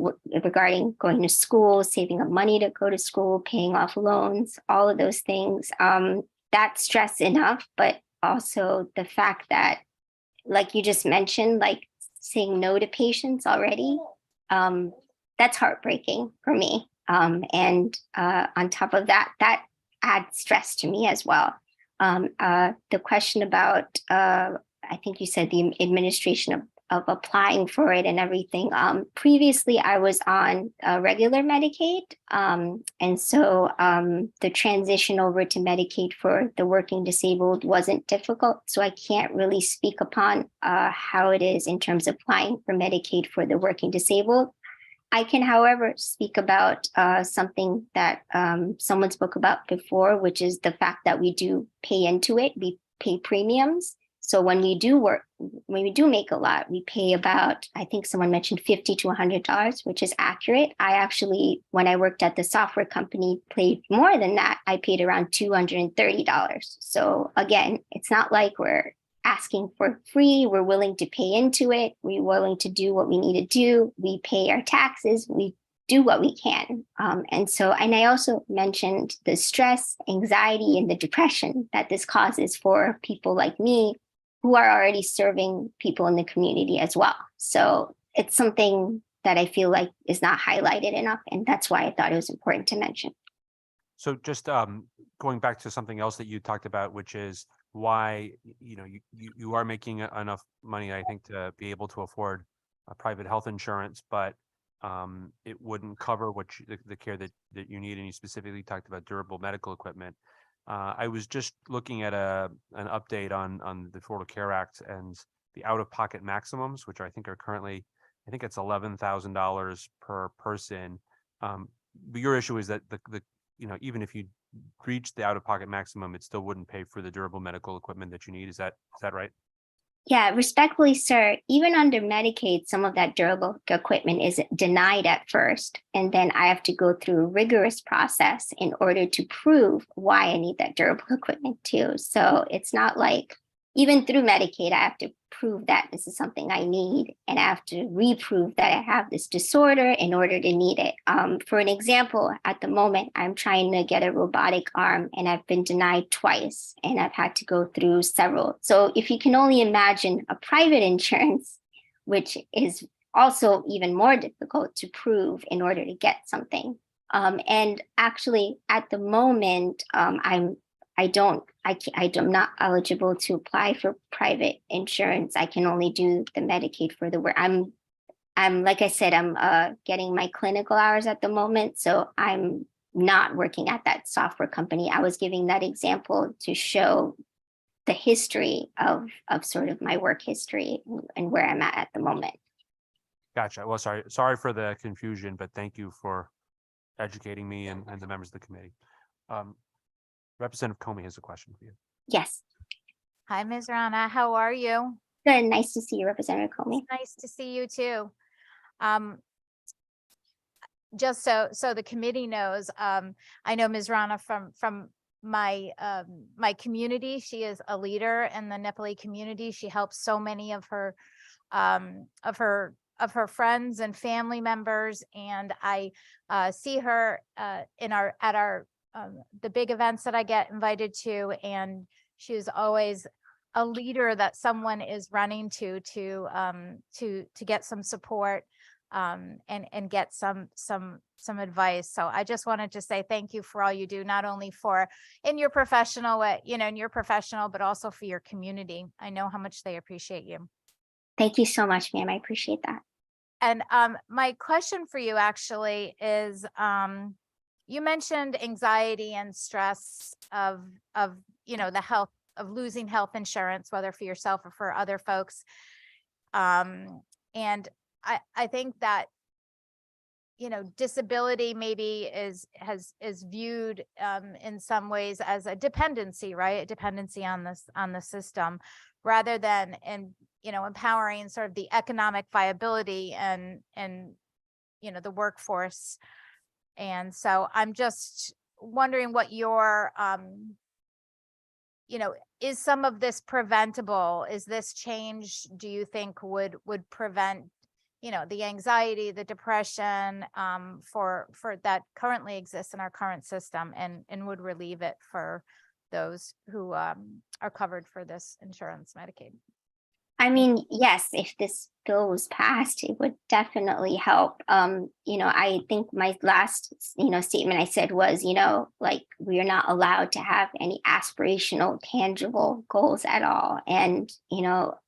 regarding going to school, saving up money to go to school, paying off loans, all of those things. That's stress enough, but also the fact that, like you just mentioned, like saying no to patients already, that's heartbreaking for me. And on top of that, that adds stress to me as well. The question about, I think you said the administration of applying for it and everything. Previously, I was on regular Medicaid. And so the transition over to Medicaid for the working disabled wasn't difficult. So I can't really speak upon how it is in terms of applying for Medicaid for the working disabled. I can, however, speak about something that someone spoke about before, which is the fact that we do pay into it. We pay premiums. So when we do make a lot, we pay about, I think someone mentioned $50 to $100, which is accurate. I actually, when I worked at the software company, paid more than that. I paid around $230. So again, it's not like we're asking for free. We're willing to pay into it. We're willing to do what we need to do. We pay our taxes. We do what we can. And I also mentioned the stress, anxiety, and the depression that this causes for people like me who are already serving people in the community as well. So it's something that I feel like is not highlighted enough. And that's why I thought it was important to mention. So just going back to something else that you talked about, which is why you are making enough money, I think, to be able to afford private health insurance, but it wouldn't cover the care that you need. And you specifically talked about durable medical equipment. I was just looking at an update on the Affordable Care Act and the out-of-pocket maximums, which I think are currently, I think it's $11,000 per person. But your issue is that even if you reach the out-of-pocket maximum, it still wouldn't pay for the durable medical equipment that you need. Is that right? Yeah, respectfully, sir, even under Medicaid, some of that durable equipment is denied at first. And then I have to go through a rigorous process in order to prove why I need that durable equipment too. So it's not like even through Medicaid, I have to prove that this is something I need, and I have to reprove that I have this disorder in order to need it. For an example, at the moment, I'm trying to get a robotic arm and I've been denied twice, and I've had to go through several. So if you can only imagine a private insurance, which is also even more difficult to prove in order to get something. And actually, at the moment, I'm not eligible to apply for private insurance. I can only do the Medicaid for the work. I'm like I said, I'm getting my clinical hours at the moment, so I'm not working at that software company. I was giving that example to show the history of sort of my work history and where I'm at the moment. Gotcha. Well, sorry for the confusion, but thank you for educating me and the members of the committee. Representative Comey has a question for you. Yes. Hi, Ms. Rana. How are you? Good. Nice to see you, Representative Comey. Nice to see you too. Just so the committee knows, I know Ms. Rana from my my community. She is a leader in the Nepali community. She helps so many of her friends and family members, and I see her at our the big events that I get invited to, and she is always a leader that someone is running to get some support and get some advice. So I just wanted to say thank you for all you do, not only for in your professional way, but also for your community. I know how much they appreciate you. Thank you so much, ma'am. I appreciate that. And my question for you actually is, you mentioned anxiety and stress of the health of losing health insurance, whether for yourself or for other folks. And I think that, disability maybe is viewed in some ways as a dependency, right? A dependency on the system, rather than empowering sort of the economic viability and the workforce. And so I'm just wondering what your, is some of this preventable? Is this change, do you think would prevent, the anxiety, the depression for that currently exists in our current system, and would relieve it for those who are covered for this insurance, Medicaid? I mean, yes, if this bill was passed, it would definitely help. I think my last, statement I said was, we are not allowed to have any aspirational, tangible goals at all. And,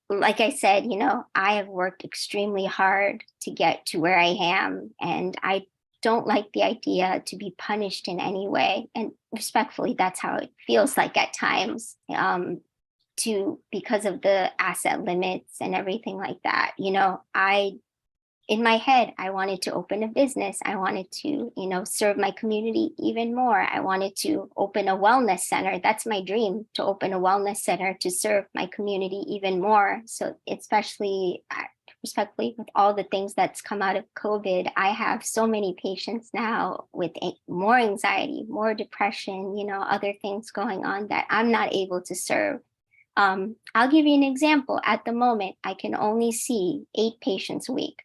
like I said, I have worked extremely hard to get to where I am, and I don't like the idea to be punished in any way. And respectfully, that's how it feels like at times. Because of the asset limits and everything like that. In my head, I wanted to open a business. I wanted to, serve my community even more. I wanted to open a wellness center. That's my dream, to open a wellness center to serve my community even more. So especially, respectfully, with all the things that's come out of COVID, I have so many patients now with more anxiety, more depression, other things going on that I'm not able to serve. I'll give you an example. At the moment, I can only see 8 patients a week.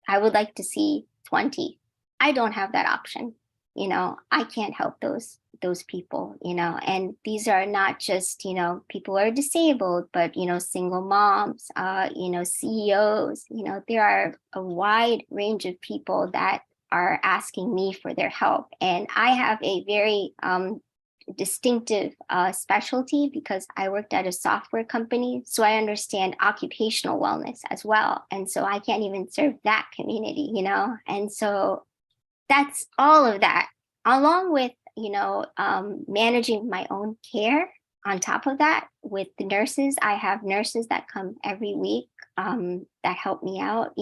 I would like to see 20. I don't have that option. I can't help those people, and these are not just, people who are disabled, but, single moms, CEOs, there are a wide range of people that are asking me for their help. And I have a very, distinctive specialty because I worked at a software company. So I understand occupational wellness as well. And so I can't even serve that community, and so that's all of that, along with, managing my own care. On top of that, with the nurses, I have nurses that come every week that help me out,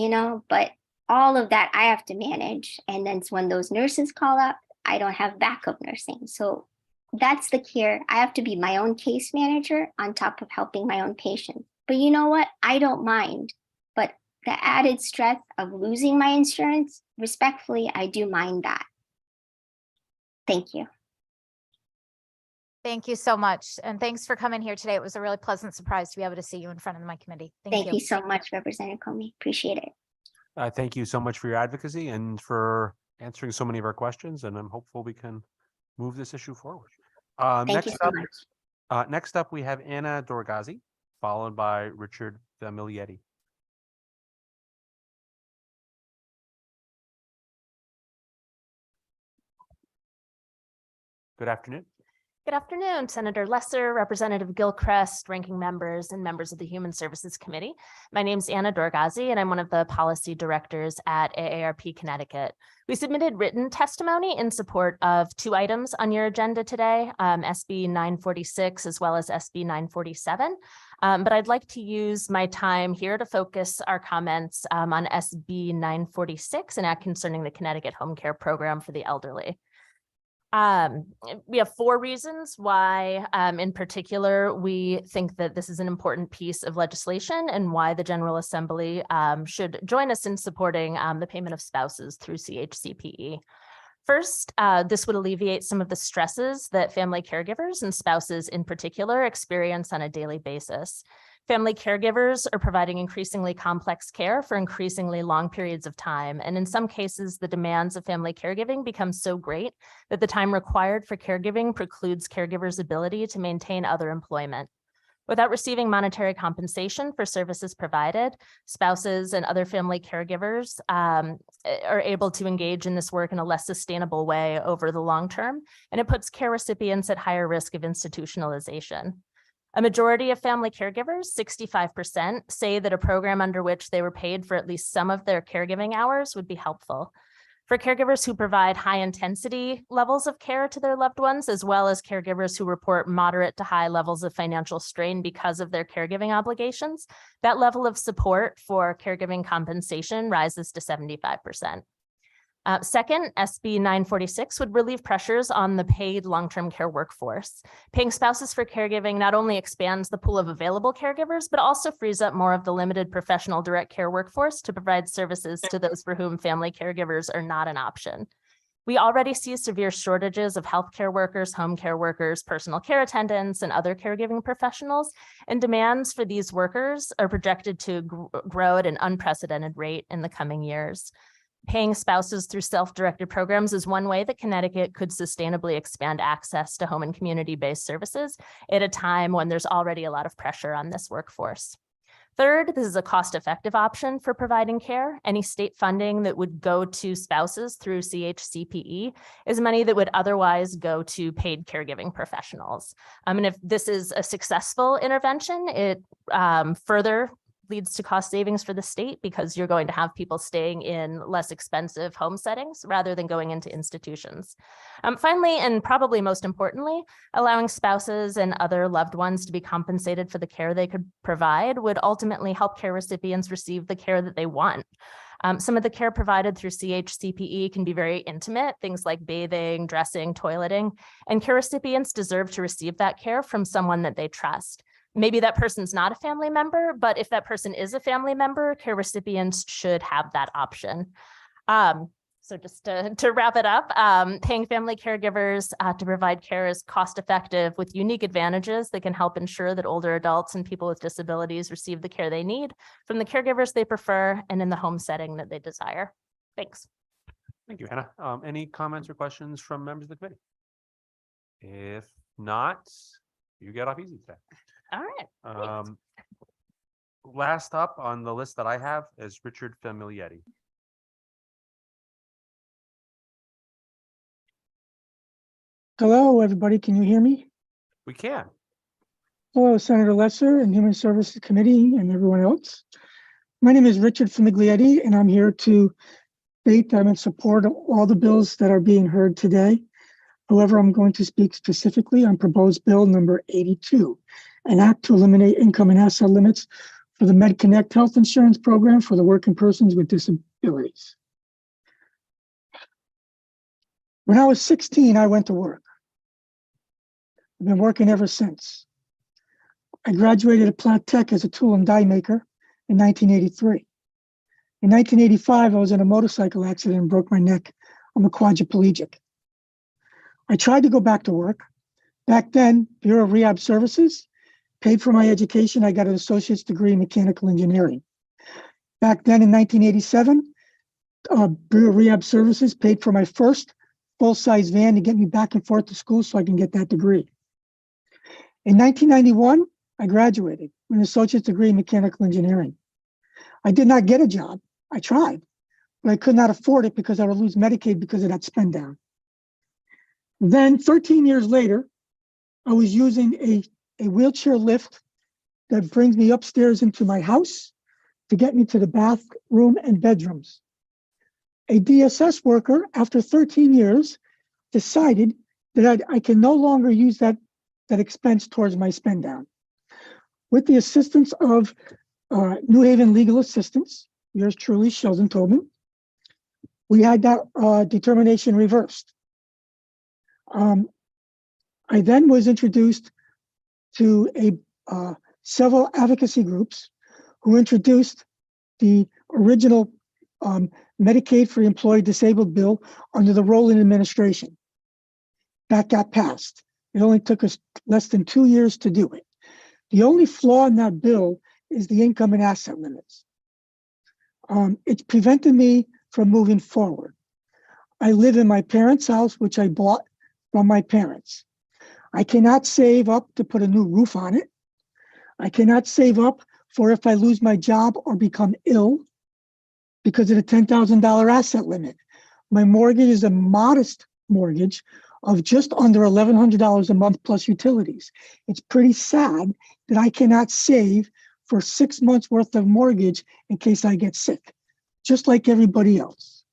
but all of that I have to manage. And then when those nurses call up, I don't have backup nursing. So that's the care. I have to be my own case manager on top of helping my own patients. But you know what? I don't mind. But the added stress of losing my insurance, respectfully, I do mind that. Thank you. Thank you so much. And thanks for coming here today. It was a really pleasant surprise to be able to see you in front of my committee. Thank you so much, Representative Comey. Appreciate it. Thank you so much for your advocacy and for answering so many of our questions, and I'm hopeful we can move this issue forward. Thank you so much. Next up, we have Anna Dorgazi, followed by Richard Famiglietti. Good afternoon. Good afternoon, Senator Lesser, Representative Gilchrist, ranking members, and members of the Human Services Committee. My name is Anna Dorgazi, and I'm one of the policy directors at AARP Connecticut. We submitted written testimony in support of 2 items on your agenda today, SB 946 as well as SB 947. But I'd like to use my time here to focus our comments on SB 946 and act concerning the Connecticut Home Care Program for the elderly. We have 4 reasons why, in particular, we think that this is an important piece of legislation and why the General Assembly should join us in supporting the payment of spouses through CHCPE. First, this would alleviate some of the stresses that family caregivers and spouses in particular experience on a daily basis. Family caregivers are providing increasingly complex care for increasingly long periods of time. And in some cases, the demands of family caregiving become so great that the time required for caregiving precludes caregivers' ability to maintain other employment. Without receiving monetary compensation for services provided, spouses and other family caregivers are able to engage in this work in a less sustainable way over the long term, and it puts care recipients at higher risk of institutionalization. A majority of family caregivers, 65%, say that a program under which they were paid for at least some of their caregiving hours would be helpful. For caregivers who provide high intensity levels of care to their loved ones, as well as caregivers who report moderate to high levels of financial strain because of their caregiving obligations, that level of support for caregiving compensation rises to 75%. Second, SB 946 would relieve pressures on the paid long-term care workforce. Paying spouses for caregiving not only expands the pool of available caregivers, but also frees up more of the limited professional direct care workforce to provide services to those for whom family caregivers are not an option. We already see severe shortages of healthcare workers, home care workers, personal care attendants, and other caregiving professionals, and demands for these workers are projected to grow at an unprecedented rate in the coming years. Paying spouses through self-directed programs is one way that Connecticut could sustainably expand access to home and community-based services at a time when there's already a lot of pressure on this workforce. Third, this is a cost-effective option for providing care. Any state funding that would go to spouses through CHCPE is money that would otherwise go to paid caregiving professionals. And if this is a successful intervention, it further leads to cost savings for the state because you're going to have people staying in less expensive home settings rather than going into institutions. Finally, and probably most importantly, allowing spouses and other loved ones to be compensated for the care they could provide would ultimately help care recipients receive the care that they want. Some of the care provided through CHCPE can be very intimate, things like bathing, dressing, toileting, and care recipients deserve to receive that care from someone that they trust. Maybe that person's not a family member, but if that person is a family member, care recipients should have that option. So just to wrap it up, paying family caregivers to provide care is cost-effective with unique advantages that can help ensure that older adults and people with disabilities receive the care they need from the caregivers they prefer and in the home setting that they desire. Thanks. Thank you, Hannah. Any comments or questions from members of the committee? If not, you get off easy today. All right. Last up on the list that I have is Richard Famiglietti. Hello, everybody. Can you hear me? We can. Hello, Senator Lesser and Human Services Committee and everyone else. My name is Richard Famiglietti, and I'm here to state that I'm in support of all the bills that are being heard today. However, I'm going to speak specifically on proposed bill number 82, an act to eliminate income and asset limits for the MedConnect health insurance program for the working persons with disabilities. When I was 16, I went to work. I've been working ever since. I graduated at Platt Tech as a tool and die maker in 1983. In 1985, I was in a motorcycle accident and broke my neck. I'm a quadriplegic. I tried to go back to work. Back then, Bureau of Rehab Services paid for my education. I got an associate's degree in mechanical engineering. Back then in 1987, Bureau of Rehab Services paid for my first full-size van to get me back and forth to school so I can get that degree. In 1991, I graduated with an associate's degree in mechanical engineering. I did not get a job. I tried, but I could not afford it because I would lose Medicaid because of that spend down. Then 13 years later, I was using a wheelchair lift that brings me upstairs into my house to get me to the bathroom and bedrooms. A DSS worker, after 13 years, decided that I can no longer use that expense towards my spend down. With the assistance of New Haven Legal Assistance, yours truly, Sheldon Tobin, we had that determination reversed. I then was introduced to several advocacy groups who introduced the original Medicaid for Employee Disabled bill under the Rowland administration. That got passed. It only took us less than 2 years to do it. The only flaw in that bill is the income and asset limits. It's prevented me from moving forward. I live in my parents' house, which I bought from my parents. I cannot save up to put a new roof on it. I cannot save up for if I lose my job or become ill because of the $10,000 asset limit. My mortgage is a modest mortgage of just under $1,100 a month plus utilities. It's pretty sad that I cannot save for 6 months worth of mortgage in case I get sick, just like everybody else.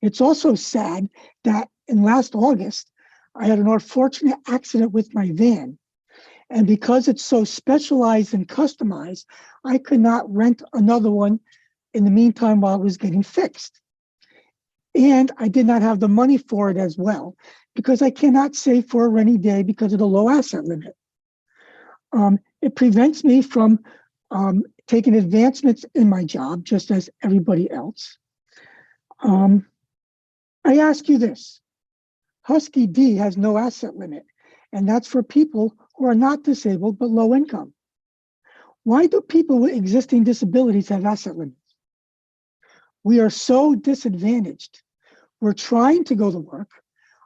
It's also sad that in last August, I had an unfortunate accident with my van. And because it's so specialized and customized, I could not rent another one in the meantime while it was getting fixed. And I did not have the money for it as well, because I cannot save for a rainy day because of the low asset limit. It prevents me from taking advancements in my job, just as everybody else. I ask you this. Husky D has no asset limit, and that's for people who are not disabled but low income. Why do people with existing disabilities have asset limits? We are so disadvantaged. We're trying to go to work.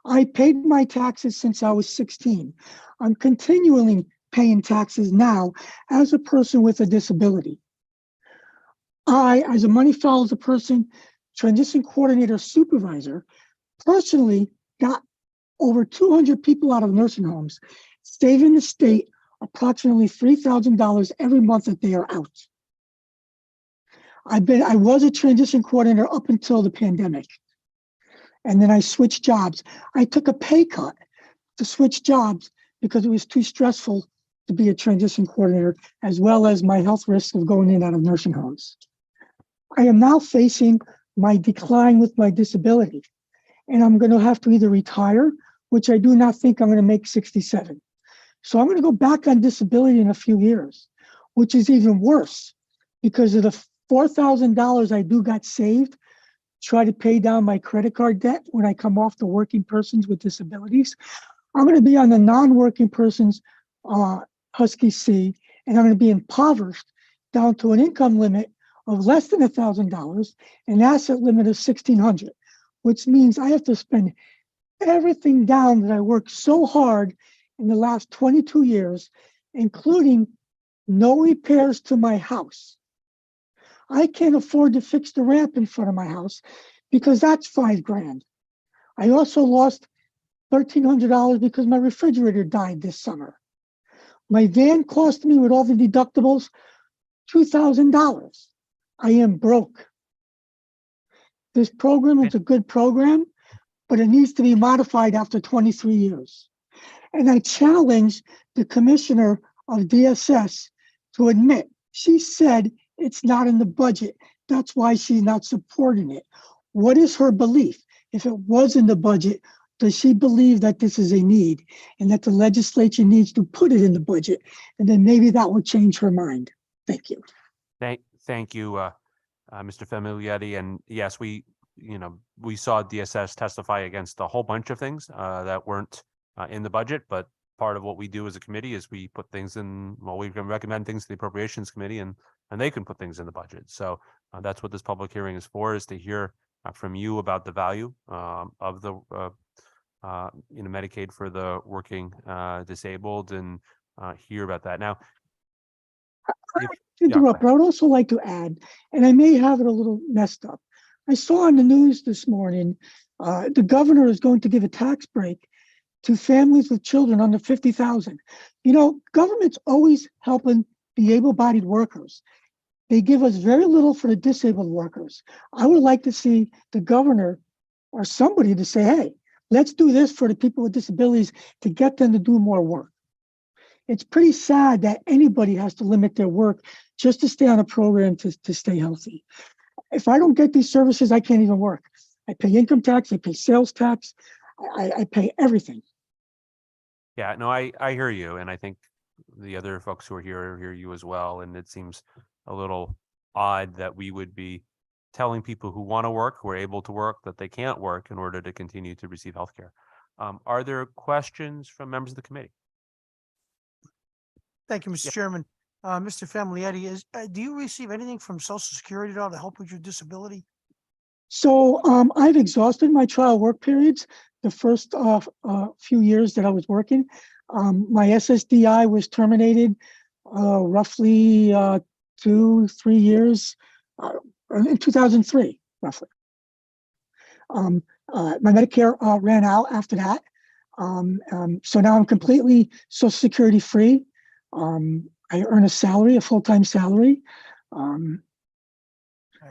I paid my taxes since I was 16. I'm continually paying taxes now as a person with a disability. I, as a Money Follows a Person transition coordinator supervisor, personally got over 200 people out of nursing homes, saving the state approximately $3,000 every month that they are out. I was a transition coordinator up until the pandemic. And then I switched jobs. I took a pay cut to switch jobs because it was too stressful to be a transition coordinator, as well as my health risk of going in and out of nursing homes. I am now facing my decline with my disability, and I'm going to have to either retire, which I do not think I'm going to make 67. So I'm going to go back on disability in a few years, which is even worse because of the $4,000 I do got saved, try to pay down my credit card debt when I come off the working persons with disabilities. I'm going to be on the non-working persons Husky C, and I'm going to be impoverished down to an income limit of less than $1,000, an asset limit of $1,600, which means I have to spend everything down that I worked so hard in the last 22 years, including no repairs to my house. I can't afford to fix the ramp in front of my house because that's $5 grand. I also lost $1,300 because my refrigerator died this summer. My van cost me, with all the deductibles, $2,000. I am broke. This program is a good program, but it needs to be modified after 23 years. And I challenge the commissioner of DSS to admit, she said it's not in the budget. That's why she's not supporting it. What is her belief? If it was in the budget, does she believe that this is a need and that the legislature needs to put it in the budget? And then maybe that will change her mind. Thank you. Thank you, Mr. Famiglietti. And yes, we saw DSS testify against a whole bunch of things that weren't in the budget, but part of what we do as a committee is we put things in, well, we can recommend things to the Appropriations Committee and they can put things in the budget. So that's what this public hearing is for, is to hear from you about the value of the Medicaid for the working disabled and hear about that. Now, Interrupt, but I would also like to add, and I may have it a little messed up. I saw on the news this morning, the governor is going to give a tax break to families with children under 50,000. You know, government's always helping the able-bodied workers. They give us very little for the disabled workers. I would like to see the governor or somebody to say, hey, let's do this for the people with disabilities to get them to do more work. It's pretty sad that anybody has to limit their work just to stay on a program to stay healthy. If I don't get these services, I can't even work. I pay income tax, I pay sales tax, I pay everything. Yeah, no, I hear you. And I think the other folks who are here hear you as well. And it seems a little odd that we would be telling people who want to work, who are able to work, that they can't work in order to continue to receive healthcare. Are there questions from members of the committee? Thank you, Mr. Chairman. Mr. Famiglietti, do you receive anything from Social Security at all to help with your disability? So I've exhausted my trial work periods the first few years that I was working. My SSDI was terminated roughly 2-3 years in 2003, roughly. My Medicare ran out after that. So now I'm completely Social Security free. I earn a salary, a full-time salary.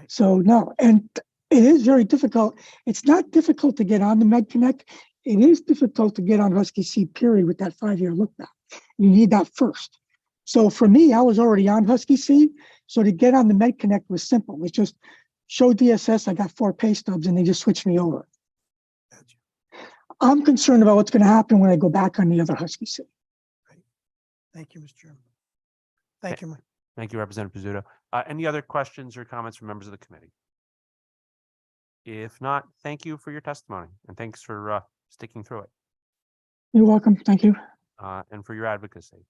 So no, and it is very difficult. It's not difficult to get on the MedConnect. It is difficult to get on Husky C period with that 5-year look back. You need that first. So for me, I was already on Husky C. So to get on the MedConnect was simple. It's just show DSS, I got 4 pay stubs and they just switched me over. I'm concerned about what's going to happen when I go back on the other Husky C. Thank you, Mr. Chairman. Thank you. Thank you, Representative Pizzuto. Any other questions or comments from members of the committee? If not, thank you for your testimony and thanks for sticking through it. You're welcome. Thank you. And for your advocacy.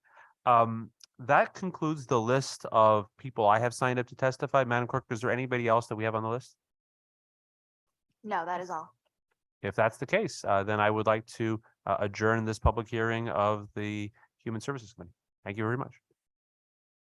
That concludes the list of people I have signed up to testify. Madam Clerk, is there anybody else that we have on the list? No, that is all. If that's the case, then I would like to adjourn this public hearing of the Human Services Committee. Thank you very much.